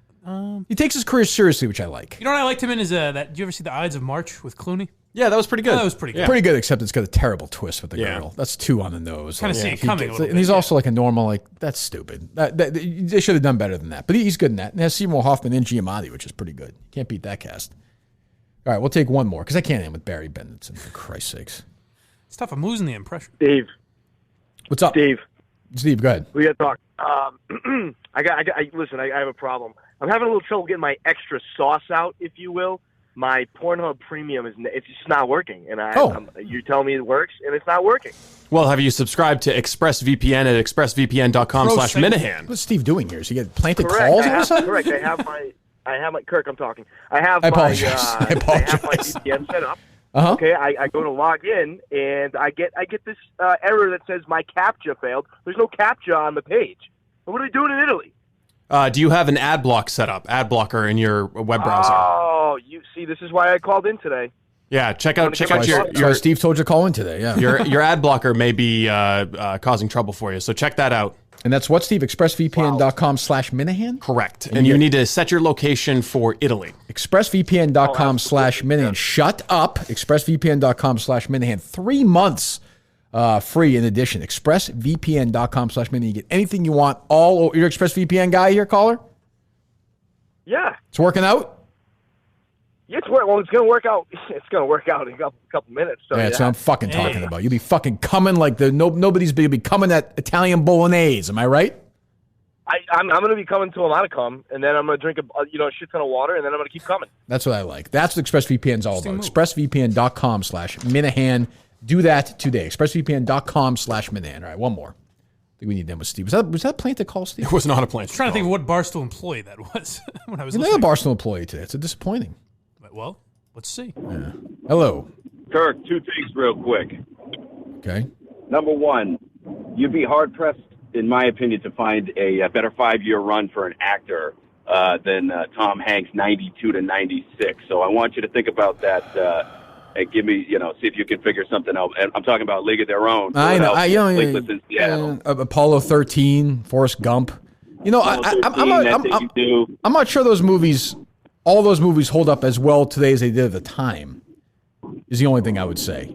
He takes his career seriously, which I like.
You know what I liked him in is that. Did you ever see The Ides of March with Clooney?
Yeah, that was pretty good.
Oh, that was pretty good.
Pretty good, except it's got a terrible twist with the girl. That's too on the nose.
Kind of see it coming a little bit.
And he's also like a normal, like, that's stupid. They should have done better than that. But he's good in that. And it has Seymour Hoffman and Giamatti, which is pretty good. Can't beat that cast. All right, we'll take one more, because I can't end with Barry Benenson, for Christ's sakes.
It's tough. I'm losing the impression.
Steve.
What's up? Steve, go ahead.
We got to talk. Listen, I have a problem. I'm having a little trouble getting my extra sauce out, if you will. My Pornhub Premium it's just not working, and you tell me it works, and it's not working.
Well, have you subscribed to ExpressVPN at expressvpn.com/Minahan?
What's Steve doing here? Is he getting planted
Correct.
calls all of a sudden?
Correct. I have my Kirk. I'm talking. I have
I
my
apologize. I apologize.
have my VPN set up.
Uh-huh.
Okay, I go to log in, and I get this error that says my CAPTCHA failed. There's no CAPTCHA on the page. What are they doing in Italy?
Do you have an ad blocker in your web browser?
Oh, you see, this is why I called in today.
Yeah, check out your
Steve told you to call in today. Yeah,
your ad blocker may be causing trouble for you, so check that out.
And that's what, Steve? ExpressVPN.com/Minahan?
Correct. And you need to set your location for Italy.
ExpressVPN.com/Minahan. Shut up. ExpressVPN.com/Minahan. 3 months free in addition. ExpressVPN.com/Minahan. You get anything you want. You're an ExpressVPN guy here, caller?
Yeah.
It's working out?
Yeah, it's going to work out. It's going to work out in a couple minutes. So,
That's what I'm fucking talking about. You'll be fucking coming like nobody's going to be coming that Italian bolognese. Am I right?
I'm going to be coming to a lot of cum, and then I'm going to drink a shit ton of water, and then I'm going to keep coming.
That's what I like. That's what ExpressVPN is all about. ExpressVPN.com/Minahan. Do that today. ExpressVPN.com/Minahan. All right, one more. I think we need them with Steve. Was that a planted call, Steve?
It was not a planted
I was trying to think of what Barstool employee that was when I was
listening. Another Barstool employee today. It's disappointing.
Well, let's see.
Yeah. Hello.
Kirk, 2 things real quick.
Okay.
Number one, you'd be hard-pressed, in my opinion, to find a better 5-year run for an actor than Tom Hanks' 92 to 96. So I want you to think about that and give me, see if you can figure something out. And I'm talking about League of Their Own.
I know.
Sleepless in Seattle.
Apollo 13, Forrest Gump. I'm not sure those movies... All those movies hold up as well today as they did at the time. Is the only thing I would say.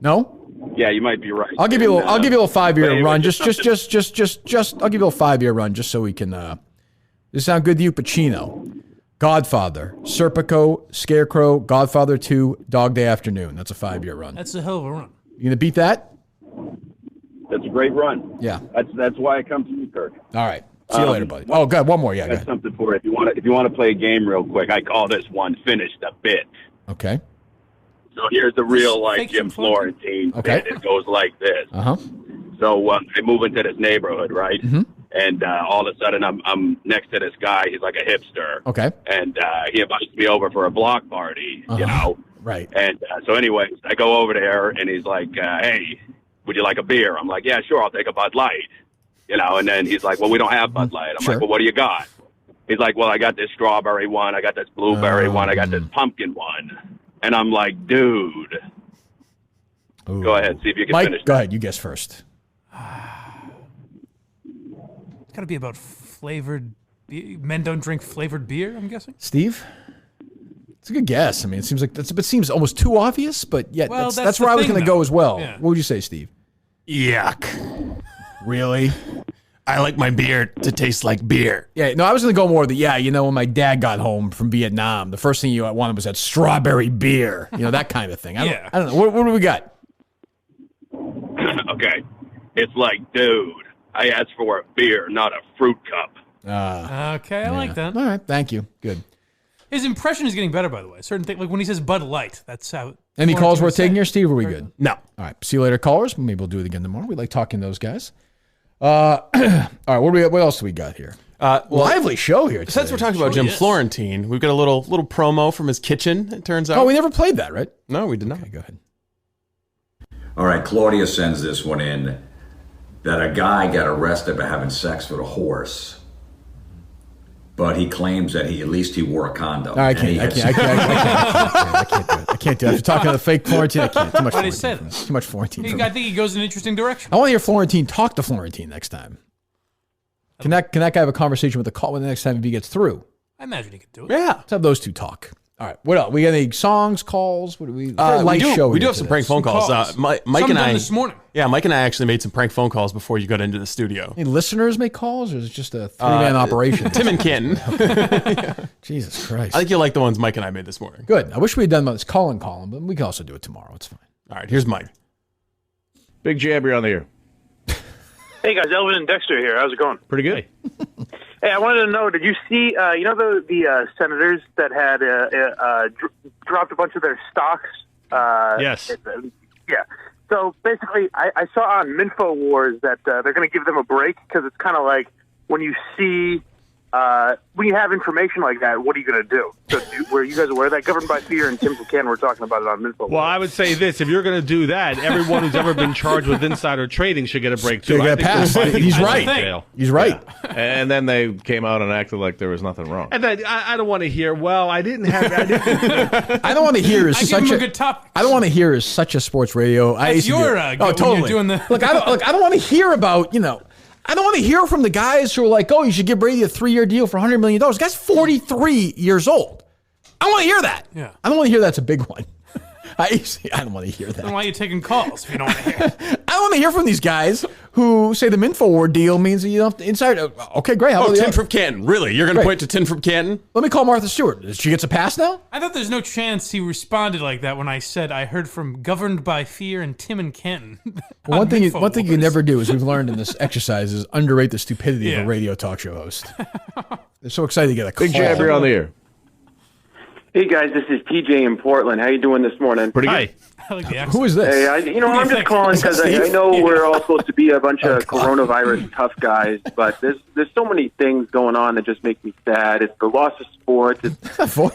No?
Yeah, you might be right.
I'll give you a little 5-year run. Just I'll give you a 5-year run just so we can. Does this sound good to you? Pacino, Godfather, Serpico, Scarecrow, Godfather 2, Dog Day Afternoon. That's a 5-year run.
That's a hell of a run.
You gonna beat that?
That's a great run.
Yeah.
That's why I come to you, Kirk.
All right. See you later, buddy. Oh, God, one more. Yeah,
that's something for it. If you want to play a game real quick, I call this one "Finish the Bit."
Okay.
So here's the real Jim Florentine bit. It goes like this.
Uh-huh.
So I move into this neighborhood, right?
Mm-hmm.
And all of a sudden, I'm next to this guy. He's like a hipster.
Okay.
And he invites me over for a block party.
Right.
And so, anyways, I go over there, and he's like, "Hey, would you like a beer?" I'm like, "Yeah, sure. I'll take a Bud Light." And then he's like, "Well, we don't have Bud Light." I'm like, "Well, what do you got?" He's like, "Well, I got this strawberry one. I got this blueberry one. I got this pumpkin one." And I'm like, "Dude."
Ooh.
Go ahead. See if you can
Mike,
finish.
Go ahead. You guess first.
It's got to be about flavored men don't drink flavored beer, I'm guessing.
Steve? It's a good guess. I mean, it seems almost too obvious, but yet that's where I was going to go as well.
Yeah.
What would you say, Steve?
Yuck.
Really?
I like my beer to taste like beer.
Yeah, no, I was going to go more when my dad got home from Vietnam, the first thing you wanted was that strawberry beer. That kind of thing. I don't know. What do we got?
Okay. It's like, dude, I asked for a beer, not a fruit cup.
Okay, I like that.
All right, thank you. Good.
His impression is getting better, by the way. Certain things, like when he says Bud Light, that's how.
Any calls worth taking here, Steve? Or are we good?
No.
All right. See you later, callers. Maybe we'll do it again tomorrow. We like talking to those guys. All right. What else do we got here? Lively show here today.
Since we're talking about Jim Florentine, we've got a little promo from his kitchen, it turns out.
Oh, we never played that, right?
No, we did not.
Okay, go ahead.
All right, Claudia sends this one in that a guy got arrested for having sex with a horse. But he claims that at least he wore a condom.
I can't do it. I can't do it. After talking to the fake Florentine, I can't. Too much
What he
Florentine.
said.
Too much Florentine.
I think he goes in an interesting direction.
I want to hear Florentine talk to Florentine next time. Can that guy have a conversation with the call the next time if he gets through?
I imagine he could do it.
Yeah. Let's have those two talk. All right. What else? We got any songs, calls? What do we?
We do have some prank phone calls. Mike and I
this morning.
Yeah, Mike and I actually made some prank phone calls before you got into the studio.
Any listeners make calls, or is it just a three-man operation?
Tim and Canton.
Jesus Christ.
I think you'll like the ones Mike and I made this morning.
Good. I wish we had done this call column, but we can also do it tomorrow. It's fine.
All right, here's Mike.
Big Jab, you're on the air.
Hey guys, Elvin and Dexter here. How's it going?
Pretty good.
Hey, I wanted to know, did you see, the senators that had dropped a bunch of their stocks?
Yes.
Yeah. So basically, I saw on MinfoWars that they're going to give them a break because it's kind of like when you see, when you have information like that, what are you going to do? So were you guys aware of that? Governed by Fear and Tim Buchanan were talking about it on MinfoWars.
Well, I would say this. If you're going to do that, everyone who's ever been charged with insider trading should get a break, too.
Should get a pass. He's right. He's right.
Yeah. And then they came out and acted like there was nothing wrong. And then I don't want to hear, I didn't have...
I don't want to hear is
I
such
give him
a
good topics.
I don't want to hear is such a sports radio.
That's your
totally.
when you're doing the...
Look, I don't want to hear about, I don't want to hear from the guys who are like, you should give Brady a 3-year deal for $100 million. The guy's 43 years old. I don't want to hear that.
Yeah.
I don't want to hear that's a big one. I don't want to hear that.
I don't want you taking calls if you don't want to hear.
I don't want to hear from these guys who say the MinfoWars deal means that you don't have to inside. Okay, great. How about
Tim from Canton. Really? You're going to point to Tim from Canton?
Let me call Martha Stewart. She gets a pass now?
I thought there's no chance he responded like that when I said I heard from Governed by Fear and Tim and Canton.
Well, one thing you never do, as we've learned in this exercise, is underrate the stupidity of a radio talk show host. They're so excited to get a call.
Big Jab, you're on the air.
Hey guys, this is TJ in Portland. How you doing this morning?
Pretty good.
I like the accent.
Who is this?
Hey, I'm just calling because I know we're all supposed to be a bunch of coronavirus tough guys, but there's so many things going on that just make me sad. It's the loss of sports.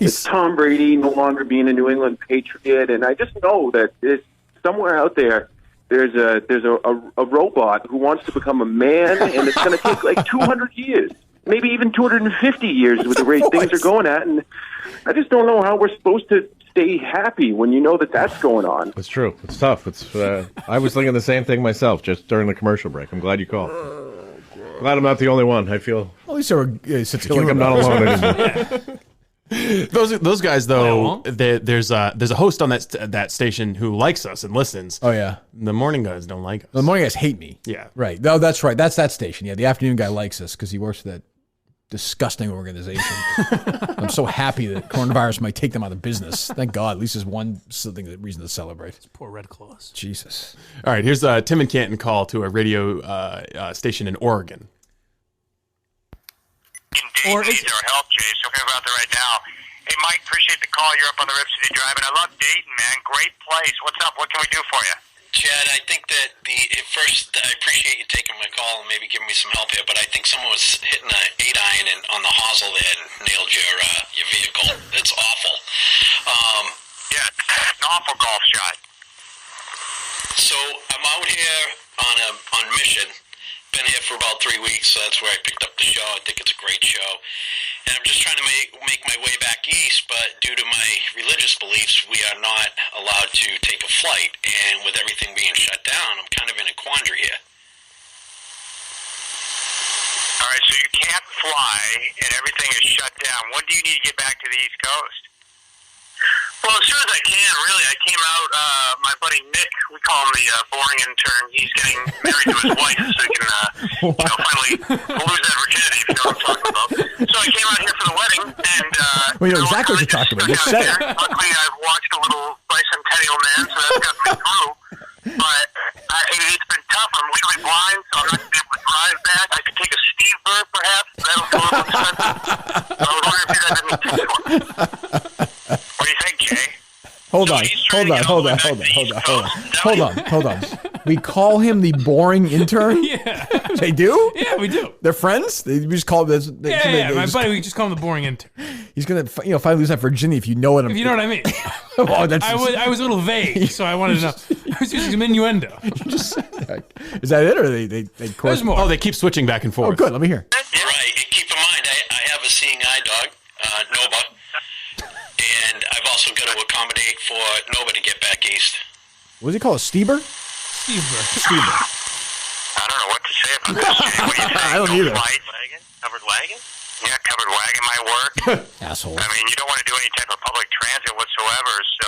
It's Tom Brady no longer being a New England Patriot, and I just know that there's somewhere out there. There's a robot who wants to become a man, and it's going to take like 200 years, maybe even 250 years with the rate things are going at, and I just don't know how we're supposed to stay happy when you know that that's going on.
It's true. It's tough. I was thinking the same thing myself just during the commercial break. I'm glad you called. Glad I'm not the only one. I feel.
At least I
feel like I'm not alone anymore.
Those guys though, there's a host on that station who likes us and listens.
Oh yeah,
the morning guys don't like us.
The morning guys hate me.
Yeah,
right. No, that's right. That's that station. Yeah, the afternoon guy likes us because he works for that disgusting organization. I'm so happy that coronavirus might take them out of business. Thank God. At least there's one reason to celebrate.
Poor Red Claws.
Jesus.
All right, here's Tim and Canton call to a radio station in Oregon.
Dayton needs our help, Jay. So we're about that right now. Hey, Mike, appreciate the call. You're up on the Rip City Drive, and I love Dayton, man. Great place. What's up? What can we do for you?
Chad, I think that first, I appreciate you taking my call and maybe giving me some help here, but I think someone was hitting an 8-iron on the hosel there and nailed your vehicle. It's awful.
Yeah, an awful golf shot.
So I'm out here on mission. Been here for about 3 weeks, so that's where I picked up the show. I think it's a great show. And I'm just trying to make my way back east, but due to my religious beliefs, we are not allowed to take a flight. And with everything being shut down, I'm kind of in a quandary here.
All right, so you can't fly, and everything is shut down. When do you need to get back to the East Coast? Well, as soon as I can, really. I came out, my buddy Nick, we call him the boring intern. He's getting married to his wife, so he can finally lose that virginity, if you know what I'm talking about. So I came out here for the wedding, and
well, you know exactly what you're talking about. Just said it.
Luckily, I've watched a little Bicentennial Man, so that's got me through. But it's been tough. I'm legally blind, so I'm not going to be able to drive back. I could take a Steve Bird, perhaps. That'll go a little expensive. So I was wondering if you guys had any tips for me. What do you think, Jay?
Hold on. We call him the boring intern?
Yeah.
They do?
Yeah, we do.
They're friends? They just call this.
My buddy, we just call him the boring intern.
He's going to finally lose that virginity if you know what I'm
If you know what I mean.
Oh, that's
I was a little vague, so I wanted to know. I was using some innuendo.
Is that it, or they
There's more.
Oh, they keep switching back and forth.
Oh, good. Let me hear.
You're right. And keep in mind, I have a seeing eye dog, Nova, and I've also got to accommodate for Nova to get back east.
What does he call a Steber?
I
Steber.
don't know what to say about this, Jay. What do you think?
I don't either.
Covered wagon? Yeah, covered wagon might work.
Asshole.
I mean, you don't want to do any type of public transit whatsoever, so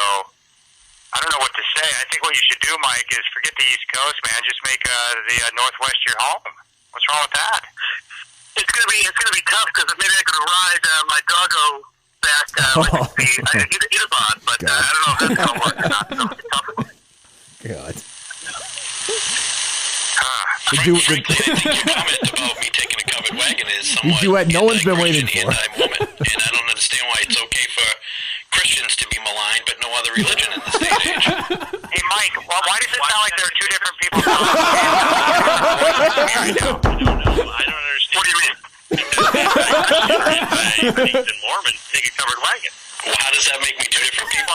I don't know what to say. I think what you should do, Mike, is forget the East Coast, man. Just make the Northwest your home. What's wrong with that? It's gonna be tough because maybe I could ride my doggo back like the Idabod, but I don't know if that's gonna work or not. So it's tough.
God.
Your comment about me taking a covered wagon is somewhat
duet no one's been waiting for.
Anti-woman, and I don't understand why it's okay for Christians to be maligned, but no other religion in this day and age.
Hey, Mike, why does it sound like there are two different people? I don't understand. What do you mean? Atheist and Mormon take a covered wagon.
Well, how does that make me two different people?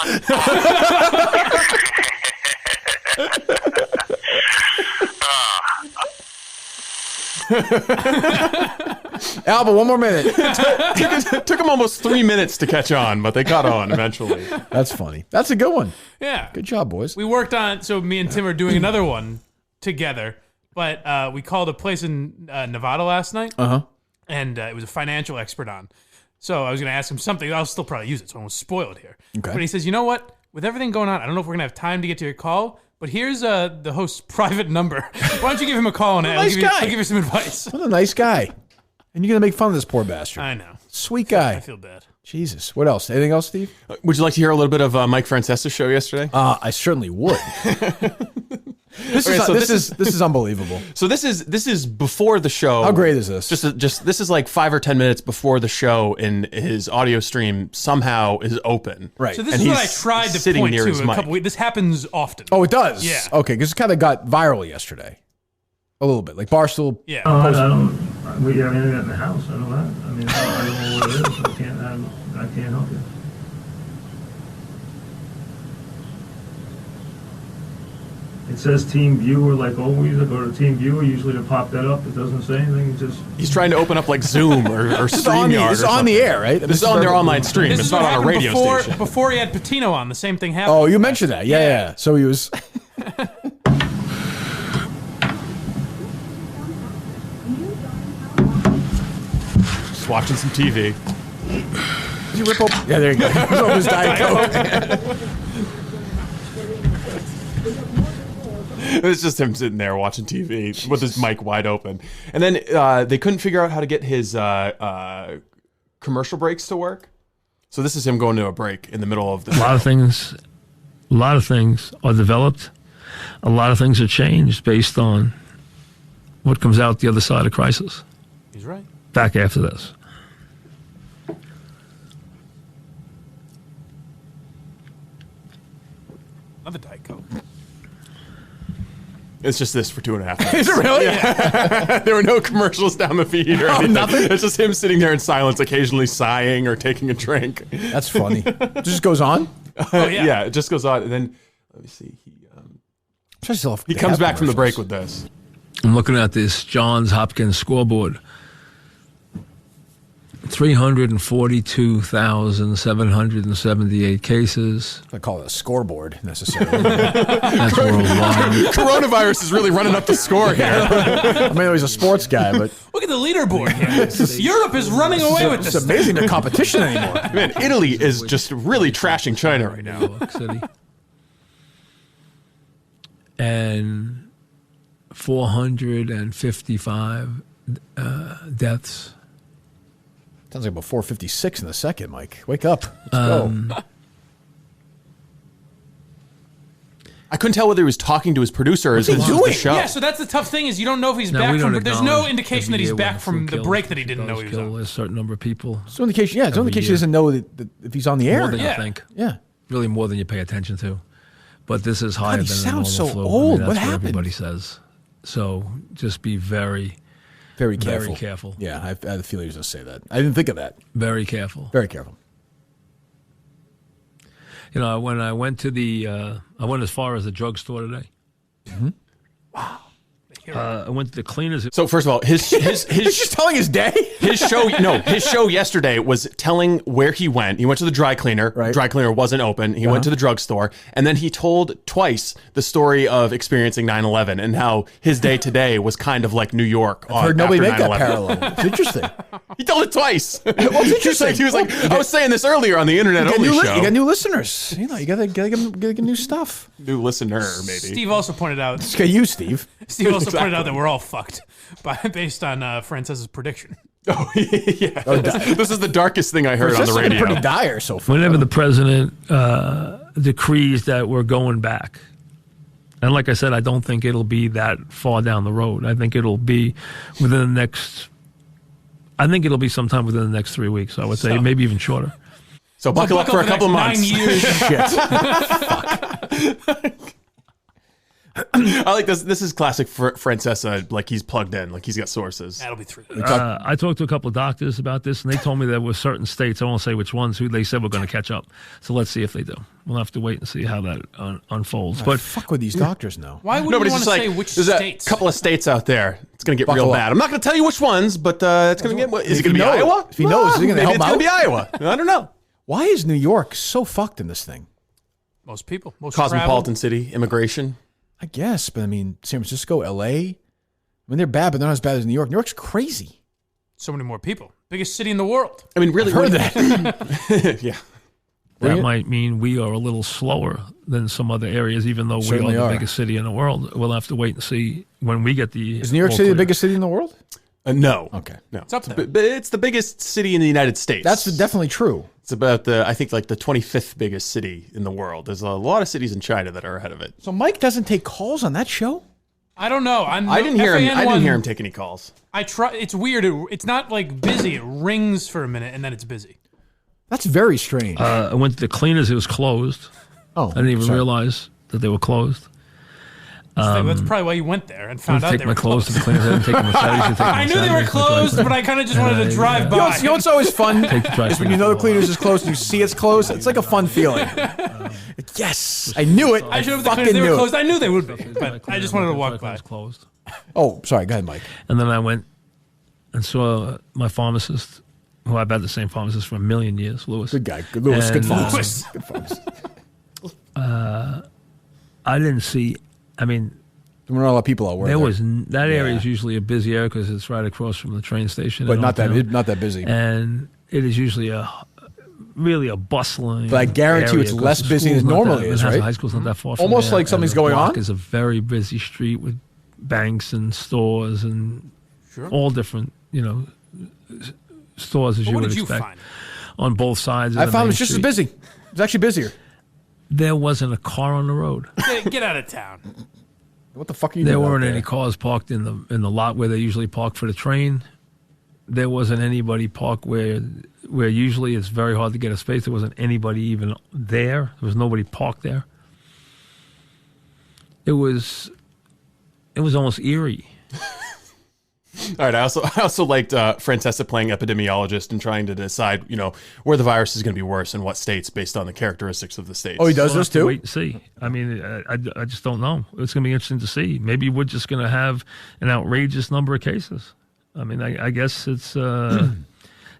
Alba, one more minute.
Took them almost 3 minutes to catch on, but they caught on eventually.
That's funny. That's a good one.
Yeah.
Good job, boys.
We worked on, so me and Tim are doing another one together, but we called a place in Nevada last night.
Uh-huh.
And it was a financial expert on. So I was going to ask him something. I'll still probably use it, so I won't spoil it here.
Okay.
But he says, you know what? With everything going on, I don't know if we're going to have time to get to your call, but here's the host's private number. Why don't you give him a call and I'll give you some advice.
What a nice guy. And you're going to make fun of this poor bastard.
I know.
Sweet guy.
I feel bad.
Jesus. What else? Anything else, Steve?
Would you like to hear a little bit of Mike Francesa's show yesterday?
I certainly would. This is unbelievable.
So this is before the show.
How great is this?
Just this is like 5 or 10 minutes before the show, and his audio stream somehow is open.
Right.
So this is what I tried to point to a couple weeks. This happens often.
Oh, it does?
Yeah.
Okay, because it kind of got viral yesterday. A little bit. Like Barstool.
Yeah.
I don't. We have internet in the house. I know that. I mean, I don't know what it is. I can't help you. It says Team Viewer, like always. I go to Team Viewer, usually to pop that up. It doesn't say anything. It just
he's trying to open up like Zoom or StreamYard.
It's on the air, right?
This is on their online stream. It's not on a radio station.
Before he had Patino on, the same thing happened.
Oh, you mentioned that. Yeah. So he was.
Just watching some TV.
Did you rip open? Yeah, there you go. He was his Diet Coke.
It's just him sitting there watching TV with his mic wide open. And then they couldn't figure out how to get his commercial breaks to work. So this is him going to a break in the middle of the
A lot of things are developed. A lot of things are changed based on what comes out the other side of crisis.
He's right.
Back after this.
Another Diet Coke.
It's just this for 2.5 minutes.
Is it really?
Yeah. There were no commercials down the feed or anything.
Nothing?
It's just him sitting there in silence, occasionally sighing or taking a drink.
That's funny. It just goes on?
Oh, yeah.
Yeah, it just goes on. And then, let me see. He comes back from the break with this.
I'm looking at this Johns Hopkins scoreboard. 342,778 cases.
I call it a scoreboard, necessarily.
That's worldwide.
Coronavirus is really running up the score here.
I mean, he's a sports guy, but...
Look at the leaderboard here. Europe is running away with this.
It's amazing the competition anymore.
Man, Italy is just really trashing China right now.
New York City. and 455 deaths.
Sounds like about 456 in the second, Mike. Wake up. Let's go.
I couldn't tell whether he was talking to his producer or his the show.
Yeah, so that's the tough thing is you don't know if he's back from. There's no indication that he's back from the break that he didn't know he was on.
A certain number of people.
It's no indication. Yeah, it's no indication he doesn't know that if he's on the air.
More than you think.
Yeah,
really more than you pay attention to. But this is higher than a normal
sounds so
flu.
old.
That's
What happened?
Everybody says. So just be very
careful.
Very careful.
Yeah, I had a feeling he was going to say that. I didn't think of that.
Very careful.
Very careful.
You know, when I went to I went as far as the drugstore today.
Mm-hmm.
Wow. I went to the cleaners.
So first of all, his
He's just telling his day.
His show yesterday was telling where he went. He went to the dry cleaner. Right. Dry cleaner wasn't open. He went to the drugstore, and then he told twice the story of experiencing 9/11 and how his day today was kind of like New York.
I've heard nobody make
9/11.
that parallel. It's interesting.
He told it twice.
Well, it's interesting.
He was like, I was saying this earlier on the internet only show.
You got new listeners. You know, you got to get new stuff.
New listener, maybe.
Steve also pointed out.
It's got you, Steve.
Steve also pointed out that we're all fucked based on Francesa's prediction.
Oh, yeah. This is the darkest thing I heard on the radio.
Pretty dire so far.
Whenever the president decrees that we're going back, and like I said, I don't think it'll be that far down the road. I think it'll be within the next. I think it'll be sometime within the next 3 weeks. I would say maybe even shorter.
So buckle up for a couple of months.
9 years.
Shit.
I like this. This is classic for Francesa. Like he's plugged in. Like he's got sources.
That'll be 3
weeks. I talked to a couple of doctors about this, and they told me there were certain states, I won't say which ones, who they said were going to catch up. So let's see if they do. We'll have to wait and see how that unfolds.
But fuck with these doctors now.
Why would you want to say which
there's
states?
A couple of states out there. It's going to get
Buckle
real
up.
bad. I'm not going to tell you which ones, but it's going to get. Is it going to be
knows-
Iowa?
if he knows, is he gonna
maybe
help
it's
out?
going to be Iowa. I don't know.
Why is New York so fucked in this thing?
Most people. Most
Cosmopolitan city, immigration.
I guess, but I mean, San Francisco, LA. I mean, they're bad, but they're not as bad as New York. New York's crazy.
So many more people. Biggest city in the world.
I mean, really.
I've heard that.
Yeah.
That might mean we are a little slower than some other areas, even though
Certainly
we are the
are.
biggest city in the world. We'll have to wait and see when we get the.
Is New York City the biggest city in the world?
No.
Okay.
No.
It's up there.
But it's the biggest city in the United States.
That's definitely true.
It's about I think like the 25th biggest city in the world. There's a lot of cities in China that are ahead of it.
So Mike doesn't take calls on that show?
I don't know.
I didn't hear him. I didn't hear him take any calls.
I try. It's weird. It's not like busy. It rings for a minute and then it's busy.
That's very strange.
I went to the cleaners. It was closed.
Oh,
I didn't even realize that they were closed.
That's probably why you went there and found out
take
they
my
were
clothes
closed.
to the cleaners. I didn't take them Saturdays.
I knew they were closed, but I kind of just wanted to drive by.
You know what's always fun
Take the drive
is when you know the cleaners is closed and you see it's closed. It's like a fun feeling. Yes, I knew it.
I should have
fucking
the cleaners. They
knew
were closed.
it.
I knew they would be, but I just wanted to walk by.
Closed.
Oh, sorry. Go ahead, Mike.
And then I went and saw my pharmacist, who I've had the same pharmacist for a million years, Lewis.
Good guy. Good Lewis. Good
And,
pharmacist. Good pharmacist.
I didn't see. I mean,
there were not a lot of people out there.
There was that area is usually a busy area because it's right across from the train station.
But
in
not
Old
that
Town.
not that busy.
And it is usually really a bustling.
But I guarantee you
area
it's
'cause
less
the
busy
school's
than
not
normally
that-
is,
Manhasset
right?
High school's not that far from
Almost
there,
like something's
and the
going
block
on.
is a very busy street with banks and stores and all different, stores as
But
you
what
would
did you
expect
find?
on both sides. Of
I
the
found it
main
was just as
street.
busy. It was actually busier.
There wasn't a car on the road.
Get out of town.
What the fuck are you
There
doing?
weren't
out there?
any cars parked in the lot where they usually park for the train. There wasn't anybody parked where usually it's very hard to get a space. There wasn't anybody even there. There was nobody parked there. It was almost eerie.
All right. I also liked Francesa playing epidemiologist and trying to decide, where the virus is going to be worse in what states based on the characteristics of the states.
Oh, he does
We'll
this
have to
too?
Wait and see. I mean, I just don't know. It's going to be interesting to see. Maybe we're just going to have an outrageous number of cases. I mean, I guess it's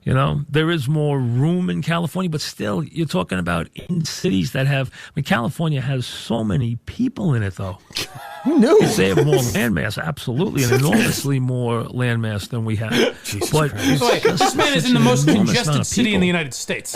You know, there is more room in California, but still, you're talking about in cities that have. I mean, California has so many people in it, though.
Who knew?
They have more landmass, absolutely, and enormously more landmass than we have.
Jesus
but
Christ.
Wait, this man is in the most congested city in the United States.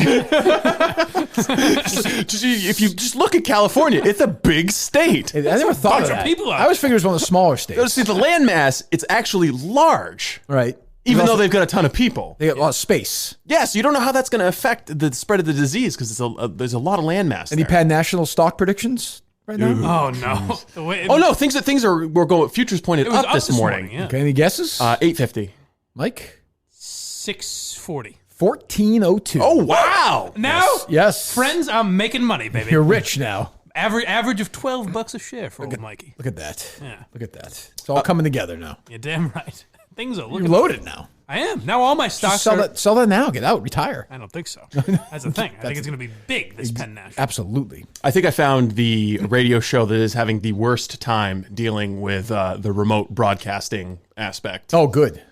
If you just look at California, it's a big state.
I never thought of that.
People
I always figured it was one of the smaller states.
See, the landmass, it's actually large.
Right.
Even
Also,
though they've got a ton of people.
They got a lot of space.
Yes, you don't know how that's going to affect the spread of the disease because there's a lot of landmass
Any
there.
Pad National stock predictions right now?
Oh, no.
Oh, no, we're going, futures pointed up this morning.
Yeah.
Okay, any guesses?
850.
Mike?
640.
1402.
Oh, wow.
Now,
Yes.
friends, I'm making money, baby.
You're rich now.
Average of $12 a share for old Mikey.
Look at that.
Yeah.
Look at that. It's all coming together now.
You're damn right. Things are looking.
You're loaded now.
I am. Now all my stocks
Just sell that now. Get out. Retire.
I don't think so. That's the thing. I think it's going to be big, this Penn National.
Absolutely.
I think I found the radio show that is having the worst time dealing with the remote broadcasting aspect.
Oh, good.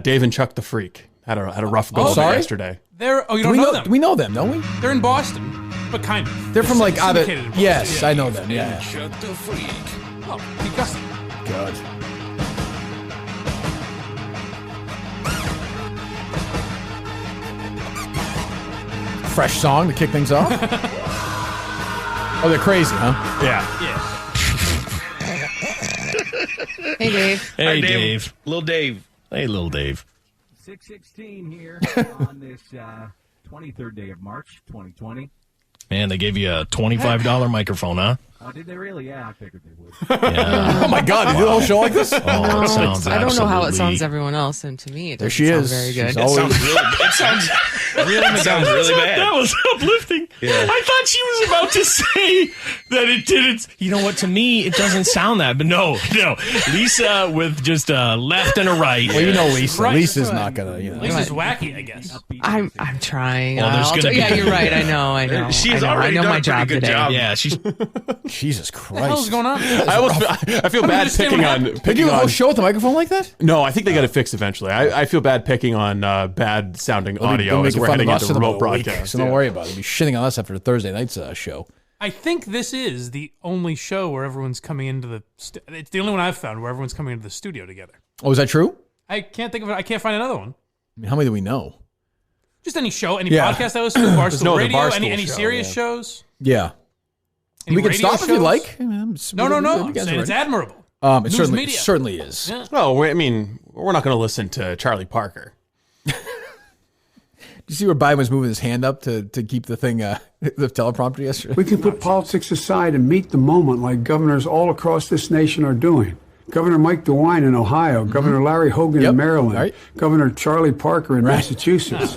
Dave and Chuck the Freak had a rough go of it yesterday.
You don't know them.
We know them, don't we?
They're in Boston, but kind of.
They're from like out of.
syndicated in Boston.
Yes,
Yeah.
I know them. Yeah.
Chuck the Freak.
Oh, Pete Gustin.
God. Fresh song to kick things off. Oh, they're crazy, huh?
Yeah.
Hey, Dave.
Hey, Dave. Little Dave. Hey, little Dave.
6:16 here on this 23rd day of March, 2020.
Man, they gave you a $25 microphone, huh?
Oh, did they really? Yeah, I figured they would.
Yeah.
Oh my God! Did you do the whole show like this?
Oh, it sounds
I don't know how it
absolutely-
sounds to everyone else, and to me, it
There
doesn't
she
sound
is.
very
She's
good.
always-
It sounds really bad.
That
was uplifting.
Yeah.
I thought she was about to say that it didn't. You know what? To me, it doesn't sound that. But no. Lisa with just a left and a right.
Well, you know Lisa.
Right.
Lisa's not gonna. You know.
Lisa's wacky, I guess.
I'm trying.
Well, there's gonna be-
yeah, you're right. I know.
She's
I know.
already
I know
done
my
a pretty
job
good
today.
job. Yeah, she's.
Jesus
What the hell's
Christ!
going on?
I feel bad
understand
picking
what
on.
happened.
Did you do the whole show with the microphone like that?
No, I think they got it fixed eventually. I feel bad picking on bad sounding audio as we're heading into remote broadcast.
So don't worry about it. They'll be shitting on us after Thursday night's show.
I think this is the only show where everyone's coming into the. It's the only one I've found where everyone's coming into the studio together.
Oh, is that true?
I can't think of it. I can't find another one.
I mean, how many do we know?
Just any show, any
Yeah.
podcast I listen to, Barstool
no other
Radio,
Barstool
any
show,
serious
yeah.
shows.
Yeah.
Any
We can
radio
stop if you
shows?
like.
No. I'm
You
saying
guys are
it's
ready.
admirable.
It
News
certainly
media.
certainly is.
Yeah.
Well, I mean, we're not going to listen to Charlie Parker.
Did you see where Biden was moving his hand up to keep the thing, the teleprompter yesterday?
We can put politics aside and meet the moment like governors all across this nation are doing. Governor Mike DeWine in Ohio, Governor Larry Hogan in Maryland,
right.
Governor Charlie Parker in Massachusetts.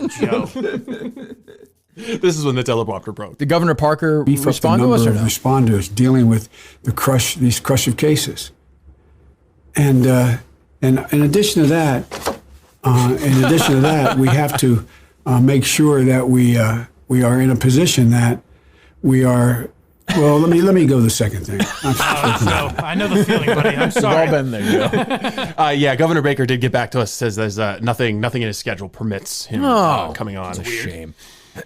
This is when the teleprompter broke.
Did Governor Parker
Beef up the
respond to
number
us or
of
no?
responders dealing with these crush of cases. And in addition to that, we have to make sure that we are in a position that we are. Well, let me go to the second thing.
I know the feeling, buddy. I'm sorry.
We've all been there, Joe.
Yeah, Governor Baker did get back to us. Says there's nothing in his schedule permits him coming on.
It's a shame.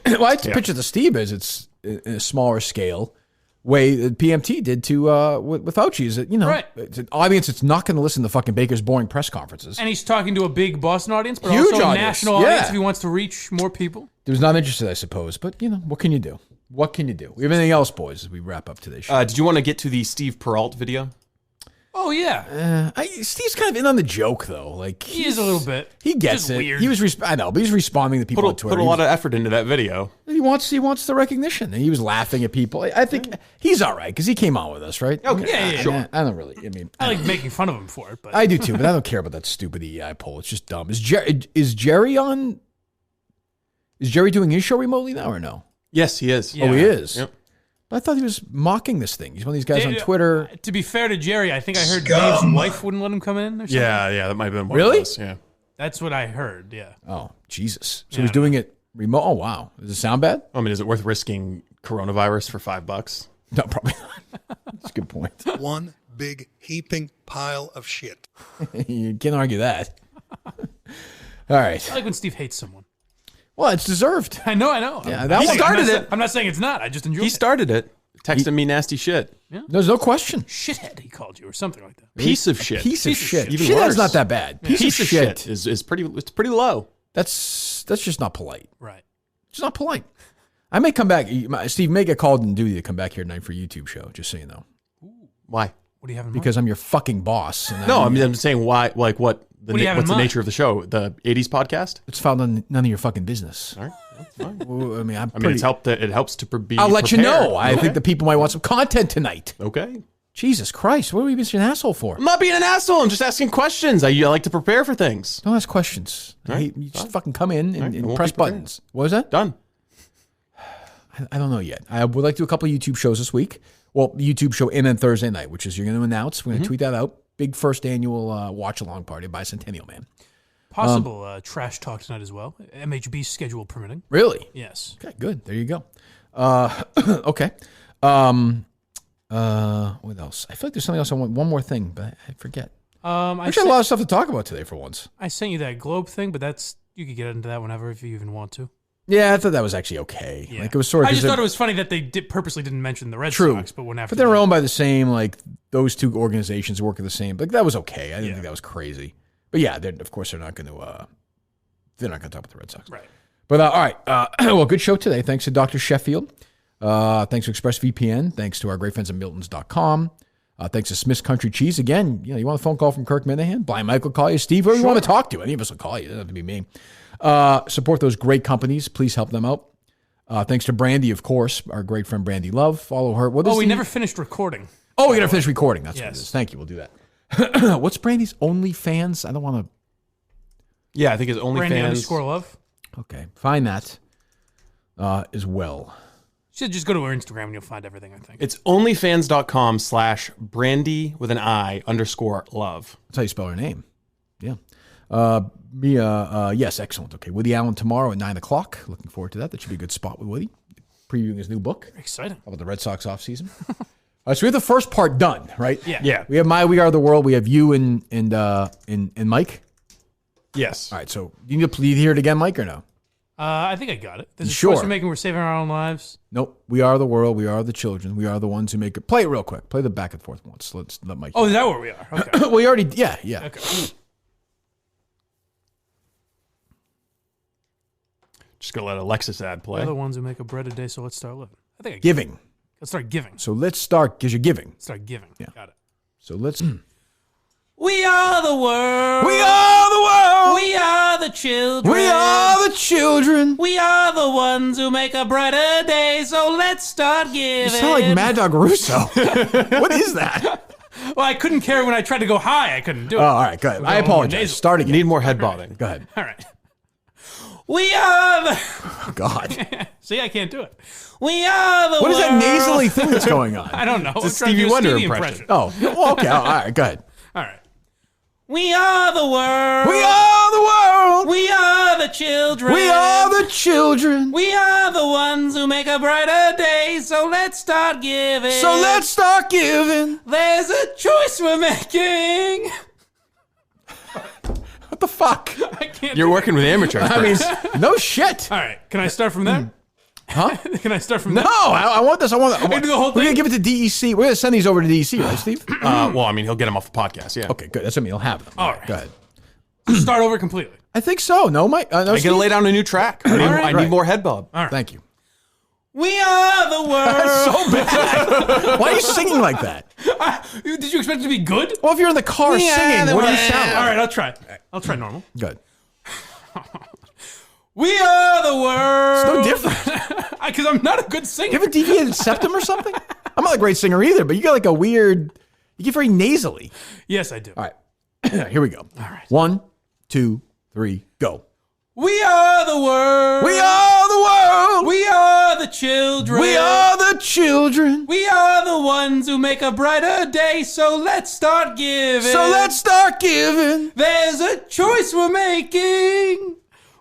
Well, I picture the Steve as it's in a smaller scale way that PMT did to with Fauci. Is that
Right.
It's an audience that's not going to listen to fucking Baker's boring press conferences.
And he's talking to a big Boston audience, but
Huge
also a
audience.
national audience
Yeah.
if he wants to reach more people.
He was not interested, I suppose, but what can you do? What can you do? We have anything else, boys, as we wrap up today's show?
Did you want to get to the Steve Peralt video?
Oh yeah,
Steve's kind of in on the joke though. Like
he is a little bit.
He gets
Just
it.
weird.
He was. I know, but he's responding to people on Twitter.
Put a lot of effort into that video.
He wants the recognition. And he was laughing at people. I think he's all right because he came on with us, right?
Okay, yeah,
sure. I don't really. I mean,
I like making fun of him for it, but
I do too, but I don't care about that stupid EI poll. It's just dumb. Is Jerry on? Is Jerry doing his show remotely now or no?
Yes, he is.
Oh, he is.
Yep.
But I thought he was mocking this thing. He's one of these guys on Twitter.
To be fair to Jerry, I think I heard Dave's wife wouldn't let him come in or something.
Yeah, that might have been what
Really?
it was, yeah.
That's what I heard, yeah.
Oh, Jesus. So he's doing it remote. Oh, wow. Does it sound bad?
I mean, is it worth risking coronavirus for $5?
No, probably not. That's a good point.
One big heaping pile of shit.
You can't argue that. All right.
I like when Steve hates someone.
Well, it's deserved.
I know.
Yeah, that
He
one
started it.
I'm not saying it's not. I just enjoy it.
He started it. Texting me nasty shit.
Yeah.
There's no question.
Shithead, he called you, or something like that.
Piece of shit.
Piece of shit.
Even
Shit
worse.
is not that bad. Piece of shit
is pretty. It's pretty low.
That's just not polite.
Right.
It's not polite. I may come back. Steve may get called in duty to come back here tonight for a YouTube show. Just so you know.
Why?
What do you have in
Because I'm your fucking boss. And
No, I'm saying why. Like what?
What do you have in
what's the
mind?
nature of the show? The '80s podcast.
It's found on none of your fucking business.
All right. That's fine.
Well, I mean,
it's helped. It helps to be.
I'll let you
prepared.
know. I think the people might want some content tonight.
Okay.
Jesus Christ, what are we being such an asshole for?
I'm not being an asshole. I'm just asking questions. I like to prepare for things.
Don't ask questions.
All right.
You just fucking come in
All right. I
and
won't
press
be prepared.
buttons. What was that?
Done.
I don't know yet. I would like to do a couple of YouTube shows this week. Well, YouTube show and then Thursday night, which is you're going to announce. We're going to tweet that out. Big first annual watch-along party by Centennial Man.
Possible trash talk tonight as well. MHB schedule permitting.
Really?
Yes.
Okay, good. There you go. Okay. What else? I feel like there's something else I want. One more thing, but I forget.
I
Actually, a lot of stuff to talk about today for once.
I sent you that globe thing, but you could get into that whenever if you even want to.
Yeah, I thought that was actually okay.
Yeah.
Like it was sort of.
I just thought it was funny that they purposely didn't mention the Red
True.
Sox, but after
but they were owned by the same. Like those two organizations work at the same. Like that was okay. I didn't think that was crazy. But yeah, of course they're not going to. They're not going to talk about the Red Sox.
Right.
But all right. Well, good show today. Thanks to Dr. Sheffield. Thanks to ExpressVPN. Thanks to our great friends at Miltons.com. Thanks to Smith's Country Cheese. Again, you want a phone call from Kirk Minahan? Blind Mike will call you. Steve, whoever you want to talk to. Any of us will call you. It doesn't have to be me. Support those great companies. Please help them out. Thanks to Brandi, of course, our great friend Brandi Love. Follow her.
We never finished recording.
Oh, we got to finish recording. That's what it
Yes.
is. Thank you. We'll do that. What's Brandy's OnlyFans? I don't want to.
Yeah, I think it's
Brandi_Love.
Okay. Find that as well.
You should just go to her Instagram and you'll find everything, I think.
It's onlyfans.com/Brandi with an I_love.
That's how you spell her name. Yeah. Yes, excellent. Okay. Woody Allen tomorrow at 9:00. Looking forward to that. That should be a good spot with Woody. Previewing his new book.
Exciting.
How about the Red Sox offseason? All right, so we have the first part done, right?
Yeah.
We have We Are the World. We have you and Mike.
Yes.
All right. So you need to hear it again, Mike, or no?
I think I got it. There's a
Sure.
choice we're making. We're saving our own lives.
Nope. We are the world. We are the children. We are the ones who make it. Play it real quick. Play the back and forth once. Let's let Mike.
Oh, is that where we are? Okay.
We already. Yeah.
Okay.
Just gonna let a Lexus ad play.
We're the ones who make a bread a day, so let's start living. I think I
Giving.
Let's start giving.
So let's start because you're giving.
Start giving.
Yeah.
Got it.
So let's.
We are the world.
We are the world.
We are the children.
We are the children.
We are the ones who make a brighter day, so let's start giving.
You sound like Mad Dog Russo. What is that?
Well, I couldn't carry when I tried to go high. I couldn't do it.
Oh, all right. Go ahead. I apologize. Start again.
Need more head bobbing.
Go ahead.
All right. We are the...
Oh, God.
See, I can't do it. We are the
What is that
world.
nasally thing that's going on?
I don't know.
It's a
I'm trying to
Stevie
do
Wonder
Stevie
impression.
Oh, well, okay. All right. Go ahead.
All right. We are the world.
We are the world.
We are the children.
We are the children.
We are the ones who make a brighter day, so let's start giving.
So let's start giving.
There's a choice we're making.
What the fuck?
I can't.
You're working with amateurs.
I mean, no shit.
All right. Can I start from there?
Huh?
Can I start from
No,
there?
I want this. I want
do the whole
We're going
thing?
to give it to DEC. We're going to send these over to DEC, right, Steve?
Well, I mean, he'll get him off the podcast. Yeah.
Okay, good. That's what I mean. He'll have them.
All right.
Go ahead.
Start over completely.
I think so. No, Mike. No,
I
Steve?
gotta lay down a new track. I need more head bob.
All right.
Thank you.
We are the world.
That's so bad. Why are you singing like that?
Did you expect it to be good?
Well, if you're in the car singing, what do you sound like?
All right, I'll try. I'll try normal.
Good.
We are the world.
It's no different.
Because I'm not a good singer.
You have a deviated septum or something? I'm not a great singer either, but you got like a weird, you get very nasally.
Yes, I do.
All right. Here we go.
All right.
1, 2, 3, go.
We are the world.
We are the world.
We are the children.
We are the children.
We are the ones who make a brighter day, so let's start giving.
So let's start giving.
There's a choice we're making.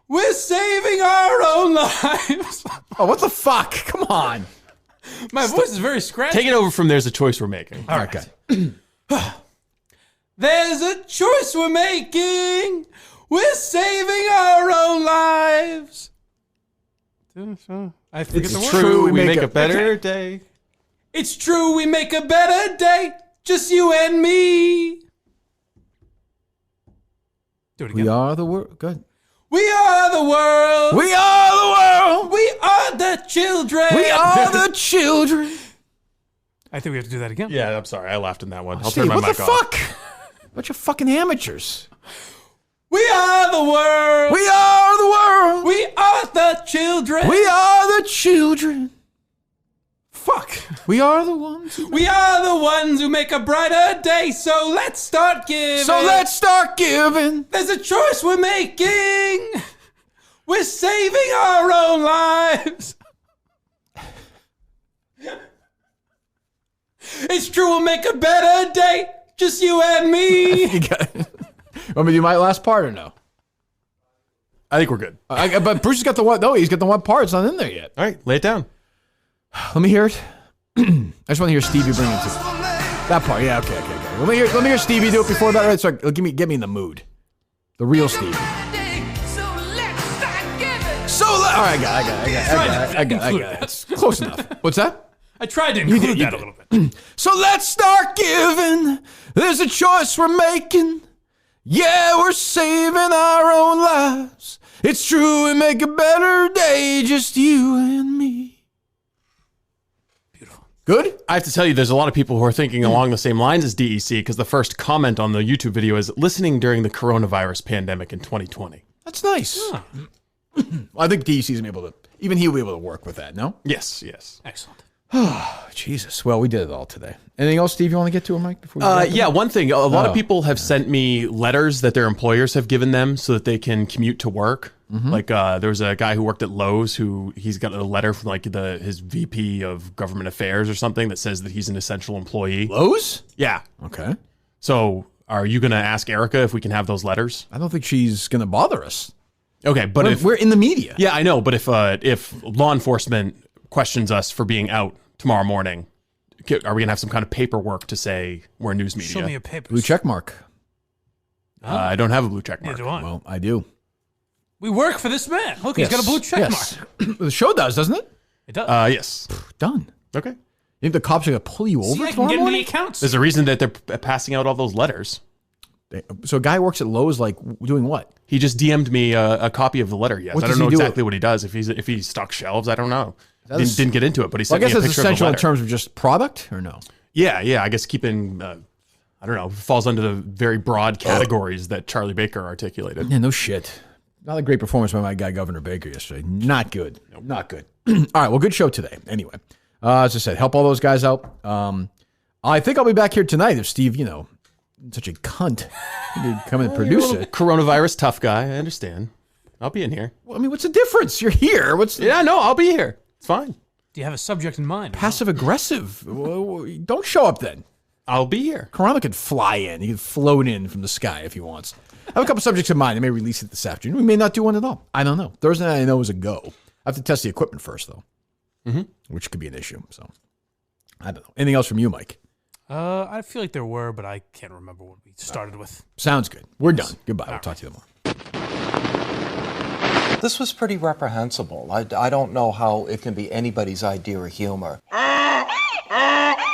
We're saving our own lives.
Oh, what the fuck? Come on.
My voice is very scratchy.
Take it over from there's a choice we're making.
All right,
There's a choice we're making. We're saving our own lives. I forget
It's
the word.
true, we make a better day.
It's true, we make a better day. Just you and me. Do it again.
We are the world. Good.
We are the world.
We are the world.
We are the children.
We are the children.
I think we have to do that again.
Yeah, I'm sorry. I laughed in that one. I'll
Steve,
turn my
what
mic
the
off.
fuck? Bunch of fucking amateurs.
We are the world.
We are the world.
We are the children.
We are the children. Fuck. We are the ones.
We are the ones who make a brighter day. So let's start giving.
So let's start giving.
There's a choice we're making. We're saving our own lives. It's true, we'll make a better day. Just you and me.
You got it. Want me to do my last part or no?
I think we're good.
But Bruce has got the one. No, he's got the one part. It's not in there yet.
All right, lay it down.
Let me hear it. I just want to hear Stevie bring it to that part. Yeah, okay. Let me hear Stevie do it before that. Right, so get me in the mood. The real Stevie. All right, I got it. It's close enough. What's that?
I tried to include that a little bit.
So let's start giving. There's a choice we're making. Yeah, we're saving our own lives. It's true, we make a better day, just you and me.
Beautiful.
Good?
I have to tell you, there's a lot of people who are thinking along the same lines as DEC because the first comment on the YouTube video is listening during the coronavirus pandemic in 2020.
That's nice. Huh. Well, I think DEC's going to be able to, even he'll be able to work with that, no?
Yes.
Excellent.
Oh, Jesus. Well, we did it all today. Anything else, Steve, you want to get to, Mike? Before
yeah, one thing. A lot of people have sent me letters that their employers have given them so that they can commute to work. Mm-hmm. Like there was a guy who worked at Lowe's he's got a letter from like his VP of government affairs or something that says that he's an essential employee.
Lowe's?
Yeah.
Okay.
So are you going to ask Erica if we can have those letters?
I don't think she's going to bother us.
Okay, but if
we're in the media.
Yeah, I know. But if law enforcement questions us for being out tomorrow morning, are we going to have some kind of paperwork to say we're news media?
Show me your papers.
Blue check mark.
I don't have a blue check mark.
Neither do I.
Well, I do.
We work for this man. Look, he's got a blue check mark.
The show does, doesn't it?
It does.
Yes.
Done.
Okay.
You think the cops are going to pull you over
See, I can
tomorrow
get into the
morning?
accounts.
There's a reason that they're passing out all those letters.
So a guy works at Lowe's, like, doing what?
He just DM'd me a copy of the letter. Yes,
What
I
does
don't know
he do?
exactly what he does. If he stocks shelves, I don't know. Didn't get into it, but he sent
I guess
me a
it's
picture of the
essential in
letter.
terms of just product, or no?
Yeah. I guess keeping, I don't know, falls under the very broad categories that Charlie Baker articulated.
Yeah, no shit. Not a great performance by my guy, Governor Baker, yesterday. Not good. Nope. Not good. All right, well, good show today. Anyway, as I said, help all those guys out. I think I'll be back here tonight if Steve, such a cunt, could come and produce it.
Coronavirus tough guy, I understand. I'll be in here.
Well, I mean, what's the difference? You're here.
Yeah, no, I'll be here. It's fine.
Do you have a subject in mind?
Passive aggressive. Don't show up then.
I'll be here.
Corona could fly in. He could float in from the sky if he wants. I have a couple subjects in mind. I may release it this afternoon. We may not do one at all. I don't know. Thursday night I know is a go. I have to test the equipment first, though, which could be an issue. So I don't know. Anything else from you, Mike?
I feel like there were, but I can't remember what we started with.
Sounds good. We're done. Goodbye. We'll talk to you tomorrow.
This was pretty reprehensible. I don't know how it can be anybody's idea of humor.